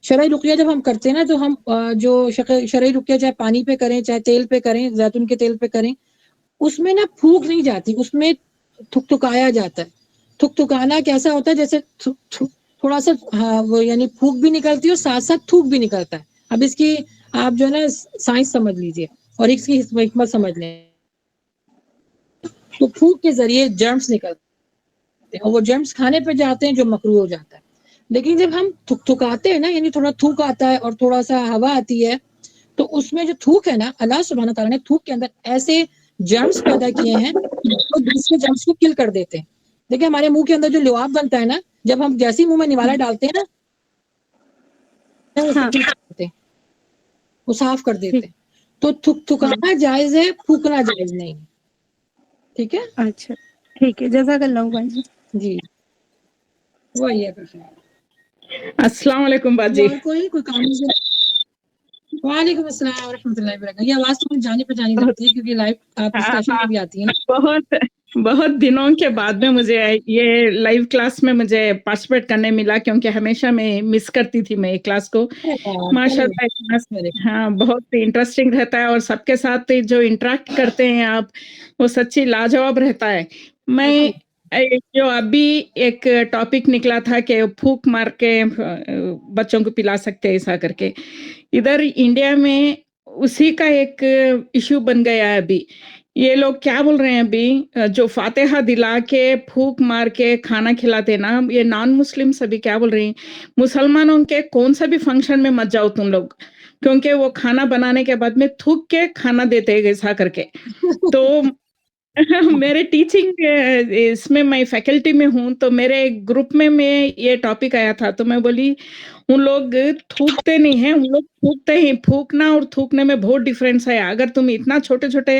شرعی رقیہ جب ہم کرتے ہیں نا, تو ہم جو شرعی رقیہ چاہے پانی پہ کریں, چاہے تیل پہ کریں, زیتون کے تیل پہ کریں, اس میں نا پھونک نہیں جاتی, اس میں تھکایا جاتا ہے. تھکانا کیسا ہوتا ہے, جیسے تھوڑا سا وہ یعنی پھونک بھی نکلتی ہے اور ساتھ ساتھ تھوک بھی نکلتا ہے. اب اس کی آپ جو ہے نا سائنس سمجھ لیجئے اور اس کی حکمت سمجھ لیں. تو پھونک کے ذریعے جرمز نکلتے ہیں, اور وہ جرمز کھانے پہ جاتے ہیں جو مکروہ ہو جاتا ہے. لیکن جب ہم تھکاتے ہیں نا, یعنی تھوڑا تھوک آتا ہے اور تھوڑا سا ہوا آتی ہے, تو اس میں جو تھوک ہے نا, اللہ سبحانہ تعالیٰ نے تھوک کے اندر ایسے جرمز پیدا کیے ہیں جو دوسرے جرمز کو کل کر دیتے ہیں. دیکھیں ہمارے منہ کے اندر جو لعاب بنتا ہے نا, جب ہم جیسے ہی منہ میں نوالا ڈالتے ہیں نا, وہ صاف کر دیتے ہیں. تو تھکانا جائز ہے, پھونکنا جائز نہیں. ٹھیک ہے, اچھا ٹھیک ہے, جزاک اللہ باجی. جی وہی ہے. السلام علیکم باجی. اور کوئی کام نہیں. وعلیکم السلام ورحمۃ اللہ وبرکاتہ. یہ آواز تو مجھے جانی پہچانی لگتی ہے, کیونکہ لائیو آپ ڈسکشن میں بھی آتی ہے نا. بہت دنوں کے بعد میں مجھے یہ لائیو کلاس میں مجھے پارٹیسپیٹ کرنے ملا, کیونکہ ہمیشہ میں مس کرتی تھی میں کلاس کو. ماشاء اللہ, ہاں بہت انٹرسٹنگ رہتا ہے, اور سب کے ساتھ جو انٹریکٹ کرتے ہیں آپ, وہ سچی لاجواب رہتا ہے. میں جو ابھی ایک ٹاپک نکلا تھا کہ پھونک مار کے بچوں کو پلا سکتے ایسا کر کے, ادھر انڈیا میں اسی کا ایک ایشو بن گیا ہے. ابھی یہ لوگ کیا بول رہے ہیں, ابھی جو فاتحہ دلا کے پھونک مار کے کھانا کھلاتے نا, یہ نان مسلم سبھی کیا بول رہے ہیں, مسلمانوں کے کون سا بھی فنکشن میں مت جاؤ تم لوگ, کیونکہ وہ کھانا بنانے کے بعد میں تھوک کے کھانا دیتے ہیں ایسا کر کے. تو میرے ٹیچنگ اس میں فیکلٹی میں ہوں, تو میرے گروپ میں یہ ٹاپک آیا تھا, تو میں بولی ان لوگ تھوکتے نہیں ہیں, ان لوگ تھوکتے ہیں. پھونکنا اور تھوکنے میں بہت ڈفرینس ہے. اگر تم اتنا چھوٹے چھوٹے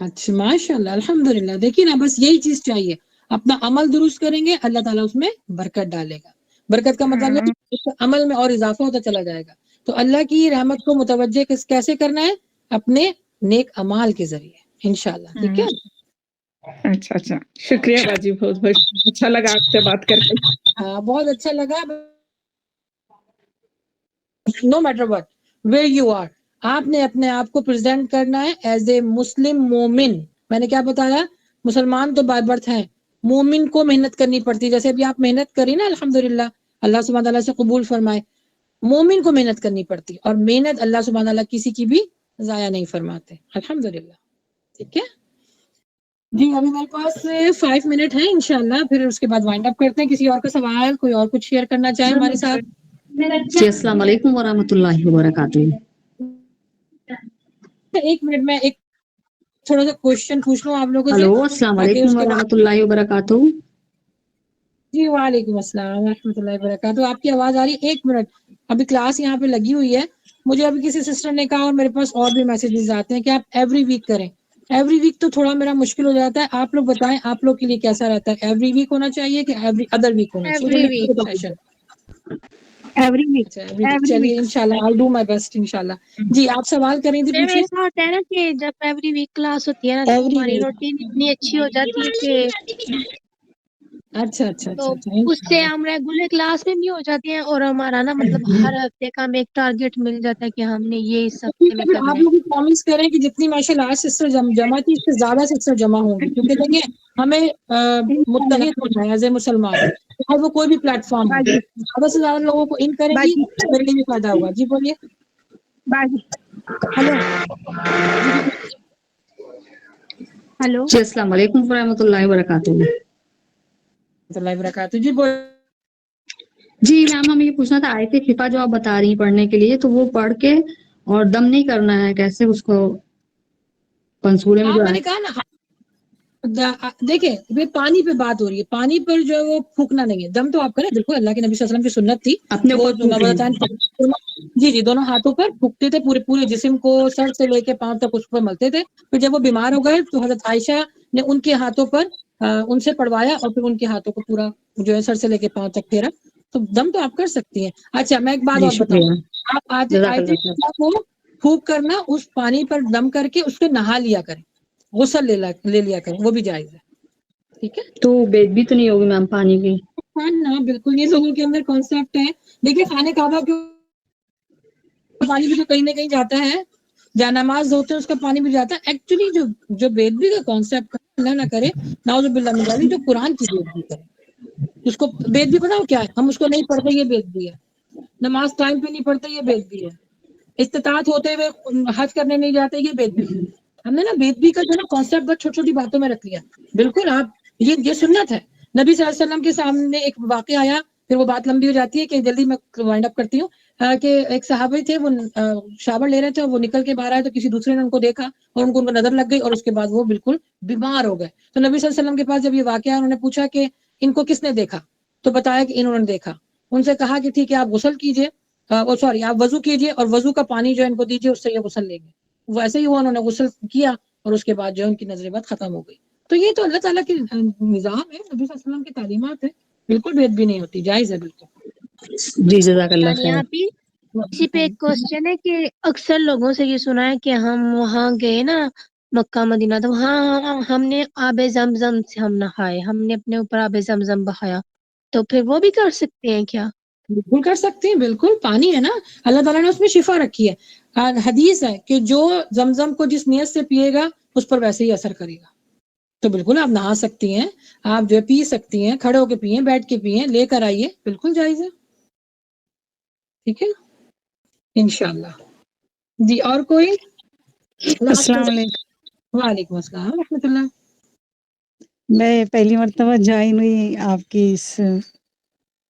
اچھا ماشاءاللہ الحمدللہ. دیکھیے نا بس یہی چیز چاہیے, اپنا عمل درست کریں گے اللہ تعالیٰ اس میں برکت ڈالے گا. برکت کا مطلب ہے کہ اس عمل میں اور اضافہ ہوتا چلا جائے گا. تو اللہ کی رحمت کو متوجہ کیسے کرنا ہے؟ اپنے نیک اعمال کے ذریعے انشاءاللہ. ٹھیک ہے. اچھا اچھا, شکریہ باجی, بہت بہت اچھا لگا آپ سے بات کر کے. ہاں بہت اچھا لگا. No matter what where you are, آپ نے اپنے آپ کو پریزنٹ کرنا ہے ایز اے مسلم مومن. میں نے کیا بتایا؟ مسلمان تو بائی برتھ ہیں, مومن کو محنت کرنی پڑتی. جیسے ابھی آپ محنت کری نا الحمدللہ, اللہ سبحانہ تعالیٰ سے قبول فرمائے. مومن کو محنت کرنی پڑتی, اور محنت اللہ سبحانہ تعالیٰ کسی کی بھی ضائع نہیں فرماتے الحمدللہ. ٹھیک ہے جی, ابھی میرے پاس 5 منٹ ہے انشاءاللہ, پھر اس کے بعد وائنڈ اپ کرتے ہیں. کسی اور کا سوال, کوئی اور کچھ شیئر کرنا چاہے ہمارے ساتھ؟ جی السلام علیکم ورحمۃ اللہ وبرکاتہ. 1 منٹ میں ایک تھوڑا سا کوشچن پوچھ لوں آپ لوگوں سے. ہلو, السلام علیکم ورحمۃ اللہ وبرکاتہ. جی وعلیکم السلام ورحمۃ اللہ وبرکاتہ. آپ کی آواز آ رہی ہے؟ 1 منٹ, ابھی کلاس یہاں پہ لگی ہوئی ہے. مجھے ابھی کسی سسٹر نے کہا, اور میرے پاس اور بھی میسیجز آتے ہیں کہ آپ ایوری ویک کریں. ایوری ویک تو تھوڑا میرا مشکل ہو جاتا ہے. آپ لوگ بتائیں آپ لوگ کے لیے کیسا رہتا ہے؟ ایوری ویک ہونا چاہیے کہ ایوری ادر ویک ہونا ایوری ویک. چاہیے سیشن؟ Every week. چلیے انشاءاللہ I'll do my best انشاءاللہ. جی آپ سوال کریں تھے, میم پوچھیے. ایسا ہوتا ہے نا کہ جب ایوری ویک کلاس ہوتی ہے نا تو ایوری ہماری ویک. روٹین اتنی اچھی ہو جاتی ہے کہ اچھا اچھا تو اچھا اس سے انشاءاللہ. ہم ریگولر کلاس میں بھی ہو جاتے ہیں, اور ہمارا نا مطلب ہر ہفتے کا ہمیں ایک ٹارگیٹ مل جاتا ہے کہ ہم نے یہ اس ہفتے میں پھر آپ کرنا ہے. لوگ پرومس کریں کہ جتنی ماشاء اللہ آج سسٹر جمع تھی اس سے زیادہ سسٹر جمع ہوں گی, کیونکہ دیکھیں ہمیں متحد ہونا ہے ایز اے مسلمان, چاہے وہ کوئی بھی پلیٹ فارم ہو. باجی زیادہ سے زیادہ لوگوں کو ان کریں گی باجی تو میرے لیے بھی فائدہ ہوگا. جی بولیے. باجی ہلو ہلو. جی السلام علیکم ورحمۃ اللہ وبرکاتہ. اللہ وبرکاتہ. جی بول. جی میم, ہمیں یہ پوچھنا تھا, آیت خفا جو آپ بتا رہی ہیں پڑھنے کے لیے, تو وہ پڑھ کے اور دم نہیں کرنا ہے, کیسے اس کو منصورے میں ہاں جو میں ہے؟ نے کہا نا, دیکھیں پانی پہ بات ہو رہی ہے, پانی پر جو ہے وہ پھونکنا نہیں ہے. دم تو آپ کریں, بالکل اللہ کے نبی صلی اللہ علیہ وسلم کی سنت تھی. اپنے وہ اوپر پھونکیں. جی دونوں ہاتھوں پر پھونکتے تھے, پورے جسم کو سر سے لے کے پاؤں تک اس پر ملتے تھے. پھر جب وہ بیمار ہو گئے تو حضرت عائشہ نے ان کے ہاتھوں پر ان سے پڑھوایا, اور پھر ان کے ہاتھوں کو پورا جو ہے سر سے لے کے پاؤں تک پھیرا. تو دم تو آپ کر سکتی ہیں. اچھا میں ایک بات جی اور بتاؤں, شکریہ, آپ جزاک آیت اللہ خیر. کو پھونک کرنا اس پانی پر دم کر کے اس کو نہا لیا کریں, غسل لے لیا کریں, وہ بھی جائز ہے. ٹھیک ہے. تو بید بھی تو نہیں ہوگی میم پانی کی؟ ہاں نا بالکل, یہ لوگوں کے اندر کانسیپٹ ہے. دیکھیے خانے کعبہ کے پانی بھی تو کہیں نہ کہیں جاتا ہے, جہاں نماز ہوتے ہیں اس کا پانی بھی جاتا ہے. ایکچولی جو بےدبی کا کانسیپٹ اللہ نہ کرے, نعوذ باللہ من ذالک, جو قرآن کی بےدبی کرے, اس کو بےدبی پتہ ہو کیا ہے؟ ہم اس کو نہیں پڑھتے یہ بےدبی ہے. نماز ٹائم پہ نہیں پڑھتے یہ بےدبی ہے. استطاعت ہوتے ہوئے حج کرنے نہیں جاتے یہ بےدبی ہے. ہم نے نا بےدبی کا جو نا کانسیپٹ بہت چھوٹی چھوٹی باتوں میں رکھ لیا. بالکل آپ یہ سنت ہے. نبی صلی اللہ علیہ وسلم کے سامنے ایک واقعہ آیا, پھر وہ بات لمبی ہو جاتی ہے کہ جلدی میں وائنڈ اپ کرتی ہوں, کہ ایک صحابی تھے, وہ شاور لے رہے تھے, اور وہ نکل کے باہر آئے تو کسی دوسرے نے ان کو دیکھا, اور ان کو نظر لگ گئی, اور اس کے بعد وہ بالکل بیمار ہو گئے. تو نبی صلی اللہ علیہ وسلم کے پاس جب یہ واقعہ انہوں نے پوچھا کہ ان کو کس نے دیکھا, تو بتایا کہ انہوں نے دیکھا. ان سے کہا کہ ٹھیک ہے آپ غسل کیجئے, سوری آپ وضو کیجئے, اور وضو کا پانی جو ہے ان کو دیجئے, اس سے یہ غسل لیں گے. وہ ایسے ہی ہوا, انہوں نے غسل کیا, اور اس کے بعد جو ہے ان کی نظر بد ختم ہو گئی. تو یہ تو اللہ تعالیٰ کی نظام ہے, نبی صلی اللہ علیہ وسلم کی تعلیمات ہے. بالکل بےدبی نہیں ہوتی, جائز ہے بالکل. جی جزاک اللہ یعنی خیر. آپ ہی اسی پہ ایک کوشچن ہے کہ اکثر لوگوں سے یہ سنا ہے کہ ہم وہاں گئے نا مکہ مدینہ, تو وہاں ہم نے آب زمزم سے ہم نہائے, ہم نے اپنے اوپر آب زمزم بہایا, تو پھر وہ بھی کر سکتے ہیں کیا؟ بالکل کر سکتے ہیں, بالکل پانی ہے نا, اللہ تعالیٰ نے اس میں شفا رکھی ہے. حدیث ہے کہ جو زمزم کو جس نیت سے پیے گا اس پر ویسے ہی اثر کرے گا. تو بالکل آپ نہا سکتی ہیں, آپ جو ہے پی سکتی ہیں, کھڑے ہو کے پیئیں, بیٹھ کے پیئیں, لے کر آئیے, بالکل جائز ہے. ٹھیک ہے انشاءاللہ. جی اور کوئی؟ السلام علیکم. وعلیکم السلام ورحمۃ اللہ. میں پہلی مرتبہ جوائن ہوئی آپ کی اس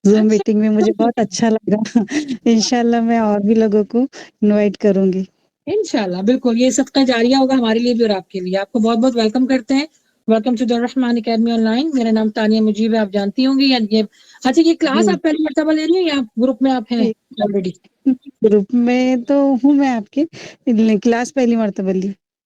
زوم اچھا میٹنگ میں, مجھے بہت اچھا لگا. انشاءاللہ میں اور بھی لوگوں کو انوائٹ کروں گی. انشاءاللہ بالکل, یہ صدقہ جاریہ ہوگا ہمارے لیے بھی اور آپ کے لیے. آپ کو بہت بہت ویلکم کرتے ہیں. ویلکم ٹو الرحمن اکیڈمی آن لائن. میرا نام تانیہ مجیب ہے, آپ جانتی ہوں گی. اچھا یہ کلاس جی آپ پہلی مرتبہ لے رہی ہیں یا گروپ میں آپ ہیں آلریڈی؟ گروپ میں تو ہوں میں آپ کے, کلاس پہلی مرتبہ لی.